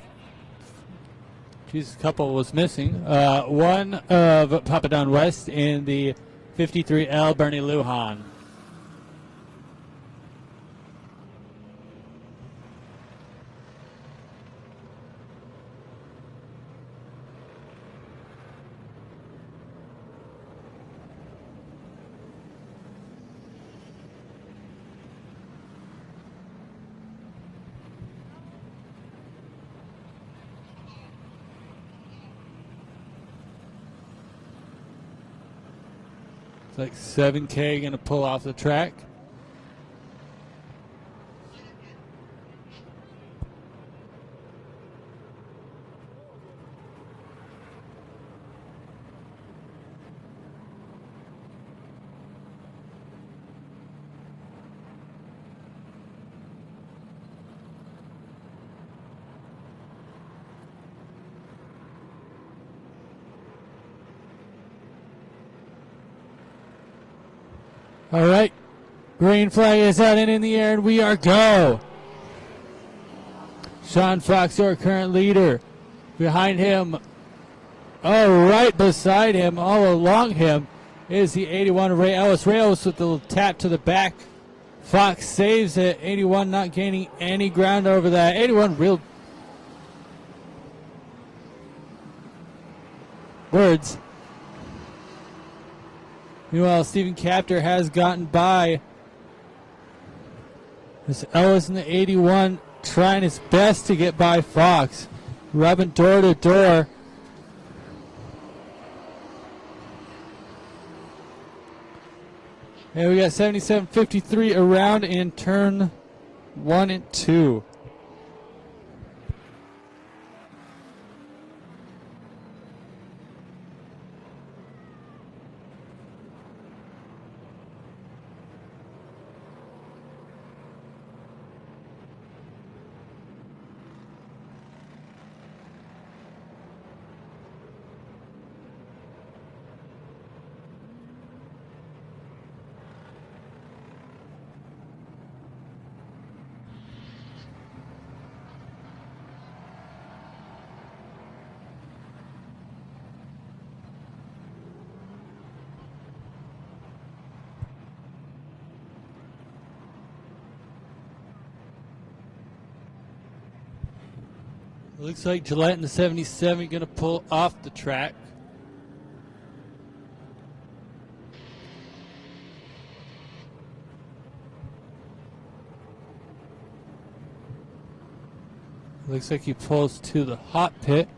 geez, a couple was missing. One of Papa Don West in the 53L, Bernie Lujan. It's like 7K going to pull off the track. All right, green flag is out and in the air, and we are go. Sean Fox, our current leader. Behind him, right beside him, all along him, is the 81 Ray Ellis. Ray Ellis with the little tap to the back. Fox saves it. 81 not gaining any ground over that. 81 real words. Meanwhile, Stephen Capter has gotten by. This Ellis in the 81 trying his best to get by Fox. Rubbing door to door. And we got 77.53 around in turn 1 and 2. Looks like Gillette in the 77 going to pull off the track. Looks like he pulls to the hot pit.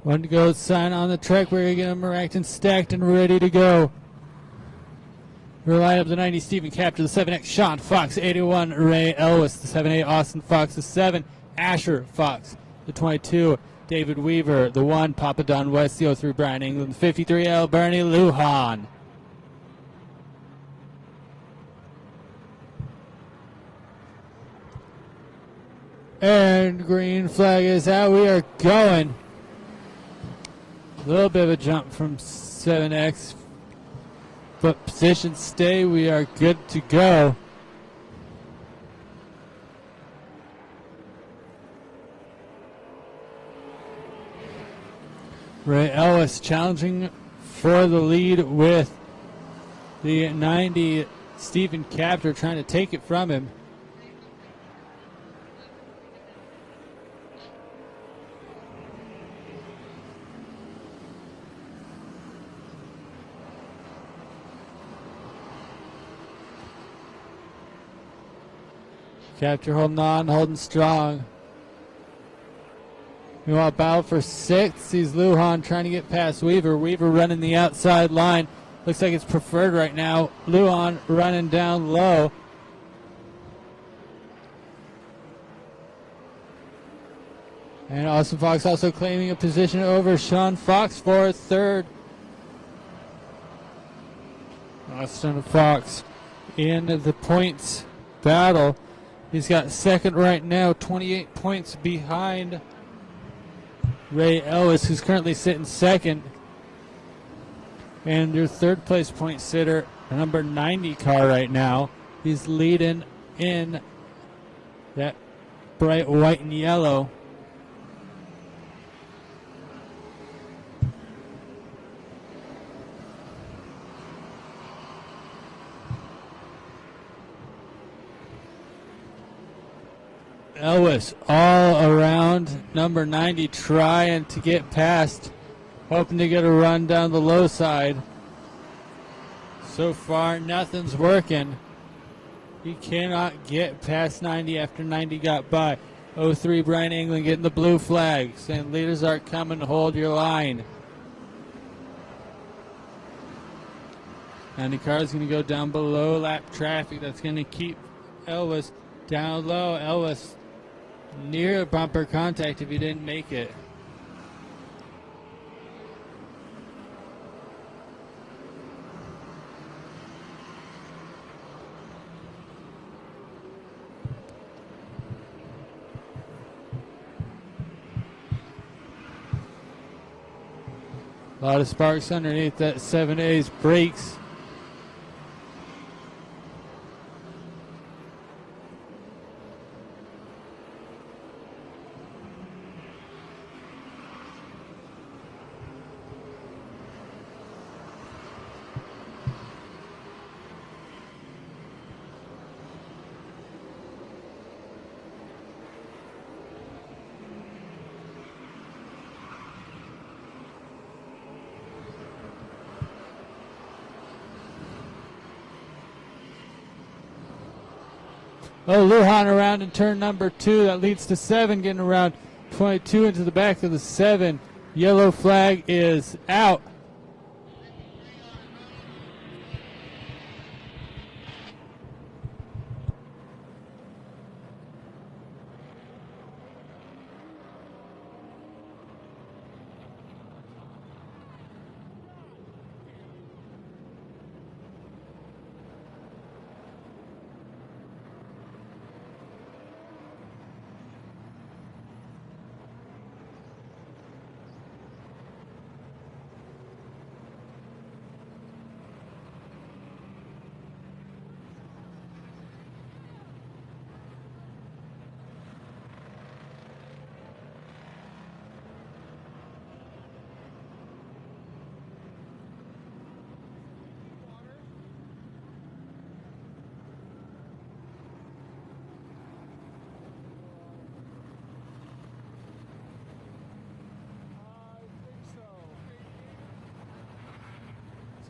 One to go, sign on the track. We're going to get them racked and stacked and ready to go. We're line up the 90, Stephen Captor, the 7X, Sean Fox, 81, Ray Elwes, the 7A, Austin Fox, the 7, Asher Fox, the 22, David Weaver, the 1, Papa Don West, the 03, Brian England, the 53L, Bernie Lujan. And green flag is out. We are going. A little bit of a jump from 7X. But position stay, we are good to go. Ray Ellis challenging for the lead with the 90, Stephen Captor trying to take it from him. Capture holding on, holding strong. We want battle for 6. Sees Lujan trying to get past Weaver. Weaver running the outside line. Looks like it's preferred right now. Lujan running down low. And Austin Fox also claiming a position over Sean Fox for 3rd. Austin Fox in the points battle. He's got 2nd right now, 28 points behind Ray Ellis, who's currently sitting 2nd. And your 3rd place point sitter, number 90 car right now. He's leading in that bright white and yellow. Elwes all around number 90 trying to get past, hoping to get a run down the low side. So far nothing's working. He cannot get past 90 after 90 got by. 03 Brian England getting the blue flag saying leaders are coming, hold your line. 90 car is going to go down below lap traffic. That's going to keep Elwes down low. Elwes near bumper contact if he didn't make it. A lot of sparks underneath that 7A's brakes. Oh, Lujan around in turn number 2. That leads to 7 getting around 22 into the back of the 7. Yellow flag is out.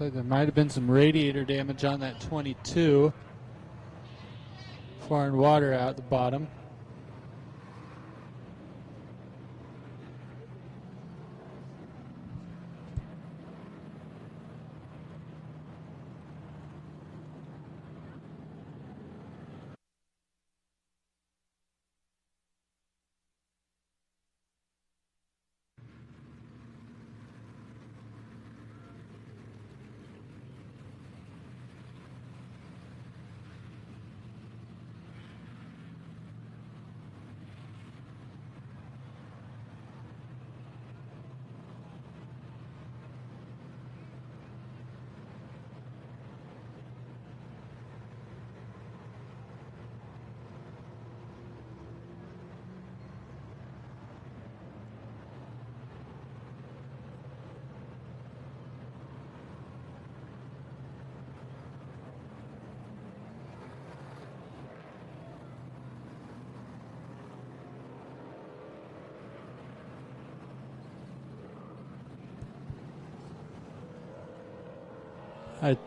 So there might have been some radiator damage on that 22. Foreign water out the bottom.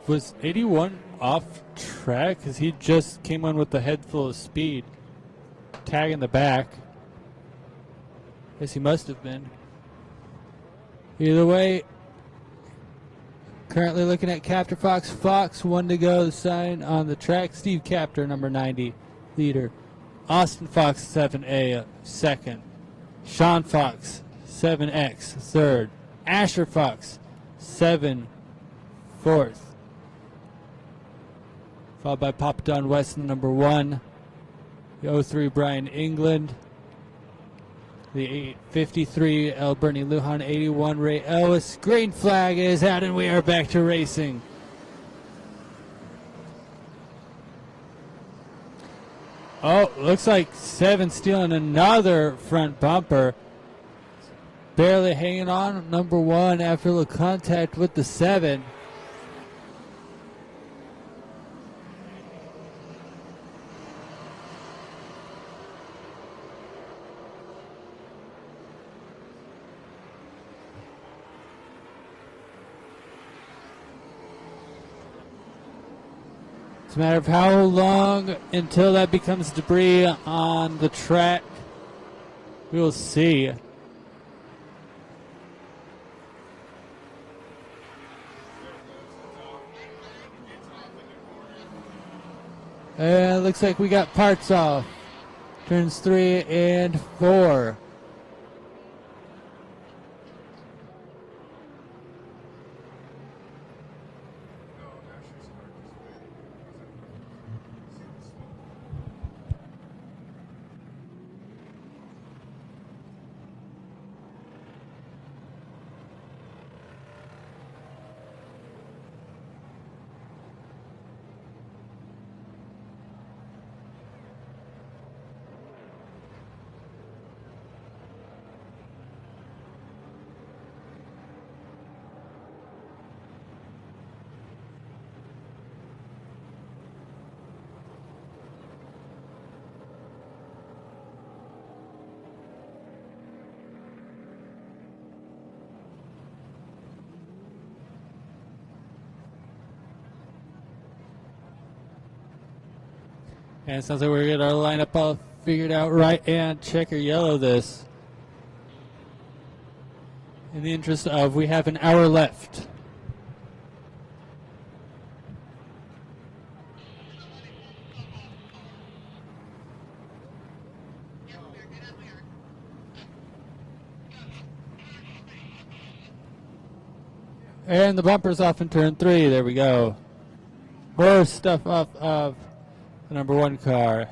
Was 81 off track? Because he just came on with the head full of speed. Tag in the back. Guess he must have been. Either way, currently looking at Captor Fox. Fox, 1 to go, the sign on the track. Steve Captor, number 90, leader. Austin Fox, 7A, second. Sean Fox, 7X, third. Asher Fox, 7, fourth. Followed by Papa Don Weston, number 1. The 03, Brian England. The 853, El Bernie Lujan. 81, Ray Ellis. Green flag is out, and we are back to racing. Oh, looks like 7 stealing another front bumper. Barely hanging on, number 1, after a little contact with the 7. It's a matter of how long until that becomes debris on the track. We will see. And it looks like we got parts off. Turns 3 and 4. And it sounds like we're getting our lineup all figured out right, and check or yellow this. In the interest of, we have an hour left. And the bumper's off in turn 3. There we go. More stuff off of the number 1 car.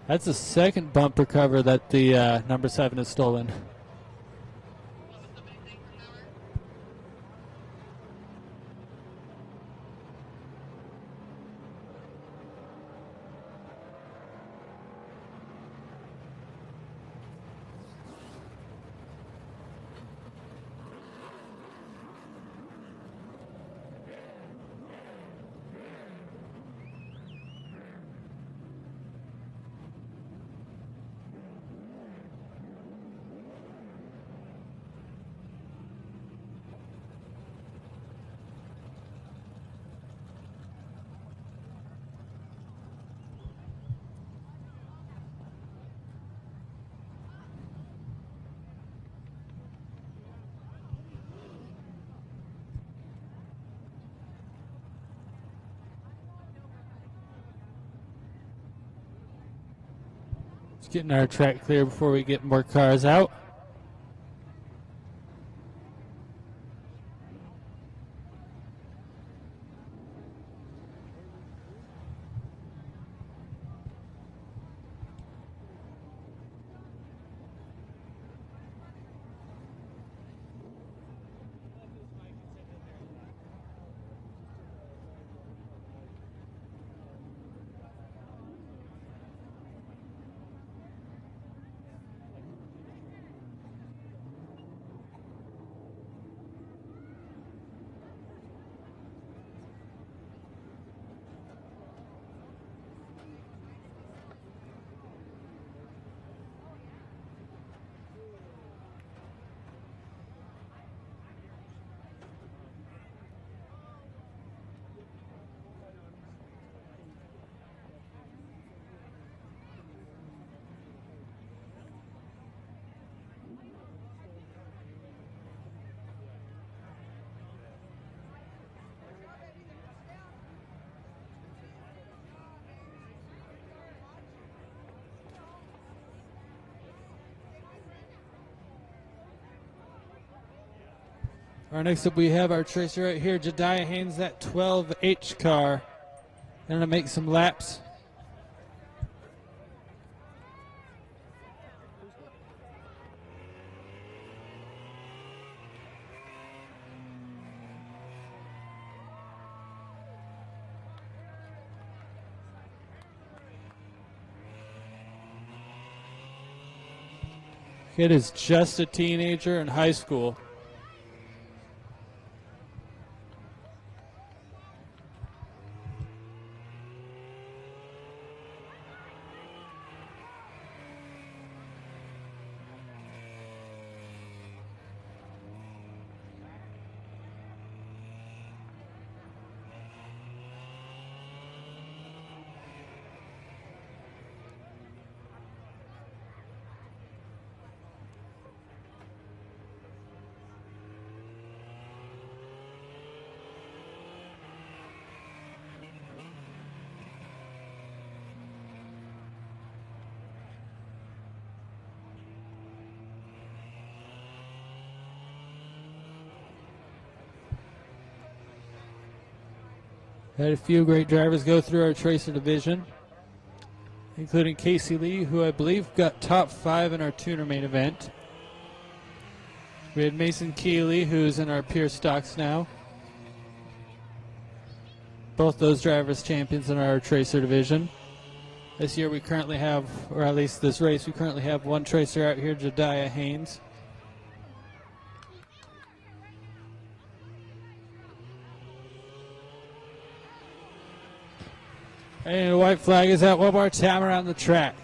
That's the second bumper cover that the number 7 has stolen. Just getting our track clear before we get more cars out. Our next up, we have our tracer right here, Jediah Haynes, that 12H car. Going to make some laps. Kid is just a teenager in high school. Had a few great drivers go through our Tracer division, including Casey Lee, who I believe got top 5 in our tuner main event. We had Mason Keeley, who's in our pure stocks now. Both those drivers champions in our Tracer division. This year we currently have, or at least this race, we currently have one Tracer out here, Jediah Haynes. And the white flag is out one more time around the track.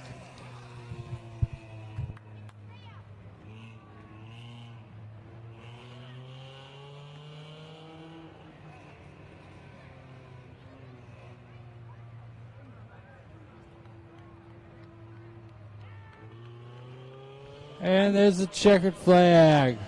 And there's the checkered flag.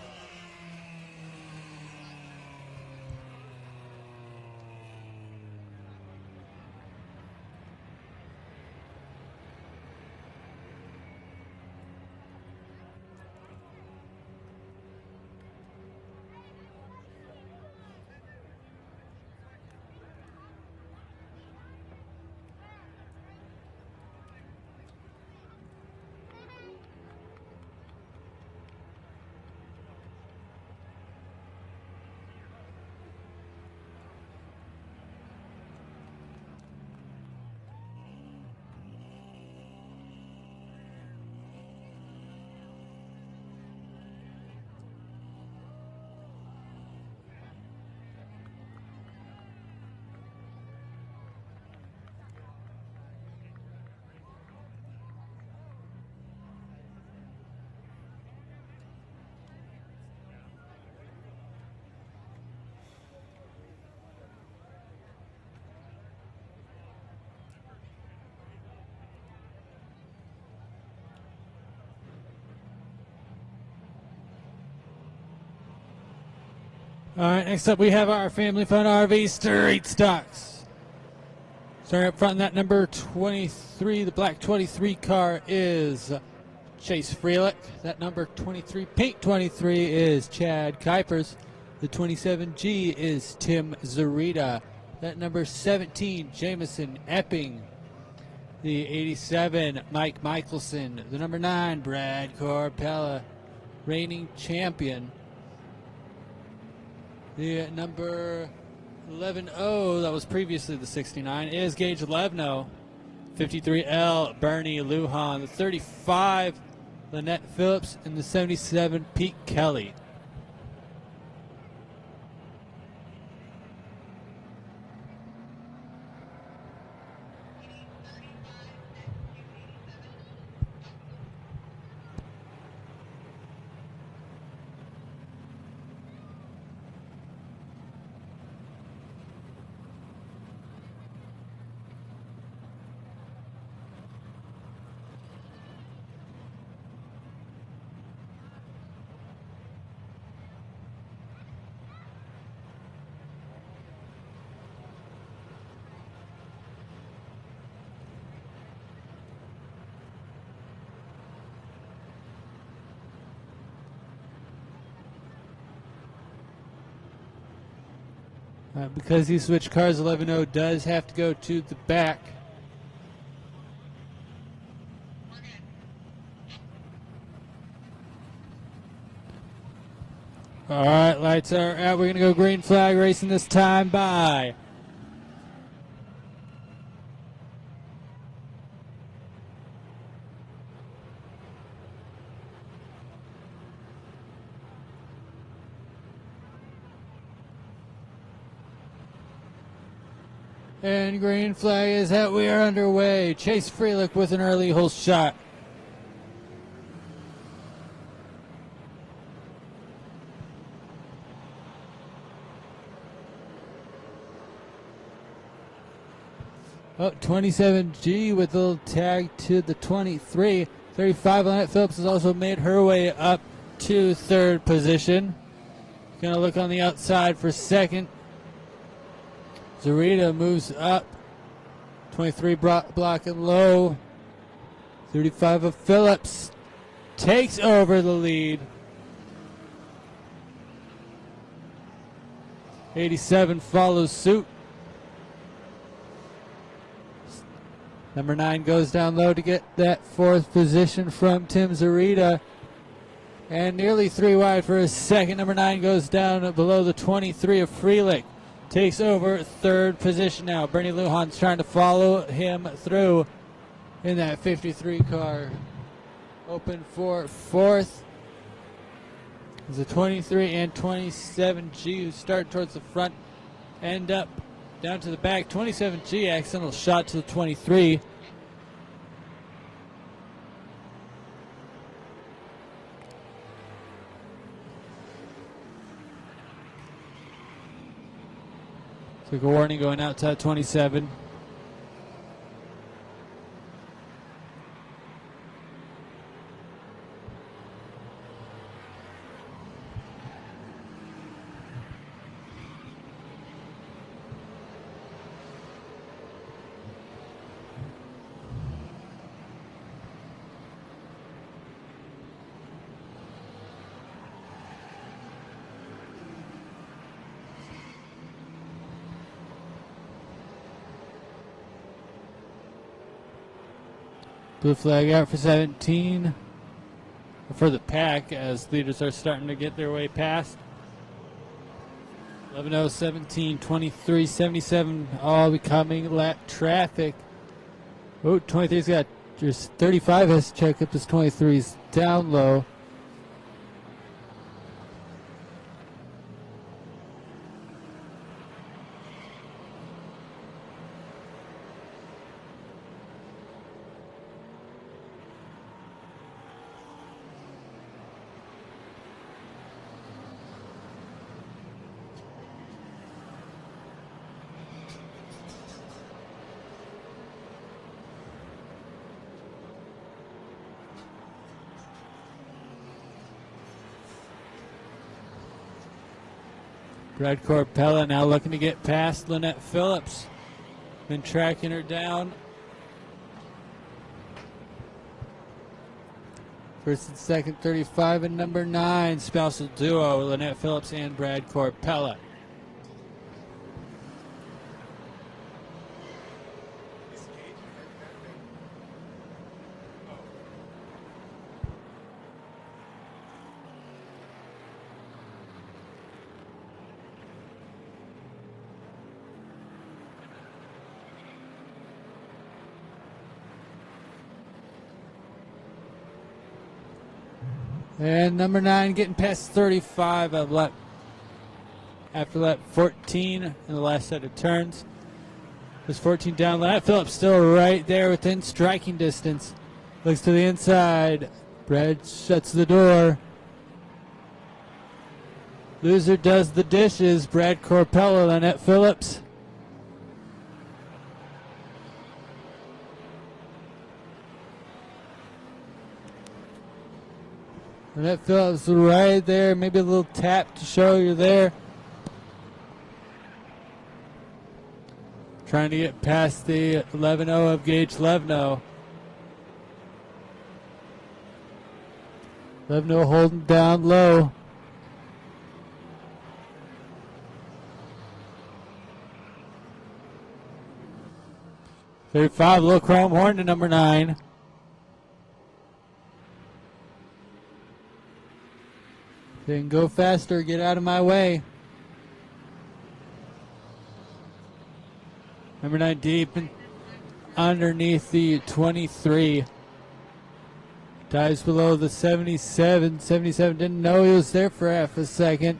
All right, next up we have our Family Fun RV Street Stocks. Starting up front in that number 23, the black 23 car is Chase Freelick. That number 23, pink 23 is Chad Kuipers. The 27G is Tim Zarita. That number 17, Jamison Epping. The 87, Mike Michelson. The number 9, Brad Corpella, reigning champion. The number 11, that was previously the 69, is Gage Levno. 53L, Bernie Lujan. The 35, Lynette Phillips. And the 77, Pete Kelly. Because he switched cars, 11-0 does have to go to the back. All right, lights are out. We're going to go green flag racing this time by and green flag is out. We are underway. Chase Freelick with an early hole shot. Oh, 27G with a little tag to the 23. 35, Lynette Phillips has also made her way up to third position. Going to look on the outside for second. Zarita moves up. 23 blocking low. 35 of Phillips takes over the lead. 87 follows suit. Number 9 goes down low to get that fourth position from Tim Zarita. And nearly 3 wide for a second. Number 9 goes down below the 23 of Freelick. Takes over third position now. Bernie Lujan's trying to follow him through in that 53 car. Open for fourth. There's a 23 and 27G who start towards the front. End up down to the back. 27G accidental shot to the 23. Took a warning going outside 27. Blue flag out for 17 for the pack as leaders are starting to get their way past. 11-0, 17, 23, 77, all becoming lap traffic. Oh, 23's got just 35 has to check up his 23's down low. Brad Corpella now looking to get past Lynette Phillips. Been tracking her down. First and second, 35 and number 9, spousal duo, Lynette Phillips and Brad Corpella. And number 9 getting past 35 of lap after lap 14 in the last set of turns. There's 14 down. Lynette Phillips still right there within striking distance. Looks to the inside. Brad shuts the door. Loser does the dishes. Brad Corpella, Lynette Phillips. Lynette Phillips right there. Maybe a little tap to show you're there. Trying to get past the 11-0 of Gage Levno. 11-0 holding down low. 35, little chrome horn to number 9. They can go faster, get out of my way. Number 9 deep and underneath the 23. Dives below the 77. 77 didn't know he was there for half a second.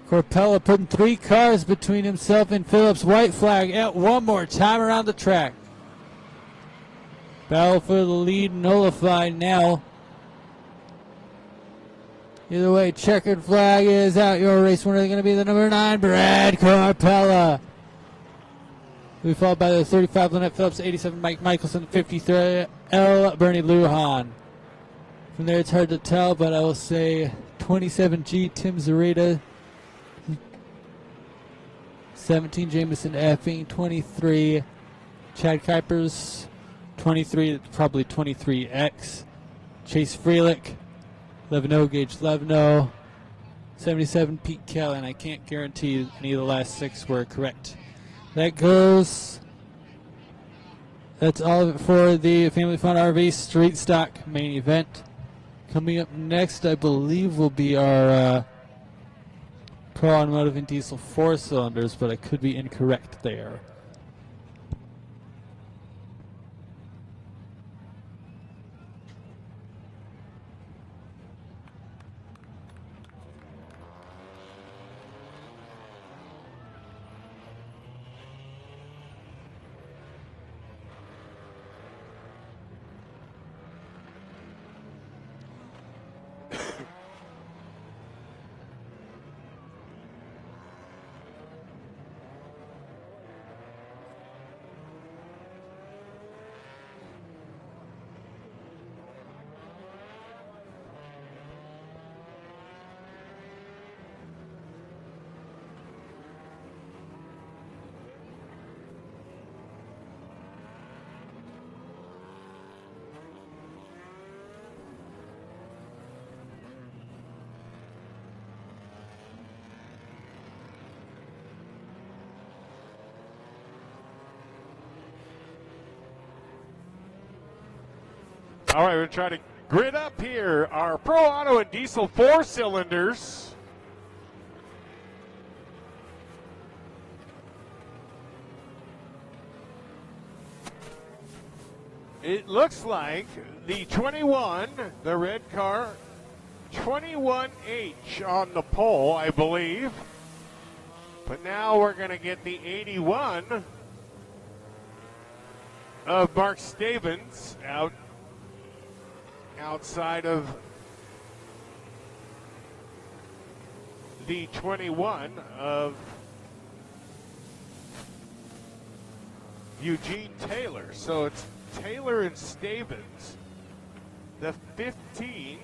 Corpella putting 3 cars between himself and Phillips. White flag at one more time around the track. Battle for the lead nullified now. Either way, checkered flag is out. Your race winner is going to be the number 9, Brad Corpella. We followed by the 35, Lynette Phillips, 87, Mike Michelson, 53, L. Bernie Lujan. From there, it's hard to tell, but I will say 27G, Tim Zarita, 17, Jameson Effing, 23, Chad Kuipers, 23, probably 23X, Chase Freelick, 11 Gage Levno, 77, Pete Kelly, and I can't guarantee any of the last 6 were correct. That goes. That's all of it for the Family Fun RV Street Stock main event. Coming up next, I believe, will be our Pro Automotive and Diesel 4-cylinders, but I could be incorrect there.
All right, we're trying to grid up here our Pro Auto and Diesel 4-cylinders. It looks like the 21, the red car, 21H on the pole, I believe. But now we're going to get the 81 of Mark Stavens outside of the 21 of Eugene Taylor. So it's Taylor and Stavens. The 15,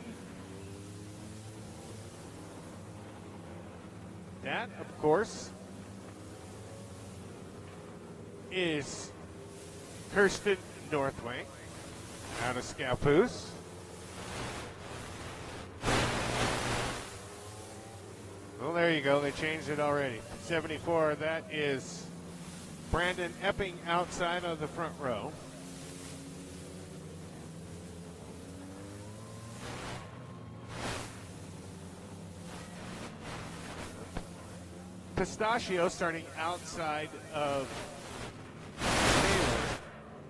that of course is Kirsten Northway out of Scappoose. Well, there you go. They changed it already. 74, that is Brandon Epping outside of the front row. Pistachio starting outside of Taylor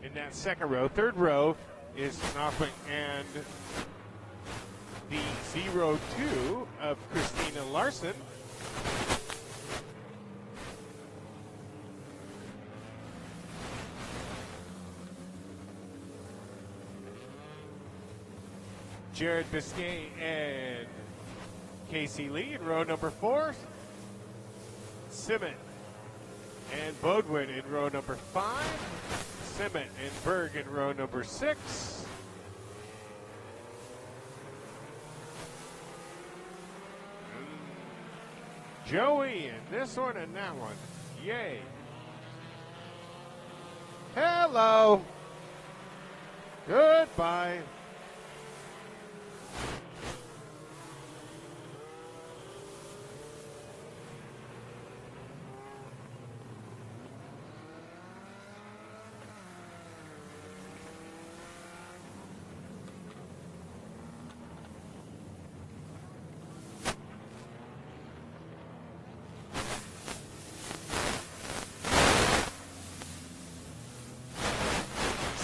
in that second row. Third row is Knopfling and the 02 of Christina Larson. Jared Biscay and Casey Lee in row number 4. Simmet and Bodwin in row number 5. Simmet and Berg in row number 6. Joey in this one and that one. Yay. Hello. Goodbye.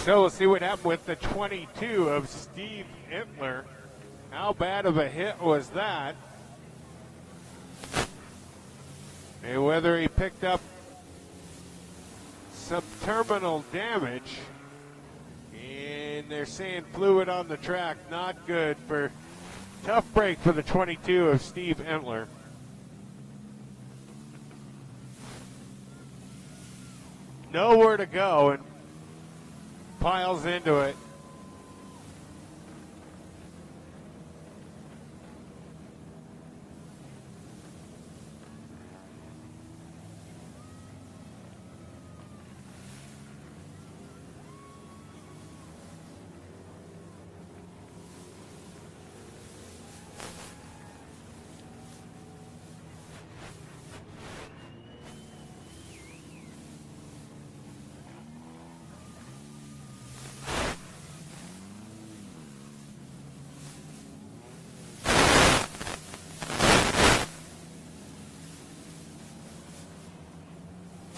So we'll see what happened with the 22 of Steve Entler. How bad of a hit was that? And whether he picked up some terminal damage. And they're saying fluid on the track, not good. For tough break for the 22 of Steve Entler. Nowhere to go and piles into it.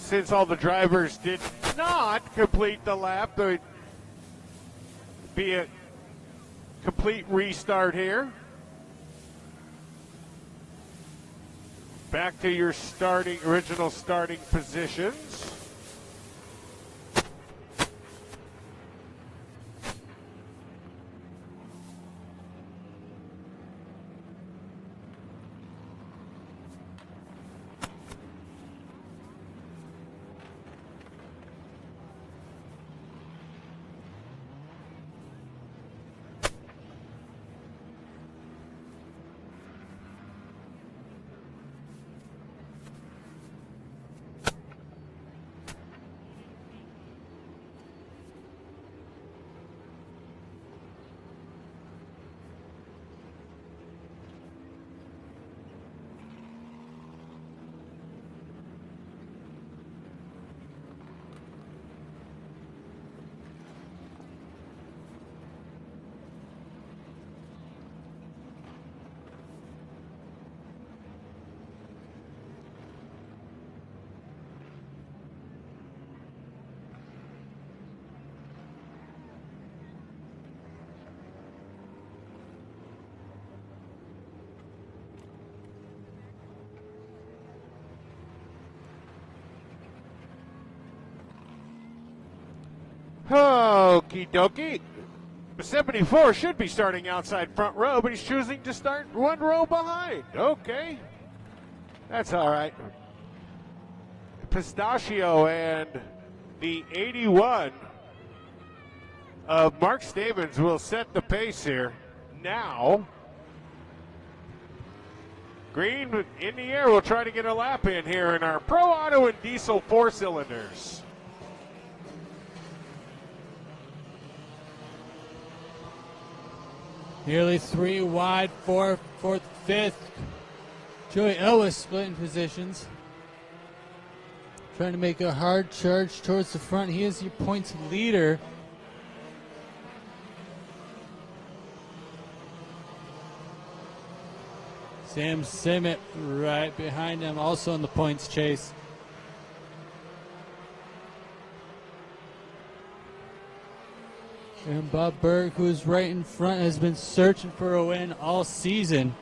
Since all the drivers did not complete the lap, there would be a complete restart here. Back to your original starting positions. Okie dokie. 74 should be starting outside front row, but he's choosing to start one row behind. Okay. That's all right. Pistachio and the 81 of Mark Stavens will set the pace here. Now, Green in the air will try to get a lap in here in our Pro Auto and Diesel 4-cylinders.
Nearly 3 wide, 4th, 5th. Joey Ellis splitting positions. Trying to make a hard charge towards the front. He is your points leader. Sam Simmet right behind him, also in the points chase. And Bob Berg, who's right in front, has been searching for a win all season.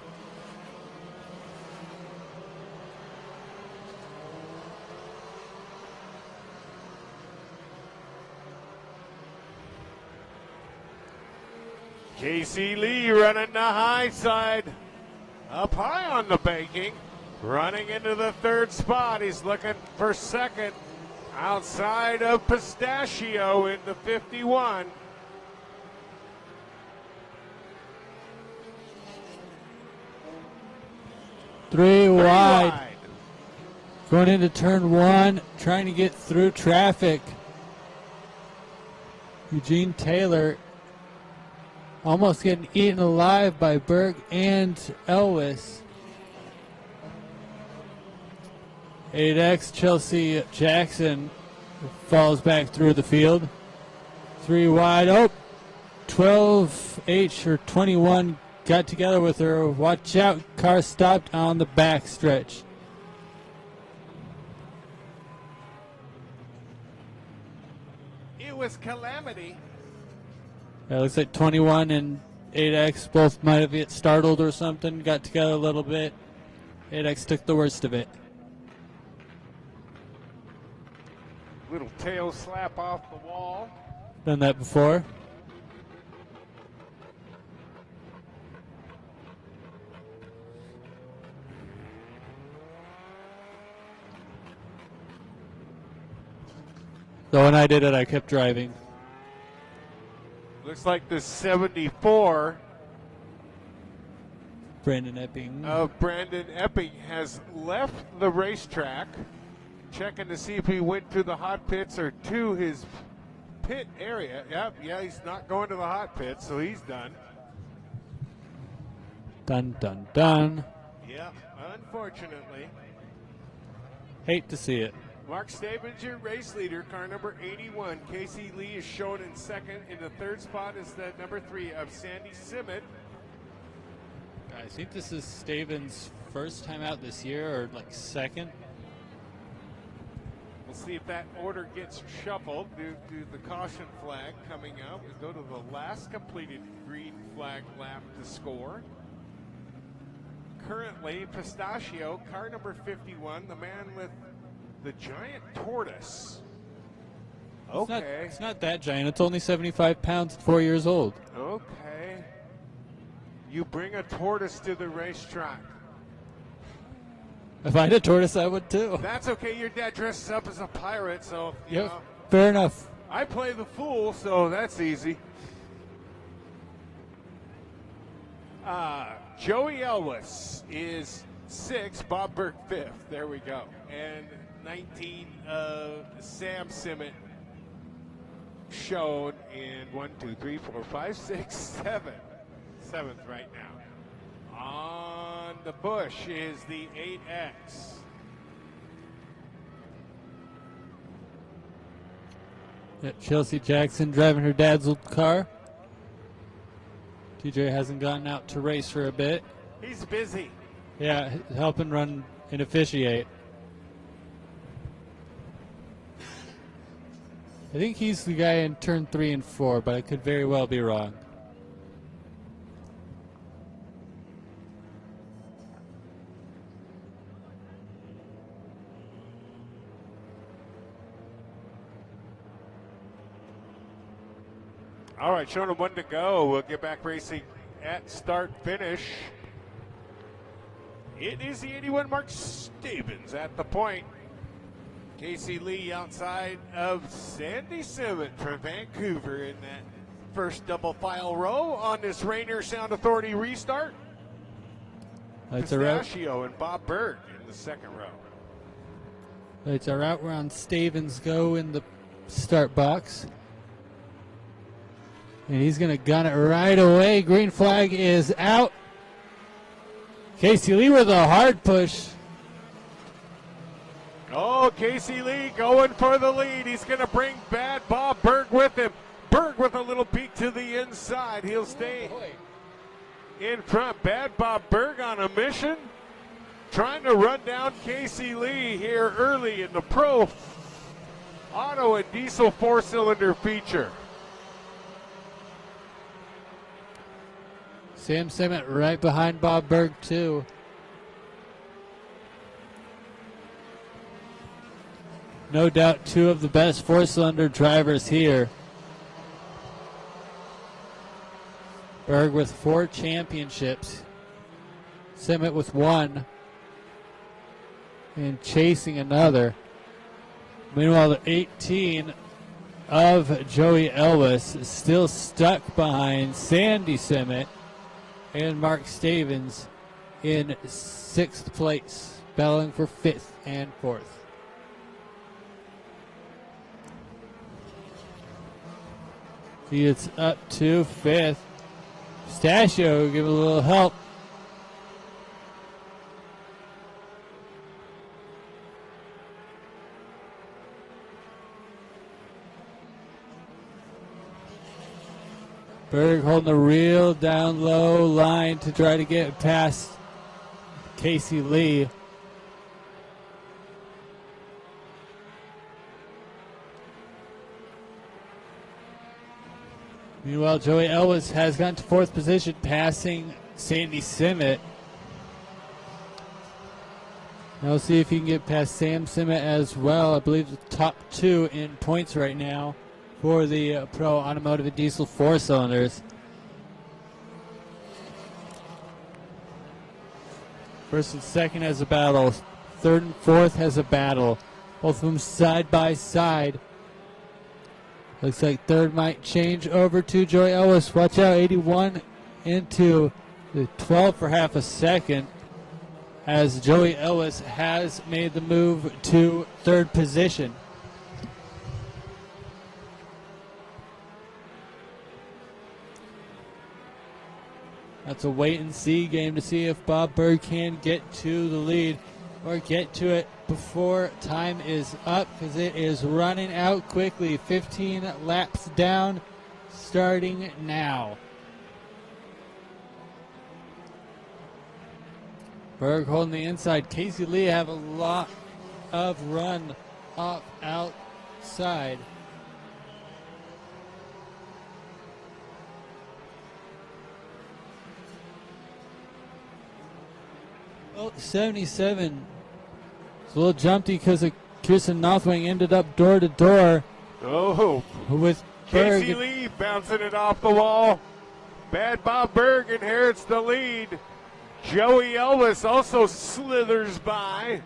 Casey Lee running the high side. Up high on the banking. Running into the third spot. He's looking for second. Outside of Pistachio in the 51.
Three wide. Going into turn 1, trying to get through traffic. Eugene Taylor almost getting eaten alive by Berg and Elwes. 8X Chelsea Jackson falls back through the field. 3 wide. Oh, 12H or 21 got together with her. Watch out. Car stopped on the back stretch.
was Calamity.
It looks like 21 and 8X both might have get startled or something, got together a little bit. 8X took the worst of it.
Little tail slap off the wall.
Done that before. So when I did it, I kept driving.
Looks like the 74
Brandon Epping.
of Brandon Epping has left the racetrack. Checking to see if he went to the hot pits or to his pit area. Yeah, he's not going to the hot pits, so he's done.
Dun, dun, dun.
Yeah, unfortunately.
Hate to see it.
Mark Stavins, your race leader, car number 81. Casey Lee is shown in second. In the third spot is the number 3 of Sandy Simmet.
I think this is Stavins' first time out this year, or like second.
We'll see if that order gets shuffled due to the caution flag coming out. We go to the last completed green flag lap to score. Currently, Pistachio, car number 51, the man with the giant tortoise. Okay.
It's not that giant. It's only 75 pounds at 4 years old.
Okay. You bring a tortoise to the racetrack.
If I had a tortoise, I would too.
That's okay. Your dad dresses up as a pirate, so you know.
Fair enough.
I play the fool, so that's easy. Joey Elwes is 6, Bob Burke 5th. There we go. And 19 Sam Simmet shown in 1, 2, 3, 4, 5, 6, 7. 7th right now. On the bush is the 8X.
Yeah, Chelsea Jackson driving her dad's old car. TJ hasn't gotten out to race for a bit.
He's busy.
Yeah, helping run and officiate. I think he's the guy in turn 3 and 4, but I could very well be wrong.
All right, showing them 1 to go. We'll get back racing at start finish. It is the 81 Mark Stevens at the point. Casey Lee outside of Sandy Simmet from Vancouver in that first double file row on this Rainier Sound Authority restart.
That's a route.
Pistachio and Bob Berg in the second row.
It's a route round Stavins go in the start box. And he's going to gun it right away. Green flag is out. Casey Lee with a hard push.
Oh, Casey Lee going for the lead. He's going to bring bad Bob Berg with him. Berg with a little peek to the inside. He'll stay in front. Bad Bob Berg on a mission. Trying to run down Casey Lee here early in the Pro Auto and Diesel 4-cylinder feature.
Sam Simmet right behind Bob Berg, too. No doubt 2 of the best 4-cylinder drivers here. Berg with 4 championships. Simmet with 1. And chasing another. Meanwhile, the 18 of Joey Elwes is still stuck behind Sandy Simmet and Mark Stavins in 6th place, battling for 5th and 4th. He gets up to 5th. Pistachio give a little help. Berg holding a real down low line to try to get past Casey Lee. Meanwhile, Joey Ellis has gotten to 4th position, passing Sandy Simmet. Now we'll see if he can get past Sam Simmet as well. I believe the top 2 in points right now for the Pro Automotive and Diesel 4-cylinders. First and second has a battle. Third and fourth has a battle. Both of them side by side. Looks like third might change over to Joey Ellis. Watch out, 81 into the 12 for half a second, as Joey Ellis has made the move to 3rd position. That's a wait and see game to see if Bob Berg can get to the lead or get to it before time is up, because it is running out quickly. 15 laps down, starting now. Berg holding the inside. Casey Lee have a lot of run off outside. Well, 77. It's a little jumpy because Kirsten Northwing ended up door to door.
Oh,
with Berg.
Casey Lee bouncing it off the wall. Bad Bob Berg inherits the lead. Joey Elvis also slithers by.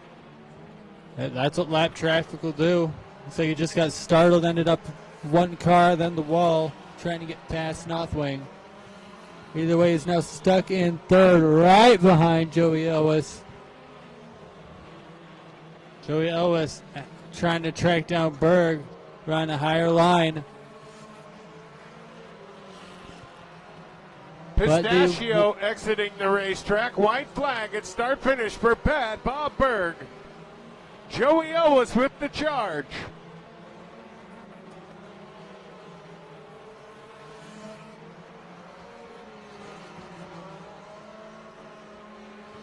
That's what lap traffic will do. Looks like he just got startled, ended up one car, then the wall, trying to get past Northwing. Either way, he's now stuck in 3rd, right behind Joey Ellis. Joey Ellis trying to track down Berg, running a higher line.
Pistachio exiting the racetrack. White flag at start finish for Bad Bob Berg. Joey Ellis with the charge.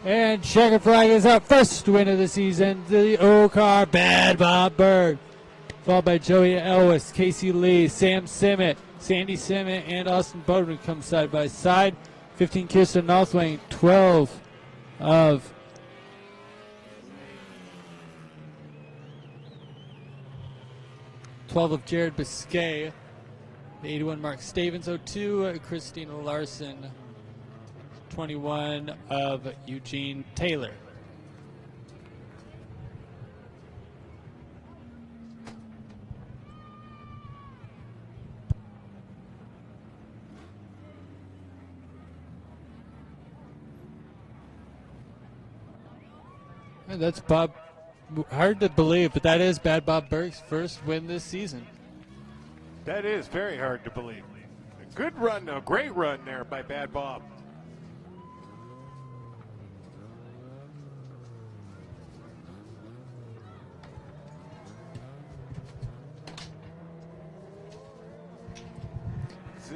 And checkered flag is up. First win of the season. The O-Car, Bad Bob Berg. Followed by Joey Ellis, Casey Lee, Sam Simmet, Sandy Simmet, and Austin Bowden come side by side. 15 Kirsten Northwing, 12 of Jared Biscay. The 81 Mark Stavens, 02 Christina Larson, 21 of Eugene Taylor. And that's Bob. Hard to believe, but that is Bad Bob Berg's first win this season.
That is very hard to believe. A good run, a great run there by Bad Bob.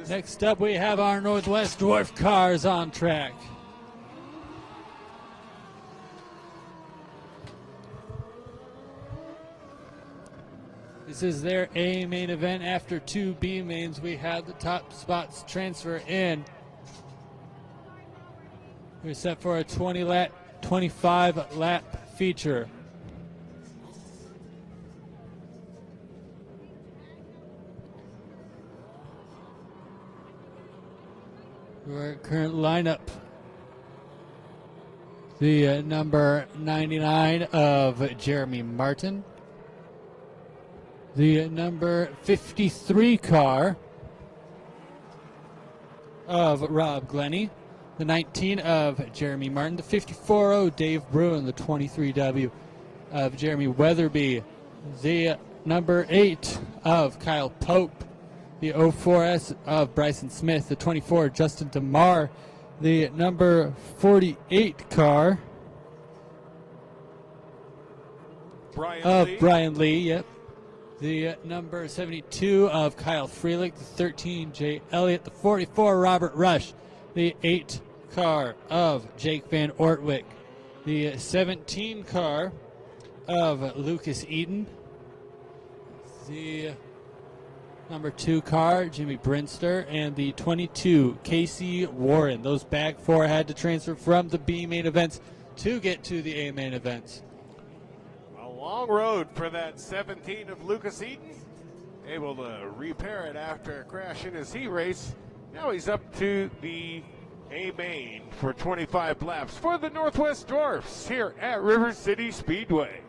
Next up, we have our Northwest Dwarf cars on track. This is their A main event. After 2 B mains, we have the top spots transfer in. We're set for a 25 lap feature. Our current lineup. The number 99 of Jeremy Martin. The number 53 car of Rob Glennie. The 19 of Jeremy Martin. The 54-0 Dave Bruin. The 23W of Jeremy Weatherby. The number 8 of Kyle Pope. The 04S of Bryson Smith. The 24 Justin DeMar. The number 48 car Brian Lee. Yep. The number 72 of Kyle Freelick. The 13 Jay Elliott. The 44 Robert Rush. The 8 car of Jake Van Ortwick. The 17 car of Lucas Eden. The number 2 car, Jimmy Brinster, and the 22, Casey Warren. Those bag 4 had to transfer from the B main events to get to the A main events.
A long road for that 17 of Lucas Eaton. Able to repair it after a crash in his heat race. Now he's up to the A main for 25 laps for the Northwest Dwarfs here at River City Speedway.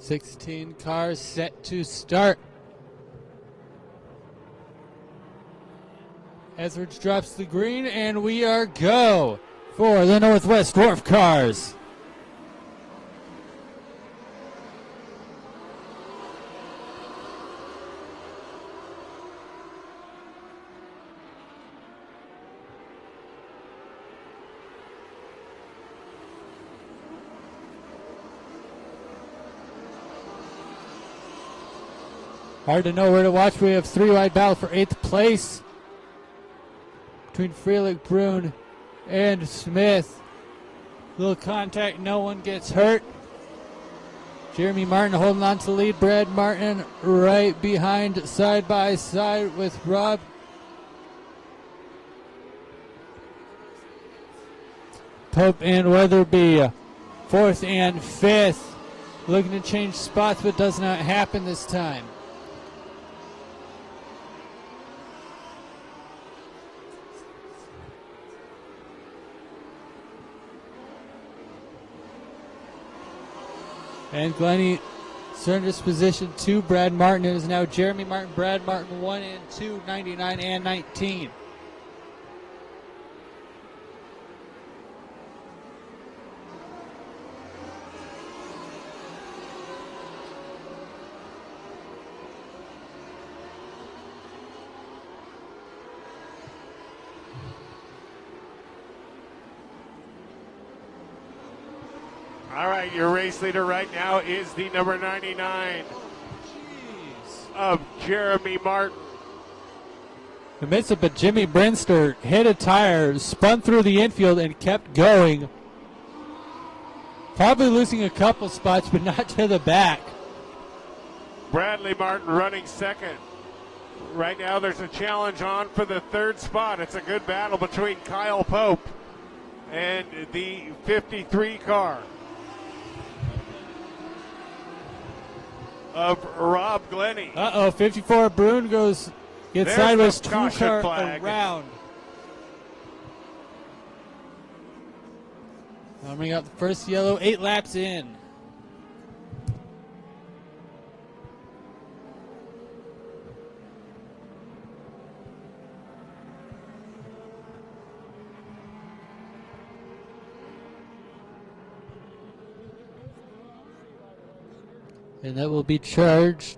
16 cars set to start. Edwards drops the green, and we are go for the Northwest Dwarf cars. Hard to know where to watch. We have 3-wide battle for 8th place between Freelick, Brune, and Smith. Little contact, no one gets hurt. Jeremy Martin holding on to the lead. Brad Martin right behind, side by side with Rob. Pope and Weatherby, 4th and 5th. Looking to change spots, but does not happen this time. And Glennie surrenders position to Brad Martin. It is now Jeremy Martin, Brad Martin, 1 and 2, 99 and 19.
All right, your race leader right now is the number 99 of Jeremy Martin.
The midst of it, Jimmy Brinster hit a tire, spun through the infield, and kept going. Probably losing a couple spots, but not to the back.
Bradley Martin running second. Right now there's a challenge on for the 3rd spot. It's a good battle between Kyle Pope and the 53 car of Rob Glennie.
54 Brune gets
There's
sideways,
the
2
caution
car
flag.
around. Coming out the first yellow, 8 laps in. And that will be charged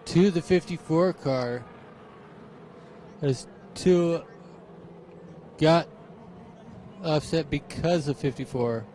to the 54 car as 2 got offset because of 54.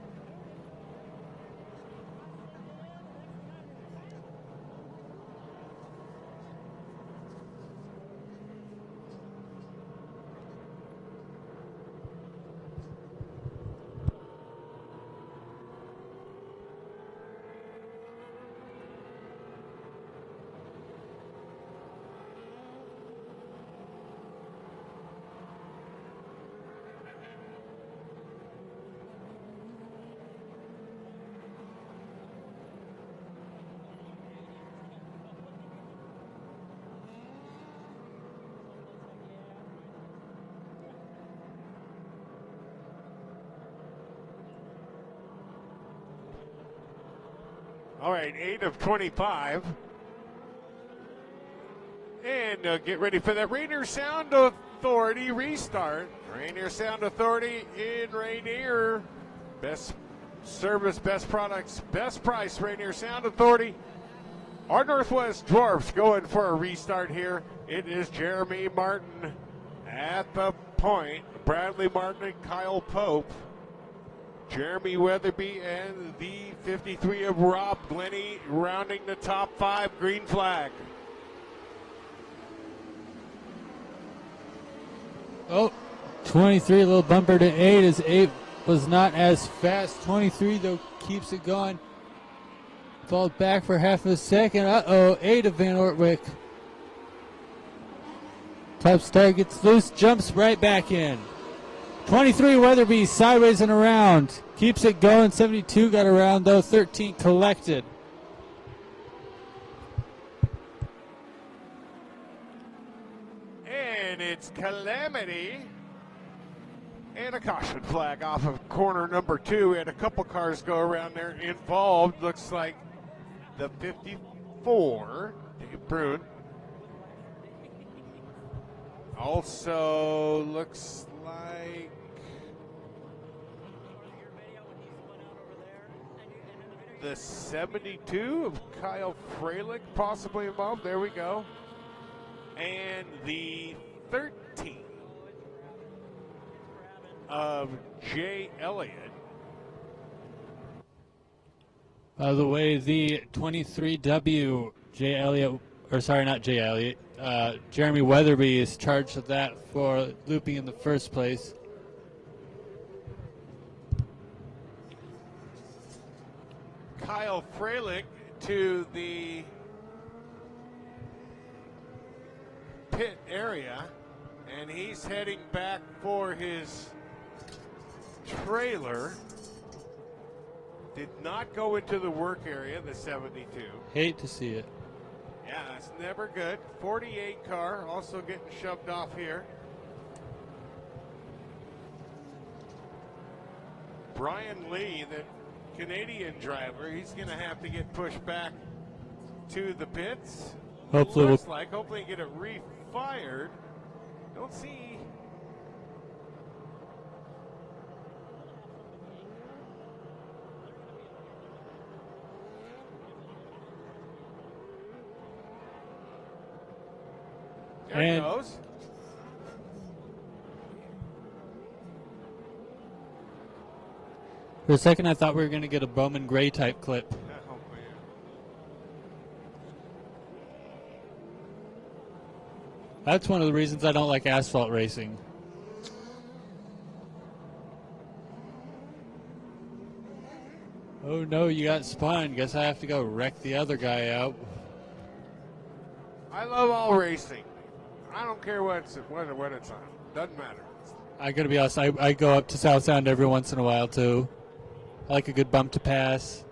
All right, 8 of 25. And get ready for that Rainier Sound Authority restart. Rainier Sound Authority in Rainier. Best service, best products, best price, Rainier Sound Authority. Our Northwest Dwarfs going for a restart here. It is Jeremy Martin at the point. Bradley Martin and Kyle Pope. Jeremy Weatherby and the 53 of Rob Glennie rounding the top 5. Green flag.
Oh, 23, a little bumper to 8 as 8 was not as fast. 23, though, keeps it going. Falls back for half of a second. Uh-oh, 8 of Van Ortwick. Top star gets loose, jumps right back in. 23 Weatherby sideways and around. Keeps it going. 72 got around though. 13 collected.
And it's Calamity. And a caution flag off of corner number 2. We had a couple cars go around there involved. Looks like the 54, Dave Brune. Also looks like the 72 of Kyle Freilich possibly involved. There we go. And the 13 of Jay Elliott.
By the way, the 23W Jay Elliott, or sorry, not Jay Elliott, Jeremy Weatherby is charged with that for looping in the first place.
Kyle Freilich to the pit area, and he's heading back for his trailer. Did not go into the work area, the 72.
Hate to see it.
Yeah, that's never good. 48 car also getting shoved off here. Brian Lee, the Canadian driver, he's going to have to get pushed back to the pits.
Hopefully
hopefully get it refired. Don't see. There it goes.
For a second, I thought we were going to get a Bowman Gray type clip.
Oh, man.
That's one of the reasons I don't like asphalt racing. Oh no, you got spun. Guess I have to go wreck the other guy out.
I love all racing. I don't care when it's on. Doesn't matter.
I gotta be honest, I go up to South Sound every once in a while too. I like a good bump to pass.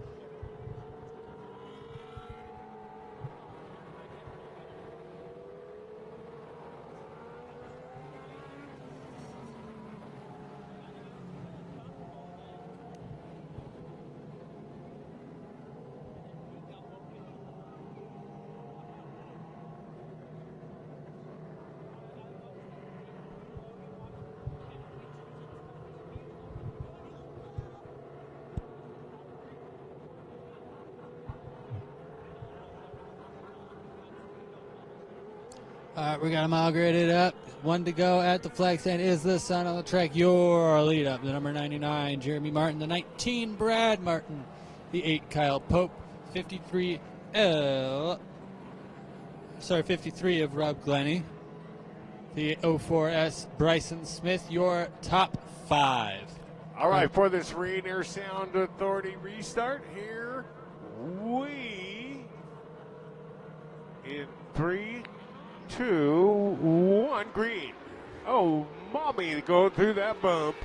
All right, we got them all graded up. One to go at the flag stand. Is the sun on the track? Your lead up. The number 99, Jeremy Martin. The 19, Brad Martin. The 8, Kyle Pope. 53 of Rob Glennie. The 04S, Bryson Smith. Your top 5.
All right, for this Rainier Sound Authority restart, here we in 3, 2, 1, green. Oh, mommy going through that bump.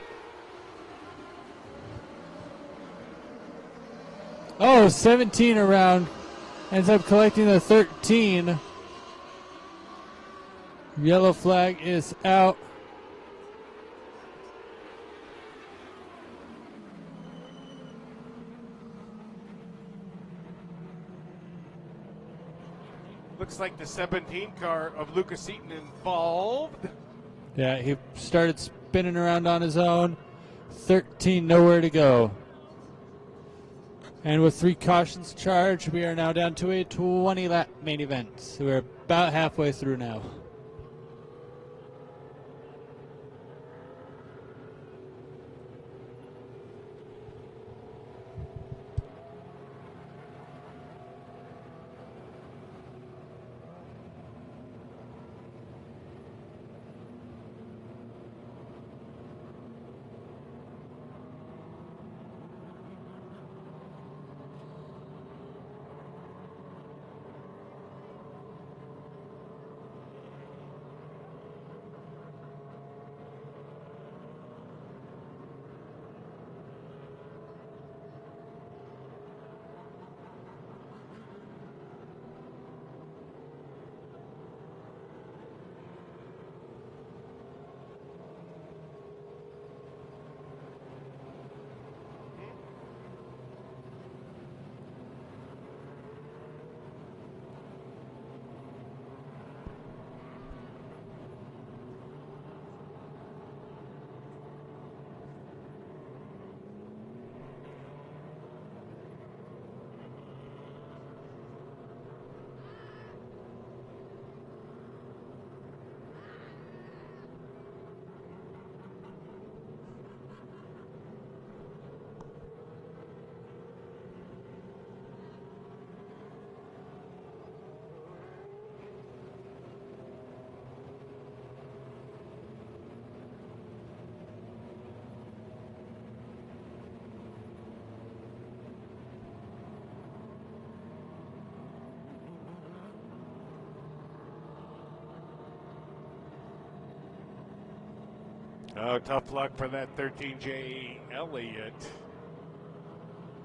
Oh, 17 around. Ends up collecting the 13. Yellow flag is out.
Looks like the 17 car of Lucas Eaton involved.
Yeah, he started spinning around on his own. 13, nowhere to go. And with 3 cautions charged, we are now down to a 20-lap main event. So we're about halfway through now.
Oh, tough luck for that 13J Elliott.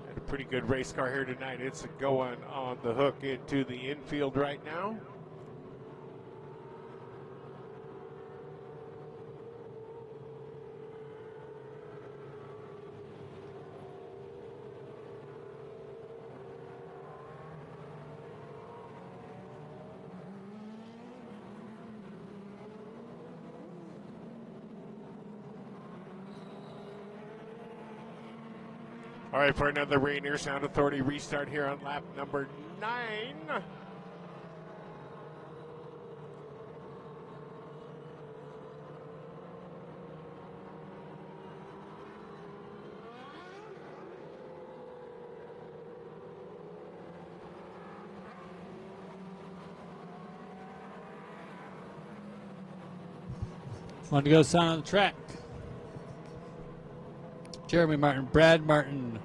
Had a pretty good race car here tonight. It's going on the hook into the infield right now. All right, for another Rainier Sound Authority restart here on lap number 9.
Want to go sound on the track. Jeremy Martin, Brad Martin.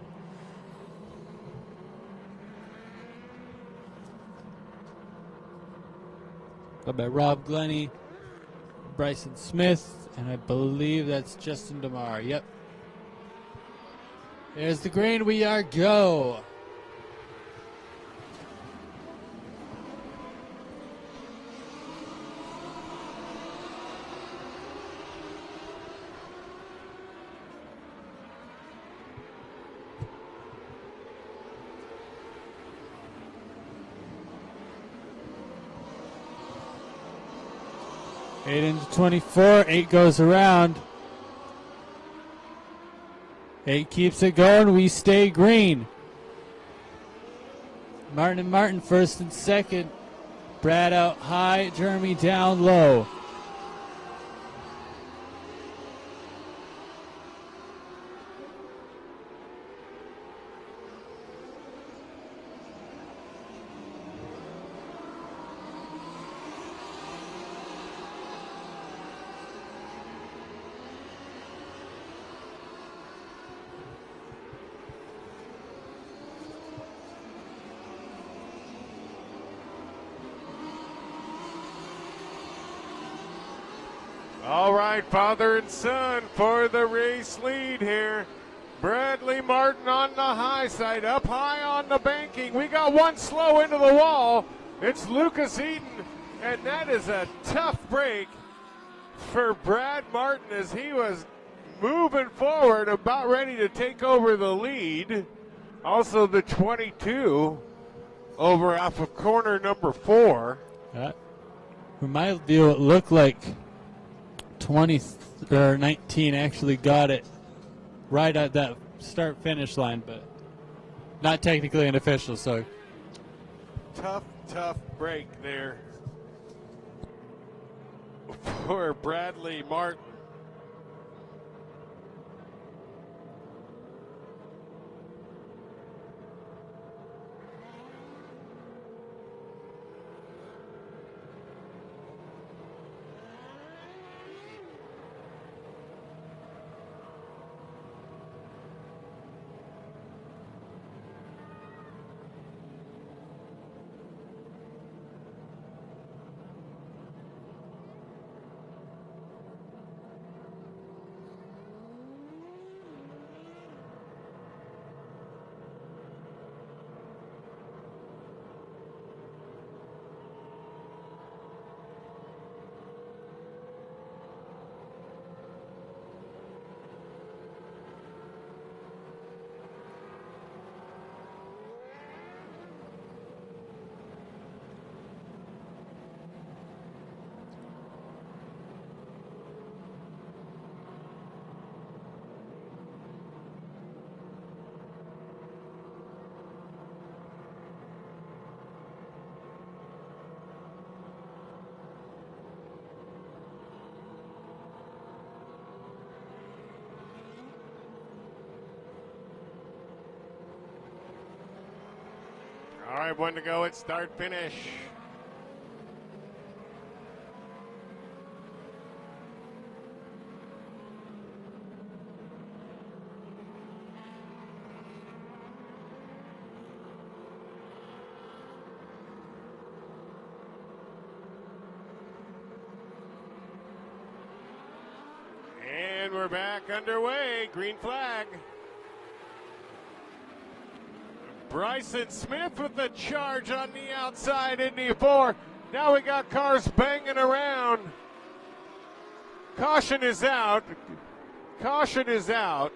Led by Rob Glennie, Bryson Smith, and I believe that's Justin DeMar. Yep. There's the green. We are go. Eight into 24. 8 goes around. 8 keeps it going. We stay green. Martin and Martin first and second. Brad out high. Jeremy down low.
All right, father and son for the race lead here. Bradley Martin on the high side, up high on the banking. We got one slow into the wall. It's Lucas Eaton, and that is a tough break for Brad Martin as he was moving forward, about ready to take over the lead. Also the 22 over off of corner number 4.
From my view, it looked like 20 or 19 actually got it right at that start-finish line, but not technically an official. So
tough break there for Bradley Martin. All right, one to go at start finish. we're back underway. Green flag. Bryson Smith with the charge on the outside, Indy 4. Now we got cars banging around. Caution is out. Caution is out.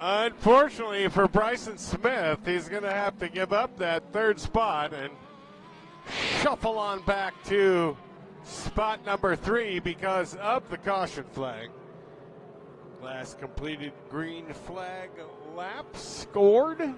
Unfortunately for Bryson Smith, he's going to have to give up that third spot and shuffle on back to spot number 3 because of the caution flag. Last completed green flag lap scored.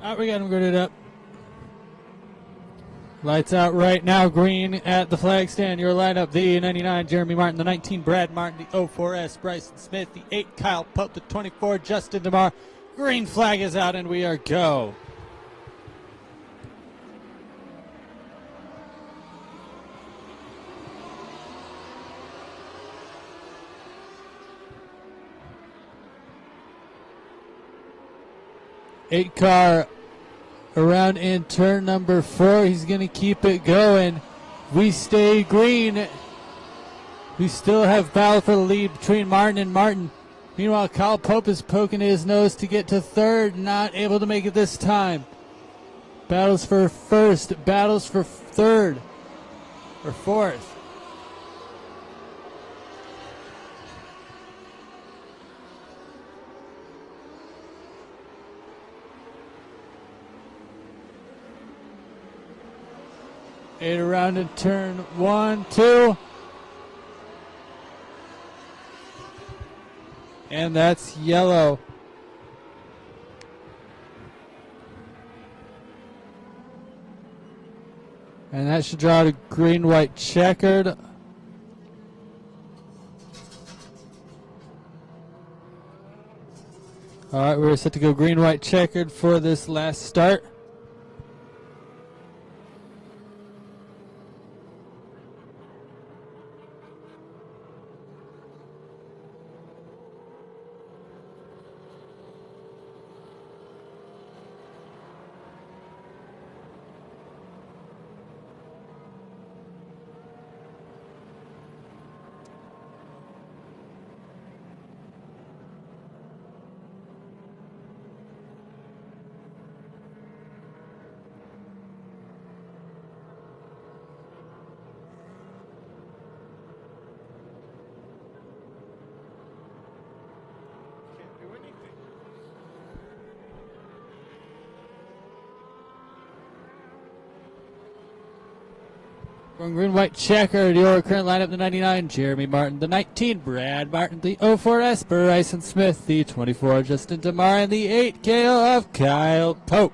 All right, we got him girded up. Lights out right now. Green at the flag stand. Your lineup: the 99 Jeremy Martin, the 19 Brad Martin, the 04S Bryson Smith, the 8 Kyle Pope, the 24 Justin DeMar. Green flag is out, and we are go. Eight car around in turn number 4. He's going to keep it going. We stay green. We still have battle for the lead between Martin and Martin. Meanwhile, Kyle Pope is poking his nose to get to third, not able to make it this time. Battles for first, battles for third or fourth. Eight around in turn 1, 2. And that's yellow. And that should draw to green, white, checkered. All right, we're set to go green, white, checkered for this last start. Going green, white checkered, your current lineup, the 99, Jeremy Martin, the 19, Brad Martin, the 04, Esper Bryson Smith, the 24, Justin DeMar, and the 8, Gale of Kyle Pope.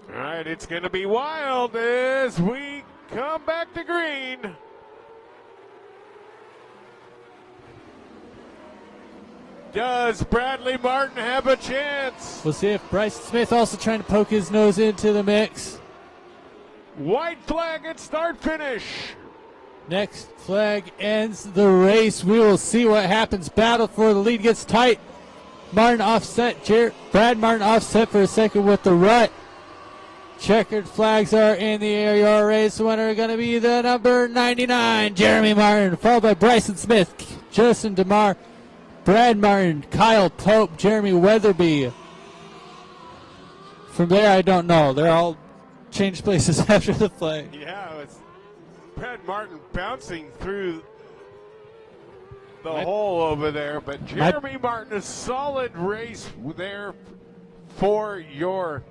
All right, it's going to be wild as we come back to green. Does Bradley Martin have a chance?
We'll see if Bryson Smith also trying to poke his nose into the mix.
White flag at start finish.
Next flag ends the race. We will see what happens. Battle for the lead gets tight. Martin offset. Brad Martin offset for a second with the rut. Checkered flags are in the air. Your race winner going to be the number 99, Jeremy Martin, followed by Bryson Smith, Justin DeMar, Brad Martin, Kyle Pope, Jeremy Weatherby. From there, I don't know. They're all changed places after the flag.
Yeah, it's Brad Martin bouncing through the hole over there, but Jeremy Martin, a solid race there for your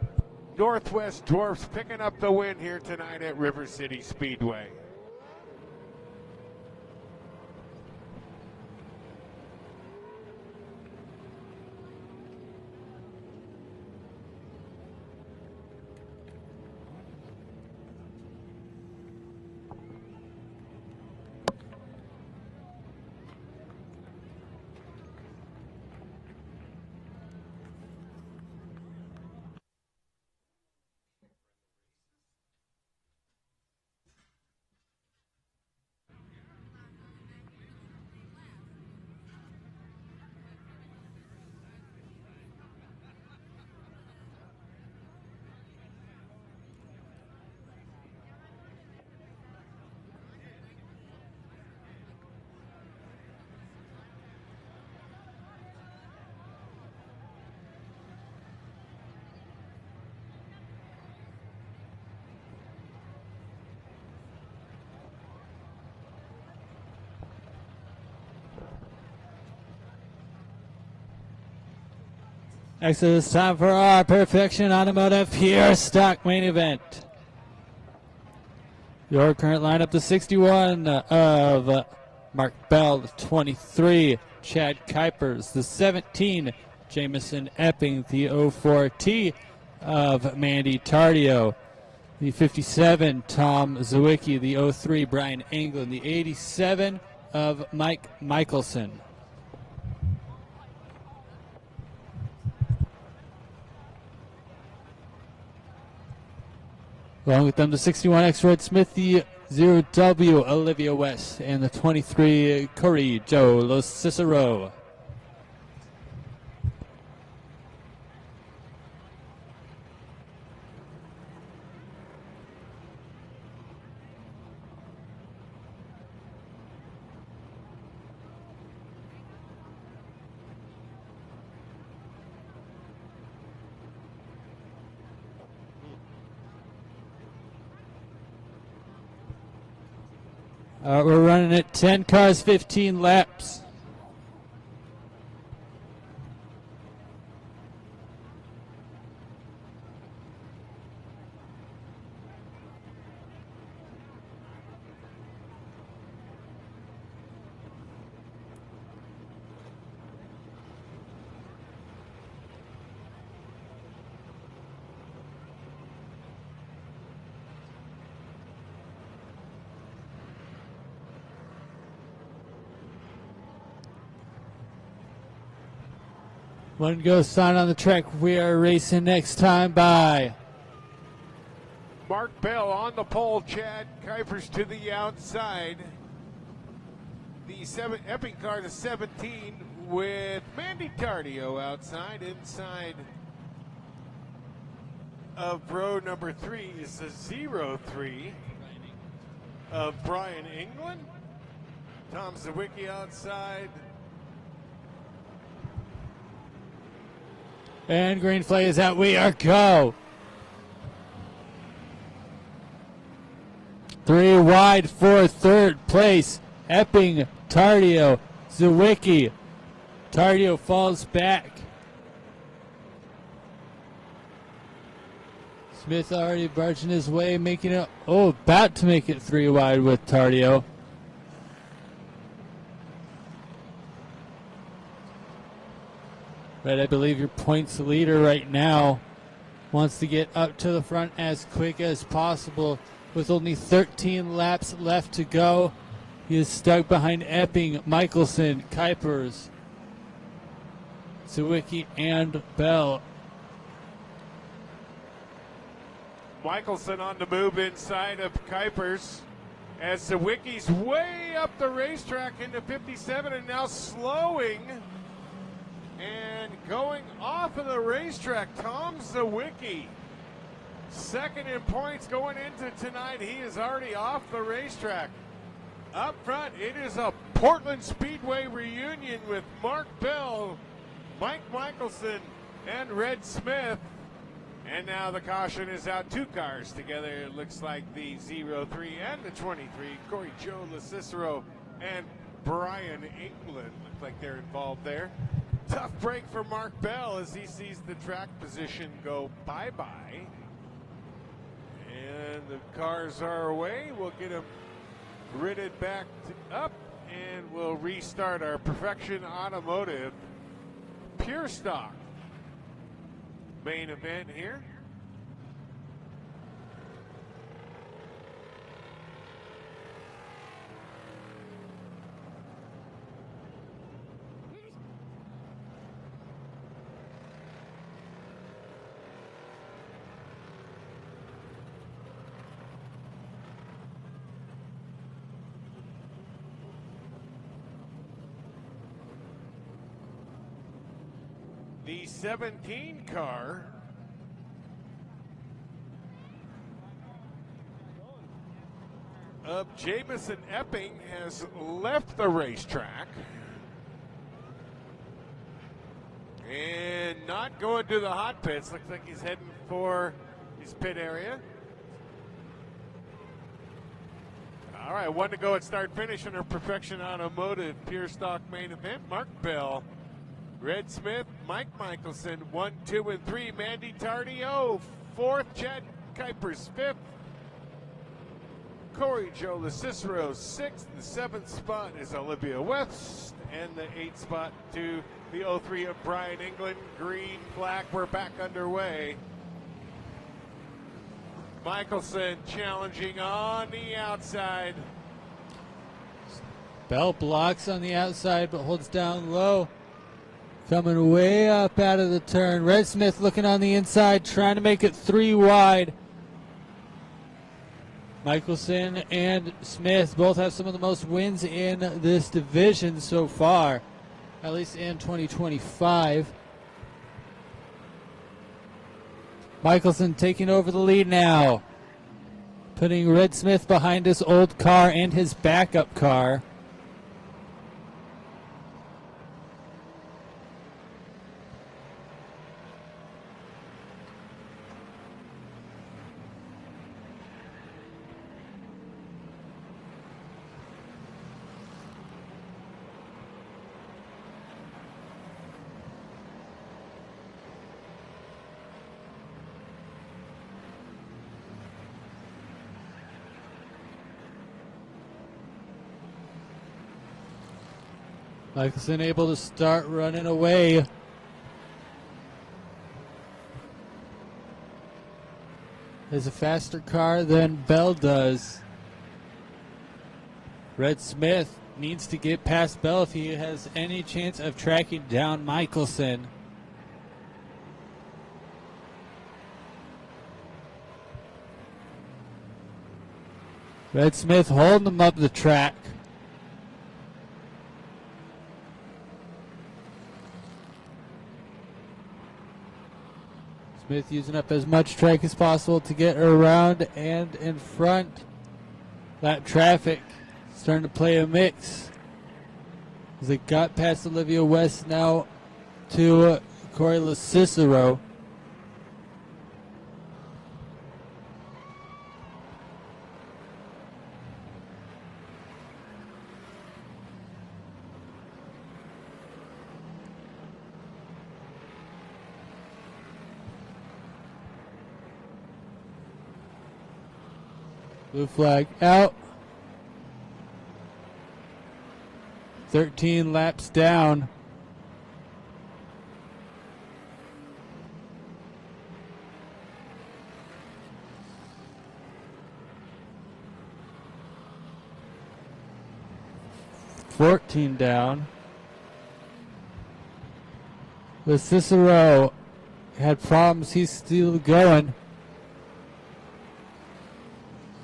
Northwest Dwarfs, picking up the win here tonight at River City Speedway.
Next it is time for our Perfection Automotive Pure Stock main event. Your current lineup, the 61 of Mark Bell, the 23, Chad Kuipers, the 17, Jamison Epping, the 04T of Mandy Tardio, the 57, Tom Zawicki, the 03, Brian England, the 87 of Mike Michelson. Along with them, the 61X Red Smith, the 0W Olivia West, and the 23 Corey Joe Los Cicero. We're running at 10 cars, 15 laps. One goes sign on the track. We are racing next time by
Mark Bell on the pole, Chad Kuipers to the outside. The Epping car, the 17, with Mandy Tardio outside. Inside of row number 3 is the 03 of Brian England. Tom Zawicki outside.
And green flag is out. We are go. 3 wide for third place. Epping, Tardio, Zawicki. Tardio falls back. Smith already barging his way, making it, about to make it 3 wide with Tardio. Red, I believe your points leader right now, wants to get up to the front as quick as possible. With only 13 laps left to go, he is stuck behind Epping, Michelson, Kuipers, Sawicki, and Bell.
Michelson on the move inside of Kuipers as Sawicki's way up the racetrack into 57 and now slowing and going off of the racetrack. Tom Sawicki, second in points going into tonight. He is already off the racetrack. Up front, it is a Portland Speedway reunion with Mark Bell, Mike Michelson, and Red Smith. And now the caution is out. 2 cars together. It looks like the 03 and the 23. Corey Joe LaCicero and Brian England look like they're involved there. Tough break for Mark Bell as he sees the track position go bye-bye. And the cars are away. We'll get them gridded back up and we'll restart our Perfection Automotive Pure Stock main event here. The 17 car of Jamison Epping has left the racetrack and not going to the hot pits. Looks like he's heading for his pit area. All right, 1 to go at start finish in our Perfection Automotive Pure Stock main event. Mark Bell, Red Smith, Mike Michelson, 1, 2, and 3. Mandy Tardio, 4th. Chad Kuipers, 5th. Corey Joe LaCicero, 6th. The 7th spot is Olivia West. And the 8th spot to the 03 of Brian England. Green flag, we're back underway. Michelson challenging on the outside.
Bell blocks on the outside but holds down low. Coming way up out of the turn. Red Smith looking on the inside, trying to make it 3 wide. Michelson and Smith both have some of the most wins in this division so far, at least in 2025. Michelson taking over the lead now, putting Red Smith behind his old car and his backup car. Michelson able to start running away. Has a faster car than Bell does. Red Smith needs to get past Bell if he has any chance of tracking down Michelson. Red Smith holding him up the track. Smith using up as much track as possible to get around and in front. Lap traffic starting to play a mix. As it got past Olivia West now to Corey LaCicero. Blue flag out. 13 laps down. $14 down. With Cicero had problems, he's still going.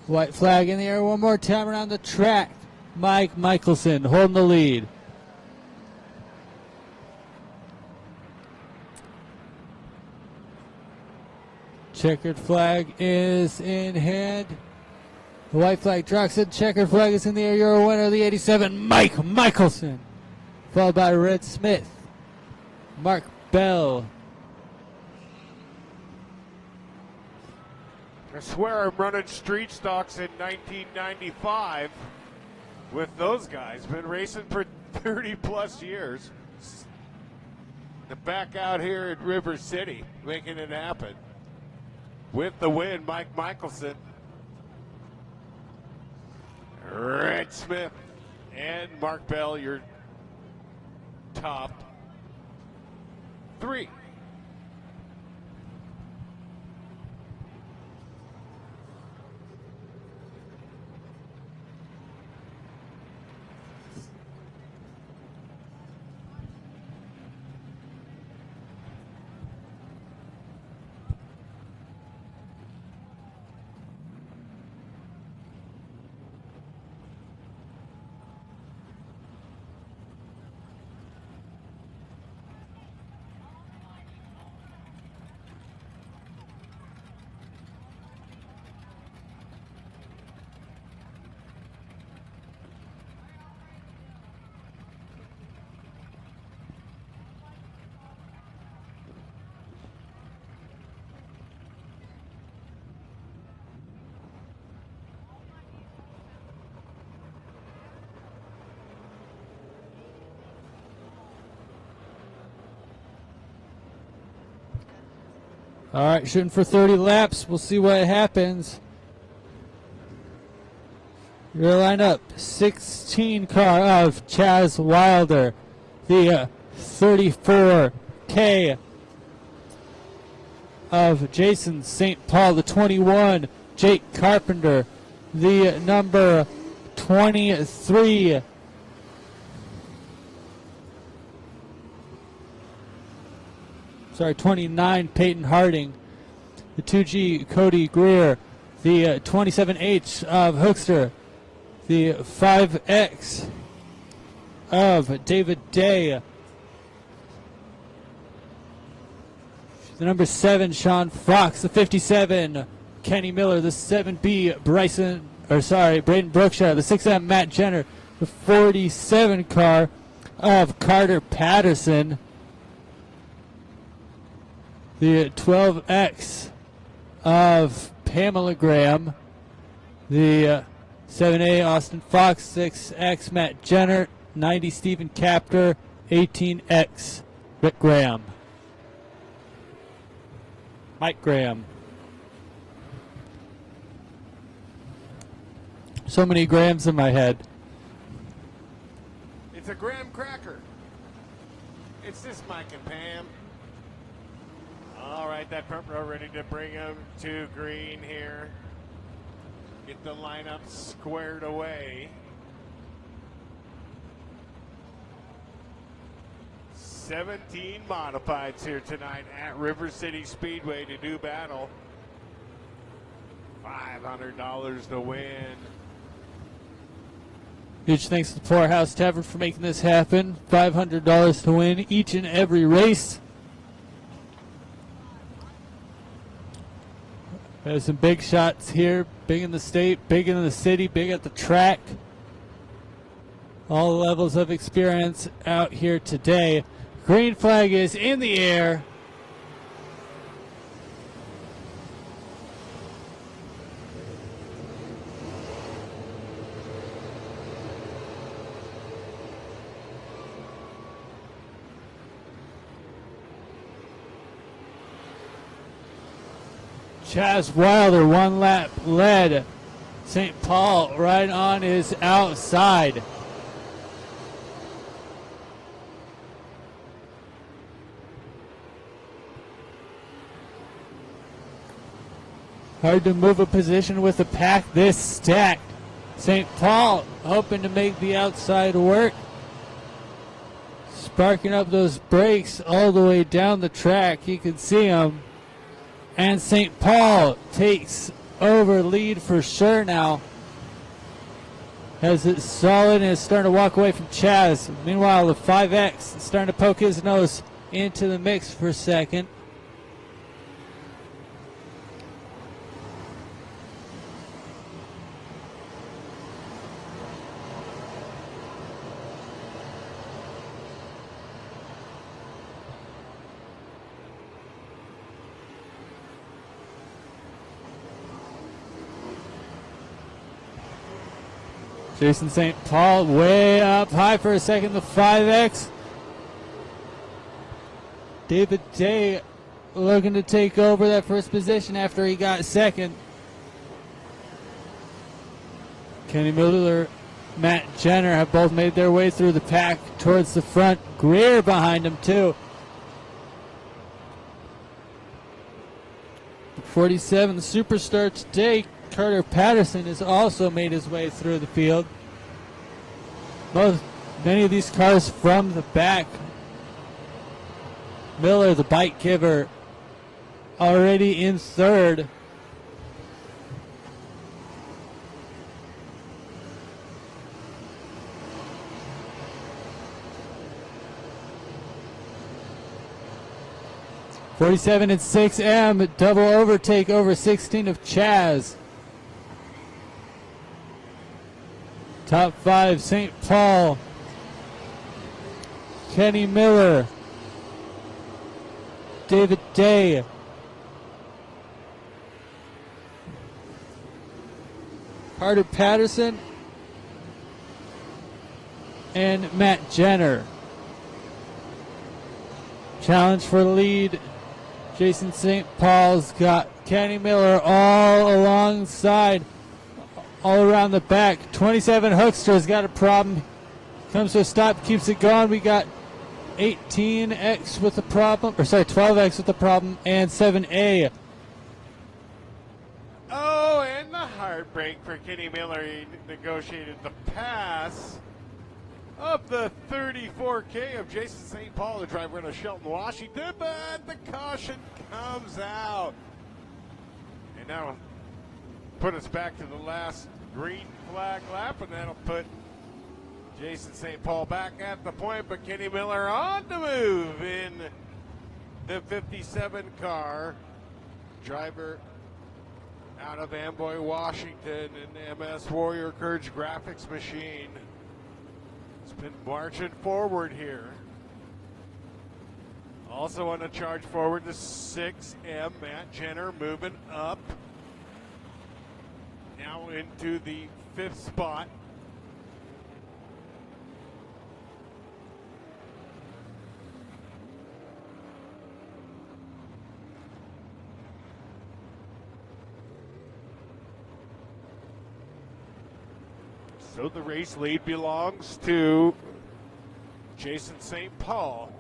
White flag in the air one more time around the track. Mike Michelson holding the lead. Checkered flag is in hand. The white flag drops it. Checkered flag is in the air. You're a winner of the 87, Mike Michelson. Followed by Red Smith, Mark Bell.
I swear I'm running street stocks in 1995 with those guys. Been racing for 30 plus years. Back out here at River City, making it happen. With the win, Mike Michelson, Red Smith, and Mark Bell, your top three.
All right, shooting for 30 laps. We'll see what happens. Your lineup, 16 car of Chaz Wilder, the 34K of Jason St. Paul, the 21, Jake Carpenter, the number 23, sorry, 29, Peyton Harding, the 2G, Cody Greer, the 27H of Hookster, the 5X of David Day, the number 7, Sean Fox, the 57, Kenny Miller, the 7B, Braden Brookshire, the 6M, Matt Jenner, the 47 car of Carter Patterson, the 12X of Pamela Graham, the 7A Austin Fox, 6X Matt Jenner, 90 Stephen Capter, 18X Rick Graham. Mike Graham. So many Grahams in my head.
It's a graham cracker. It's this Mike and Pam. All right, that front row ready to bring him to green here. Get the lineup squared away. 17 modifieds here tonight at River City Speedway to do battle. $500 to win.
Huge thanks to the Poorhouse Tavern for making this happen. $500 to win each and every race. There's some big shots here, big in the state, big in the city, big at the track. All levels of experience out here today. Green flag is in the air. Chaz Wilder, 1 lap led St. Paul right on his outside. Hard to move a position with a pack this stacked. St. Paul hoping to make the outside work. Sparking up those brakes all the way down the track. You can see them. And St. Paul takes over lead for sure now. Has it solid and is starting to walk away from Chaz. Meanwhile, the 5X is starting to poke his nose into the mix for a second. Jason St. Paul way up high for a second, the 5X. David Day looking to take over that first position after he got second. Kenny Miller, Matt Jenner have both made their way through the pack towards the front. Greer behind him too. 47, the superstar today, Carter Patterson, has also made his way through the field. Many of these cars from the back. Miller, the bike giver, already in third. '47 and 6M, double overtake over 16 of Chaz. Top 5, St. Paul, Kenny Miller, David Day, Carter Patterson, and Matt Jenner. Challenge for the lead. Jason St. Paul's got Kenny Miller all alongside, all around the back. 27 Hookster's got a problem. Comes to a stop, keeps it going. We got 18X with a problem, or sorry, 12X with a problem, and 7A.
Oh, and the heartbreak for Kenny Miller. He negotiated the pass of the 34K of Jason St. Paul, the driver out of Shelton, Washington, but the caution comes out. And now put us back to the last green flag lap, and that'll put Jason St. Paul back at the point, but Kenny Miller on the move in the 57 car. Driver out of Amboy, Washington, and MS Warrior Courage graphics machine. It's been marching forward here. Also on the charge forward, the 6M, Matt Jenner moving up. Now into the 5th spot. So the race lead belongs to Jason St. Paul.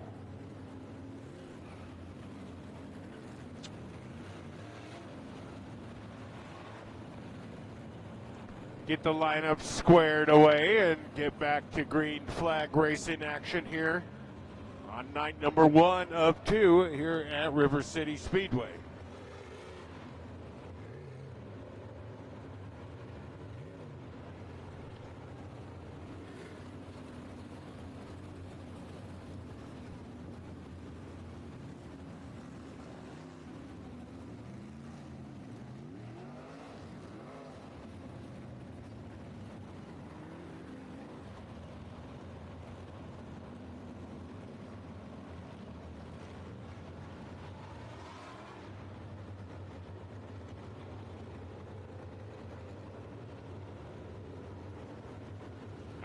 Get the lineup squared away and get back to green flag racing action here on night number 1 of 2 here at River City Speedway.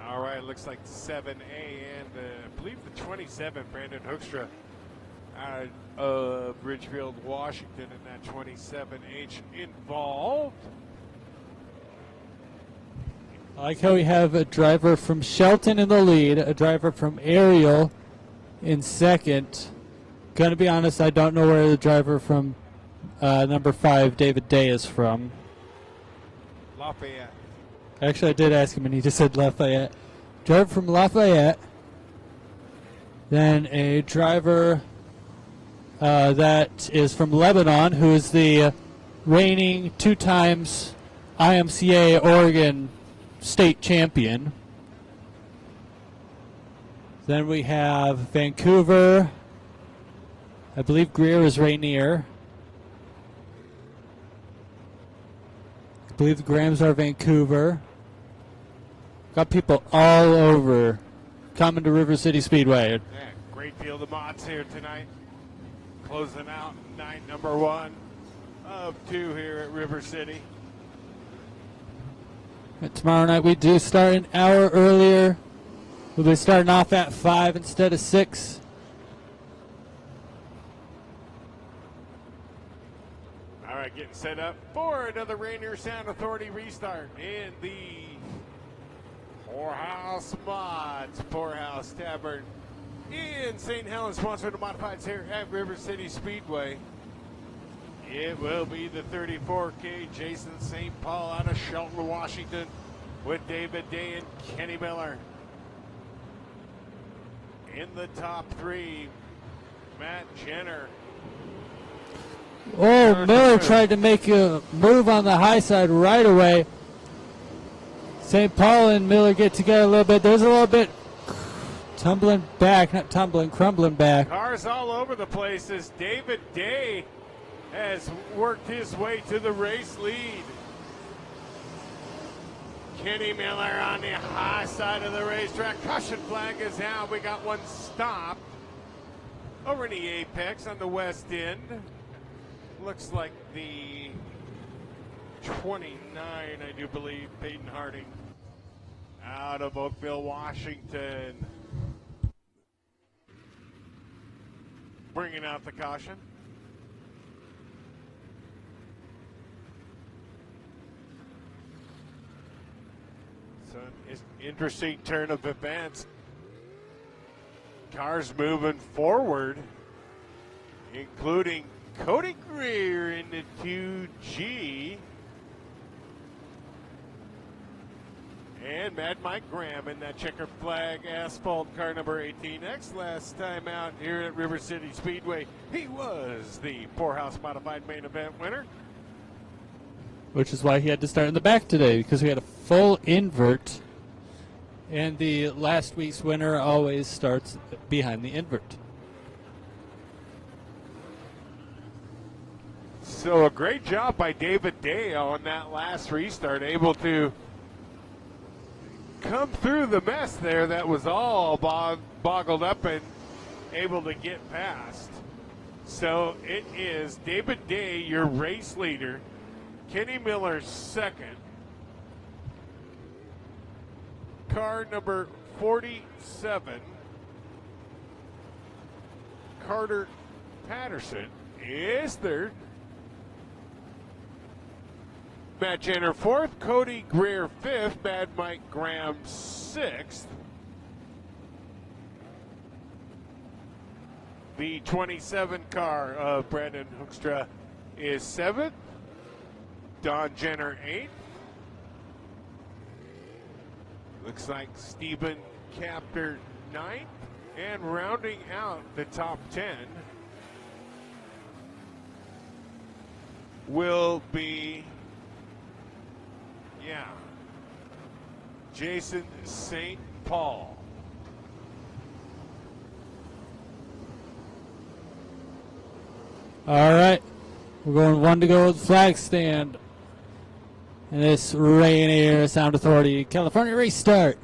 All right, looks like 7A and I believe the 27, Brandon Hoekstra out of Ridgefield, Washington, in that 27H involved.
I like how we have a driver from Shelton in the lead, a driver from Ariel in second. Gonna be honest, I don't know where the driver from number 5, David Day, is from.
Lafayette.
Actually, I did ask him, and he just said Lafayette. Driver from Lafayette. Then a driver that is from Lebanon, who is the reigning 2 times IMCA Oregon state champion. Then we have Vancouver. I believe Greer is Rainier. I believe the Grahams are Vancouver. Got people all over coming to River City Speedway.
Yeah, great field of mods here tonight. Closing out night number 1 of 2 here at River City.
And tomorrow night we do start an hour earlier. We'll be starting off at 5 instead of 6.
All right, getting set up for another Rainier Sound Authority restart in the Poorhouse Mods, Poorhouse Tavern in St. Helens, sponsored the modifieds here at River City Speedway. It will be the 34K Jason St. Paul out of Shelton, Washington, with David Day and Kenny Miller. In the top 3, Matt Jenner.
Oh, Miller tried to make a move on the high side right away. St. Paul and Miller get together a little bit. There's a little bit tumbling back, not tumbling, crumbling back.
Cars all over the place as David Day has worked his way to the race lead. Kenny Miller on the high side of the racetrack. Caution flag is out. We got one stop over in the apex on the west end. Looks like the 29, I do believe, Peyton Harding out of Oakville, Washington. Bringing out the caution. So it's an interesting turn of events. Cars moving forward, including Cody Greer in the 2G. And Mad Mike Graham in that checkered flag asphalt car number 18X. Last time out here at River City Speedway, he was the Poorhouse Modified main event winner.
Which is why he had to start in the back today, because we had a full invert. And the last week's winner always starts behind the invert.
So a great job by David Day on that last restart, able to come through the mess there that was all boggled up and able to get past. So it is David Day, your race leader. Kenny Miller second. Car number 47, Carter Patterson, is third. Matt Jenner fourth, Cody Greer fifth, Mad Mike Graham sixth. The 27 car of Brandon Hoekstra is seventh. Don Jenner eighth. Looks like Stephen Capter ninth. And rounding out the top 10 will be, Jason St. Paul.
All right, we're going 1 to go with flag stand. And this Rainier Sound Authority California race start.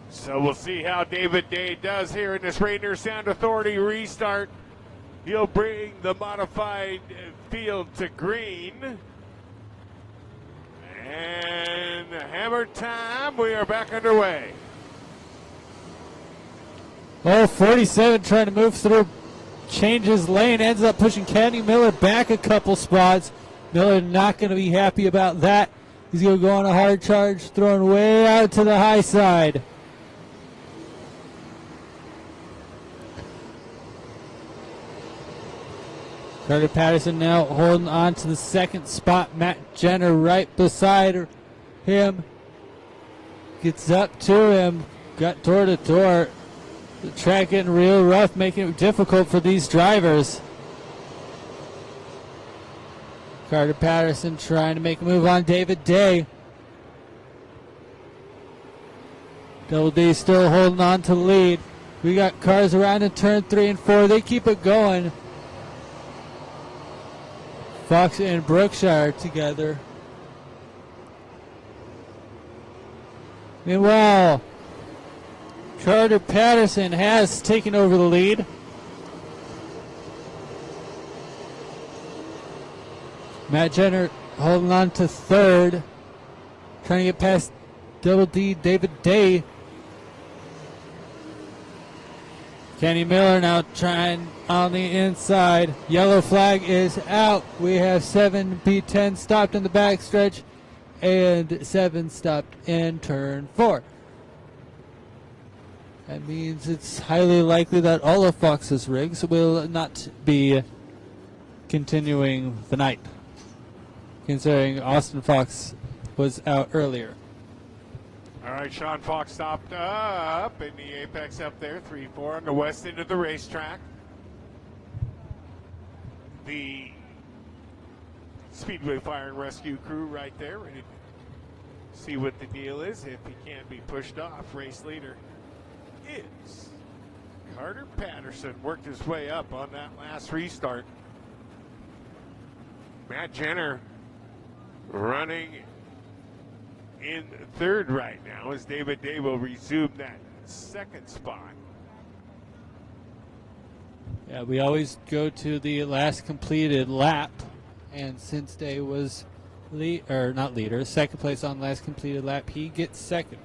So we'll see how David Day does here in this Rainier Sound Authority restart. He'll bring the modified field to green. And And hammer time. We are back underway.
Oh, 47 trying to move through, changes lane, ends up pushing Kenny Miller back a couple spots. Miller not going to be happy about that. He's going to go on a hard charge, throwing way out to the high side. Carter Patterson now holding on to the second spot. Matt Jenner right beside him. Gets up to him, got door to door. The track getting real rough, making it difficult for these drivers. Carter Patterson trying to make a move on David Day. Double D still holding on to the lead. We got cars around in turn 3 and 4. They keep it going. Fox and Brookshire together. Meanwhile, Carter Patterson has taken over the lead. Matt Jenner holding on to third. Trying to get past Double D David Day. Kenny Miller now trying on the inside. Yellow flag is out. We have 7B10 stopped in the backstretch and 7 stopped in turn 4. That means it's highly likely that all of Fox's rigs will not be continuing the night, considering Austin Fox was out earlier.
All right, Sean Fox stopped up in the apex up there, 3-4 on the west end of the racetrack. The Speedway Fire and Rescue crew right there, ready to see what the deal is if he can't be pushed off. Race leader is Carter Patterson. Worked his way up on that last restart. Matt Jenner running in third right now as David Day will resume that second spot.
Yeah, we always go to the last completed lap, and since Day was second place on last completed lap, he gets second.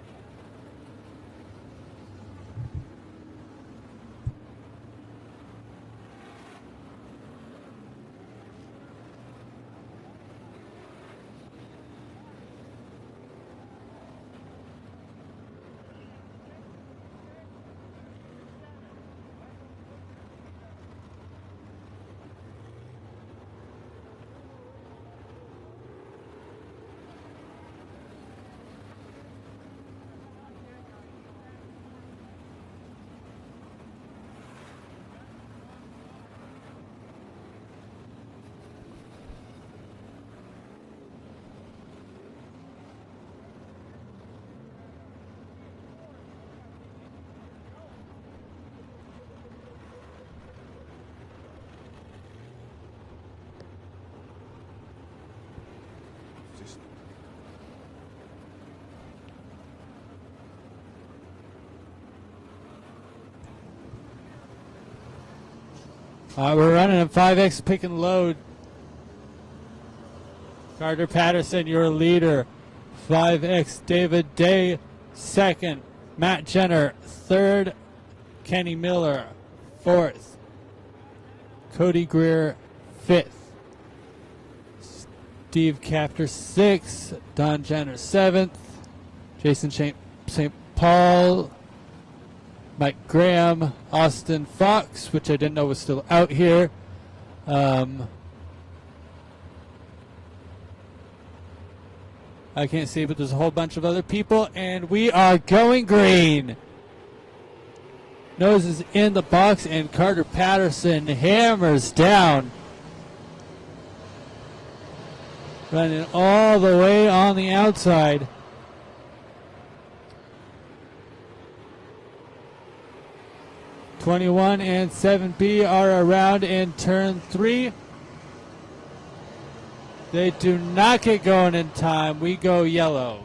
We're running a 5X pick and load. Carter Patterson, your leader. 5X David Day, second. Matt Jenner, third. Kenny Miller, fourth. Cody Greer, fifth. Steve Capter, sixth. Don Jenner, seventh. Jason St. Paul, Mike Graham, Austin Fox, which I didn't know was still out here. I can't see, but there's a whole bunch of other people, and we are going green. Nose is in the box, and Carter Patterson hammers down. Running all the way on the outside. '21 and 7B are around in turn 3. They do not get going in time. We go yellow.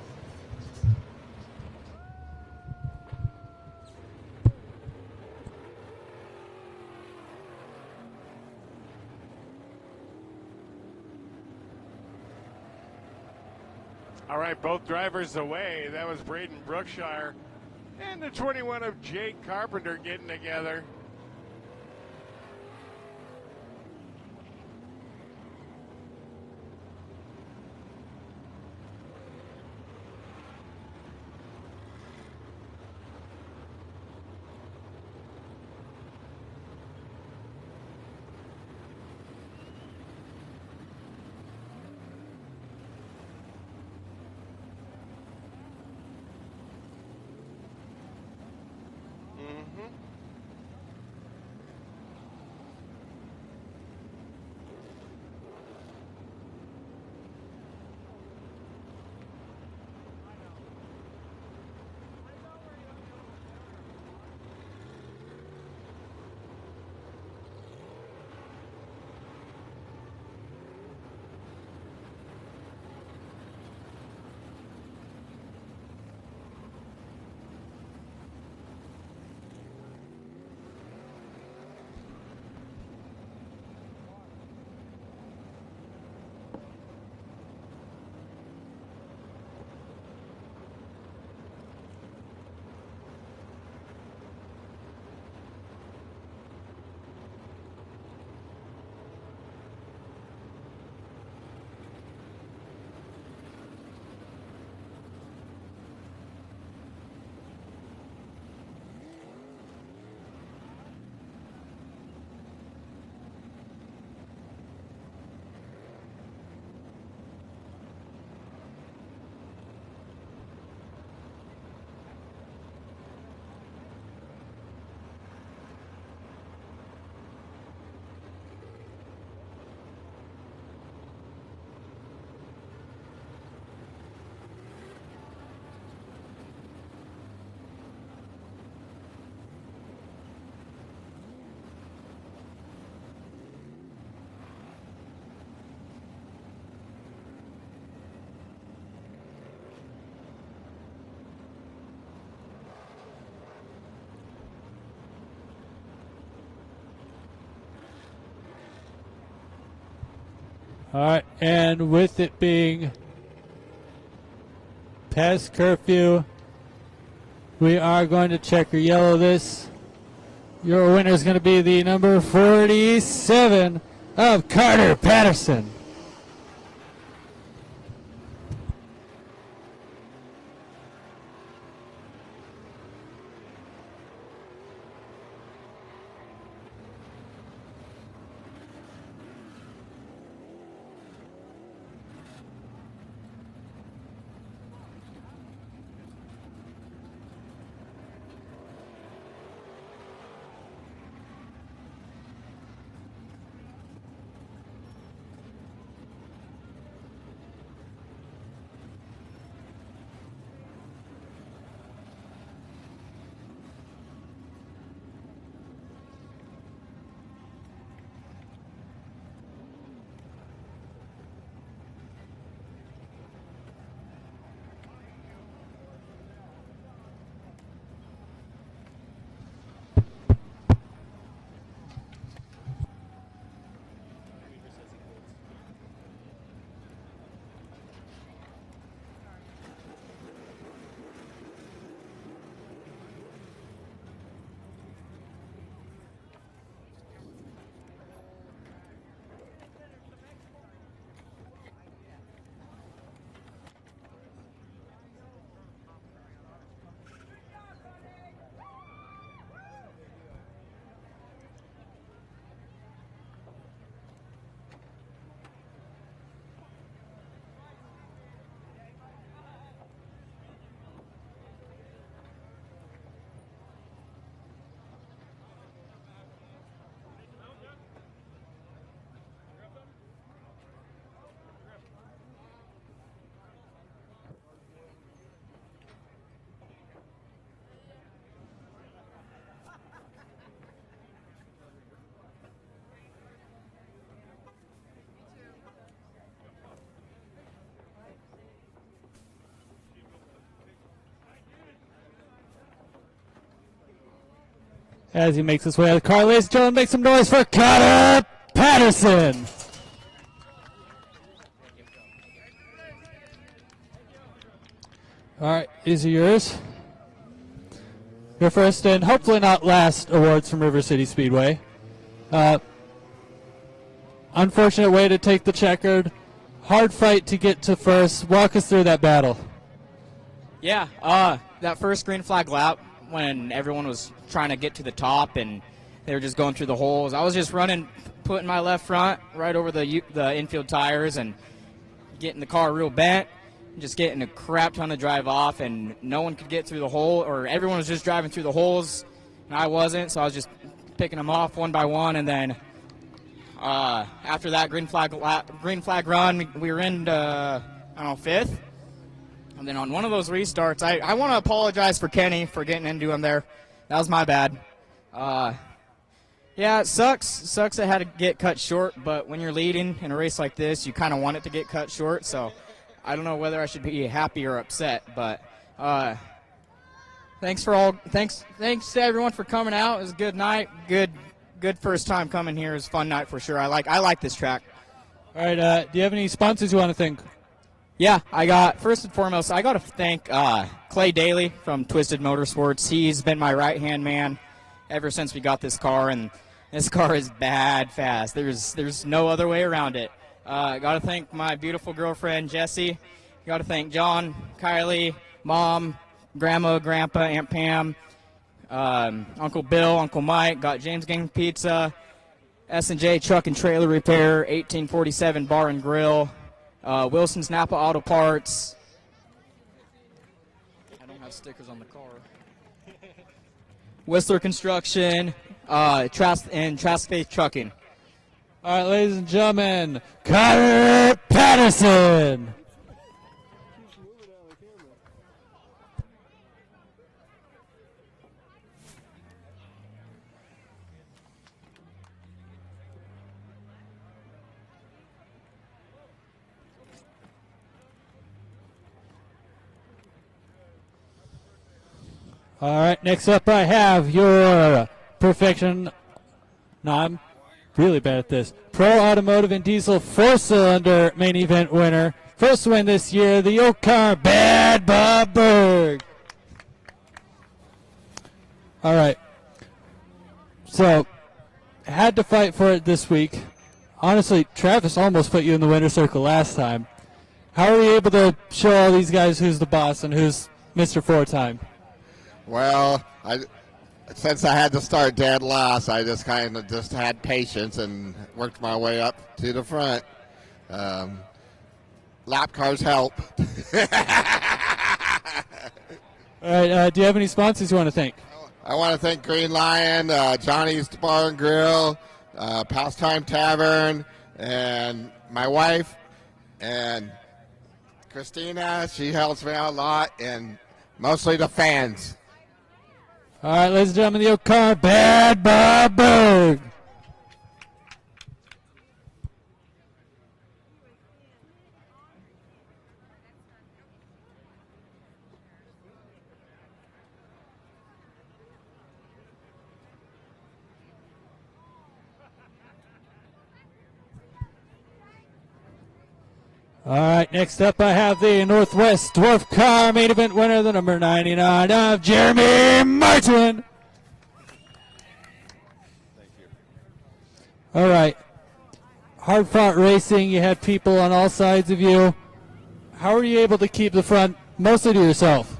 All right, both drivers away. That was Braden Brookshire and the 21 of Jake Carpenter getting together.
All right, and with it being past curfew, we are going to check or yellow this. Your winner is going to be the number 47 of Carter Patterson. As he makes his way out of the car, ladies and gentlemen, make some noise for Carter Patterson. These are yours. Your first and hopefully not last awards from River City Speedway. Unfortunate way to take the checkered. Hard fight to get to first. Walk us through that battle.
Yeah, that first green flag lap when everyone was trying to get to the top and they were just going through the holes. I was just running, putting my left front right over the infield tires and getting the car real bent, just getting a crap ton of drive off, and no one could get through the hole, or everyone was just driving through the holes, and I wasn't, so I was just picking them off one by one, and then after that green flag run, we were in, fifth. And then on one of those restarts, I want to apologize for Kenny for getting into him there. That was my bad. Yeah, it sucks. Sucks it had to get cut short, but when you're leading in a race like this, you kind of want it to get cut short. So I don't know whether I should be happy or upset, but thanks to everyone for coming out. It was a good night. Good first time coming here. It was a fun night for sure. I like this track.
All right, do you have any sponsors you want to thank?
Yeah, first and foremost, I got to thank Clay Daly from Twisted Motorsports. He's been my right-hand man ever since we got this car, and this car is bad fast. There's no other way around it. Got to thank my beautiful girlfriend, Jessie. Got to thank John, Kylie, Mom, Grandma, Grandpa, Aunt Pam, Uncle Bill, Uncle Mike. Got James Gang Pizza, S&J Truck and Trailer Repair, 1847 Bar and Grill, Wilson's Napa Auto Parts. I don't have stickers on the car. Whistler Construction, and Trask Trucking.
All right, ladies and gentlemen, Connor Patterson. All right, next up I have your Perfection. No, I'm really bad at this. Pro Automotive and Diesel 4-cylinder main event winner. First win this year, the old car, Bad Bob Berg. All right. So, had to fight for it this week. Honestly, Travis almost put you in the winner's circle last time. How are you able to show all these guys who's the boss and who's Mr. 4-time?
Well, since I had to start dead last, I just kind of just had patience and worked my way up to the front. Lap cars help.
All right, do you have any sponsors you want to thank?
I want to thank Green Lion, Johnny's Bar and Grill, Pastime Tavern, and my wife, and Christina. She helps me out a lot, and mostly the fans.
All right, ladies and gentlemen, the old car, Bad Bob Berg. All right, next up I have the Northwest Dwarf Car main event winner, the number 99 of Jeremy Martin.
Thank you.
All right, hard fought racing. You had people on all sides of you. How were you able to keep the front mostly to yourself?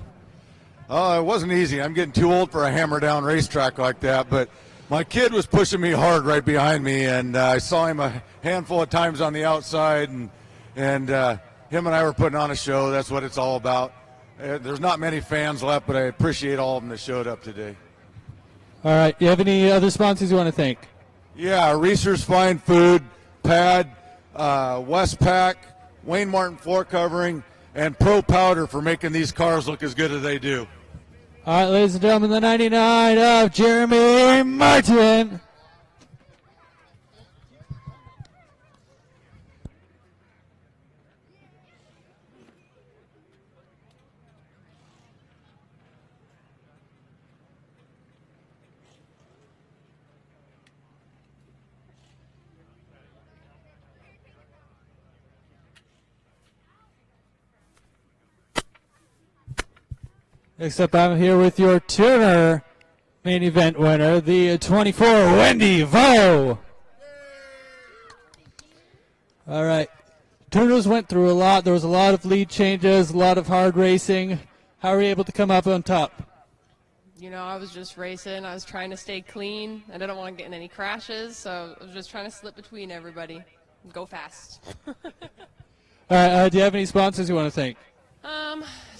It wasn't easy. I'm getting too old for a hammer-down racetrack like that, but my kid was pushing me hard right behind me, and I saw him a handful of times on the outside, and him and I were putting on a show. That's what it's all about. There's not many fans left, but I appreciate all of them that showed up today.
All right, you have any other sponsors you want to thank?
Yeah, Reese's Fine Food, Pad, Westpac, Wayne Martin Floor Covering, and Pro Powder for making these cars look as good as they do.
All right, ladies and gentlemen, the 99 of Jeremy Martin. Next up, I'm here with your tuner main event winner, the 24 Wendy Vo. All right. Tuners went through a lot. There was a lot of lead changes, a lot of hard racing. How were you able to come up on top?
You know, I was just racing. I was trying to stay clean. I didn't want to get in any crashes, so I was just trying to slip between everybody and go fast.
All right. Do you have any sponsors you want to thank?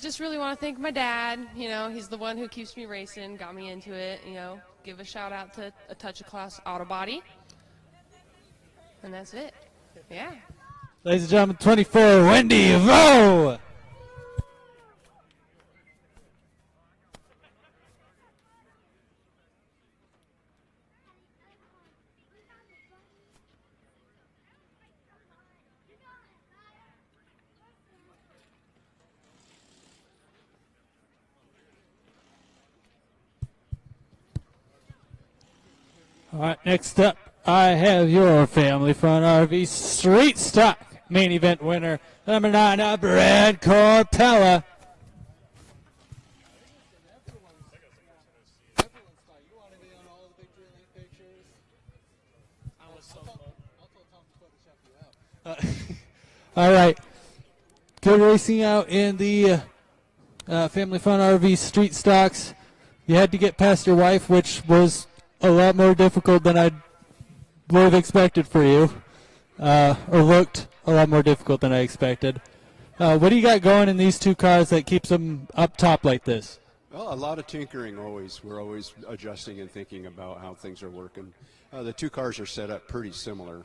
Just really want to thank my dad. You know, he's the one who keeps me racing, got me into it. You know, give a shout out to A Touch of Class Auto Body. And that's it. Yeah.
Ladies and gentlemen, 24 Wendy Vo. All right, next up, I have your Family Fun RV Street Stock main event winner, number 9, Brad Corpella. All right, good racing out in the Family Fun RV Street Stocks. You had to get past your wife, which was a lot more difficult than I would have expected for you, or looked a lot more difficult than I expected. What do you got going in these two cars that keeps them up top like this?
Well, a lot of tinkering always. We're always adjusting and thinking about how things are working. The two cars are set up pretty similar.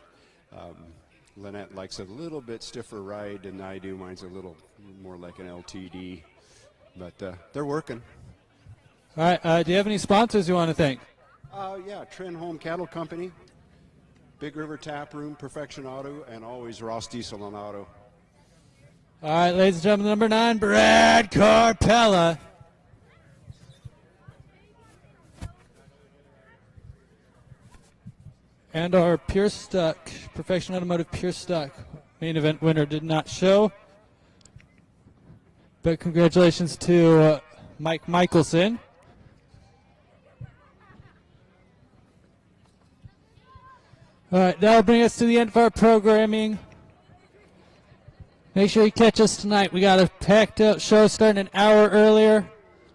Lynette likes a little bit stiffer ride than I do. Mine's a little more like an LTD, but they're working.
All right, do you have any sponsors you want to thank?
Yeah, Trenholm Cattle Company, Big River Tap Room, Perfection Auto, and always Ross Diesel and Auto.
All right, ladies and gentlemen, number 9, Brad Corpella. And our Pure Stock, Perfection Automotive Pure Stock main event winner did not show. But congratulations to Mike Michelson. All right, that'll bring us to the end of our programming. Make sure you catch us tonight. We got a packed out show starting an hour earlier.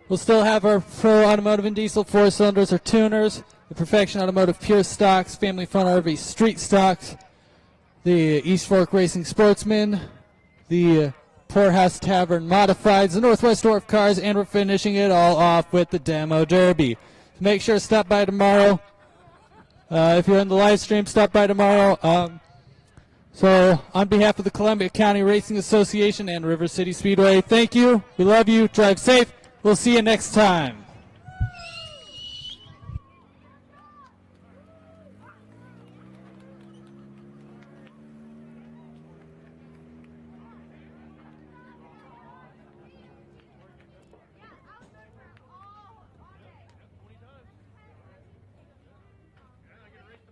We'll still have our Pro Automotive and Diesel 4-cylinders or tuners, the Perfection Automotive Pure Stocks, Family Fun RV Street Stocks, the East Fork Racing Sportsman, the Poorhouse Tavern Modifieds, the Northwest Dwarf Cars, and we're finishing it all off with the Demo Derby. Make sure to stop by tomorrow. If you're in the live stream, stop by tomorrow. So on behalf of the Columbia County Racing Association and River City Speedway, thank you. We love you. Drive safe. We'll see you next time.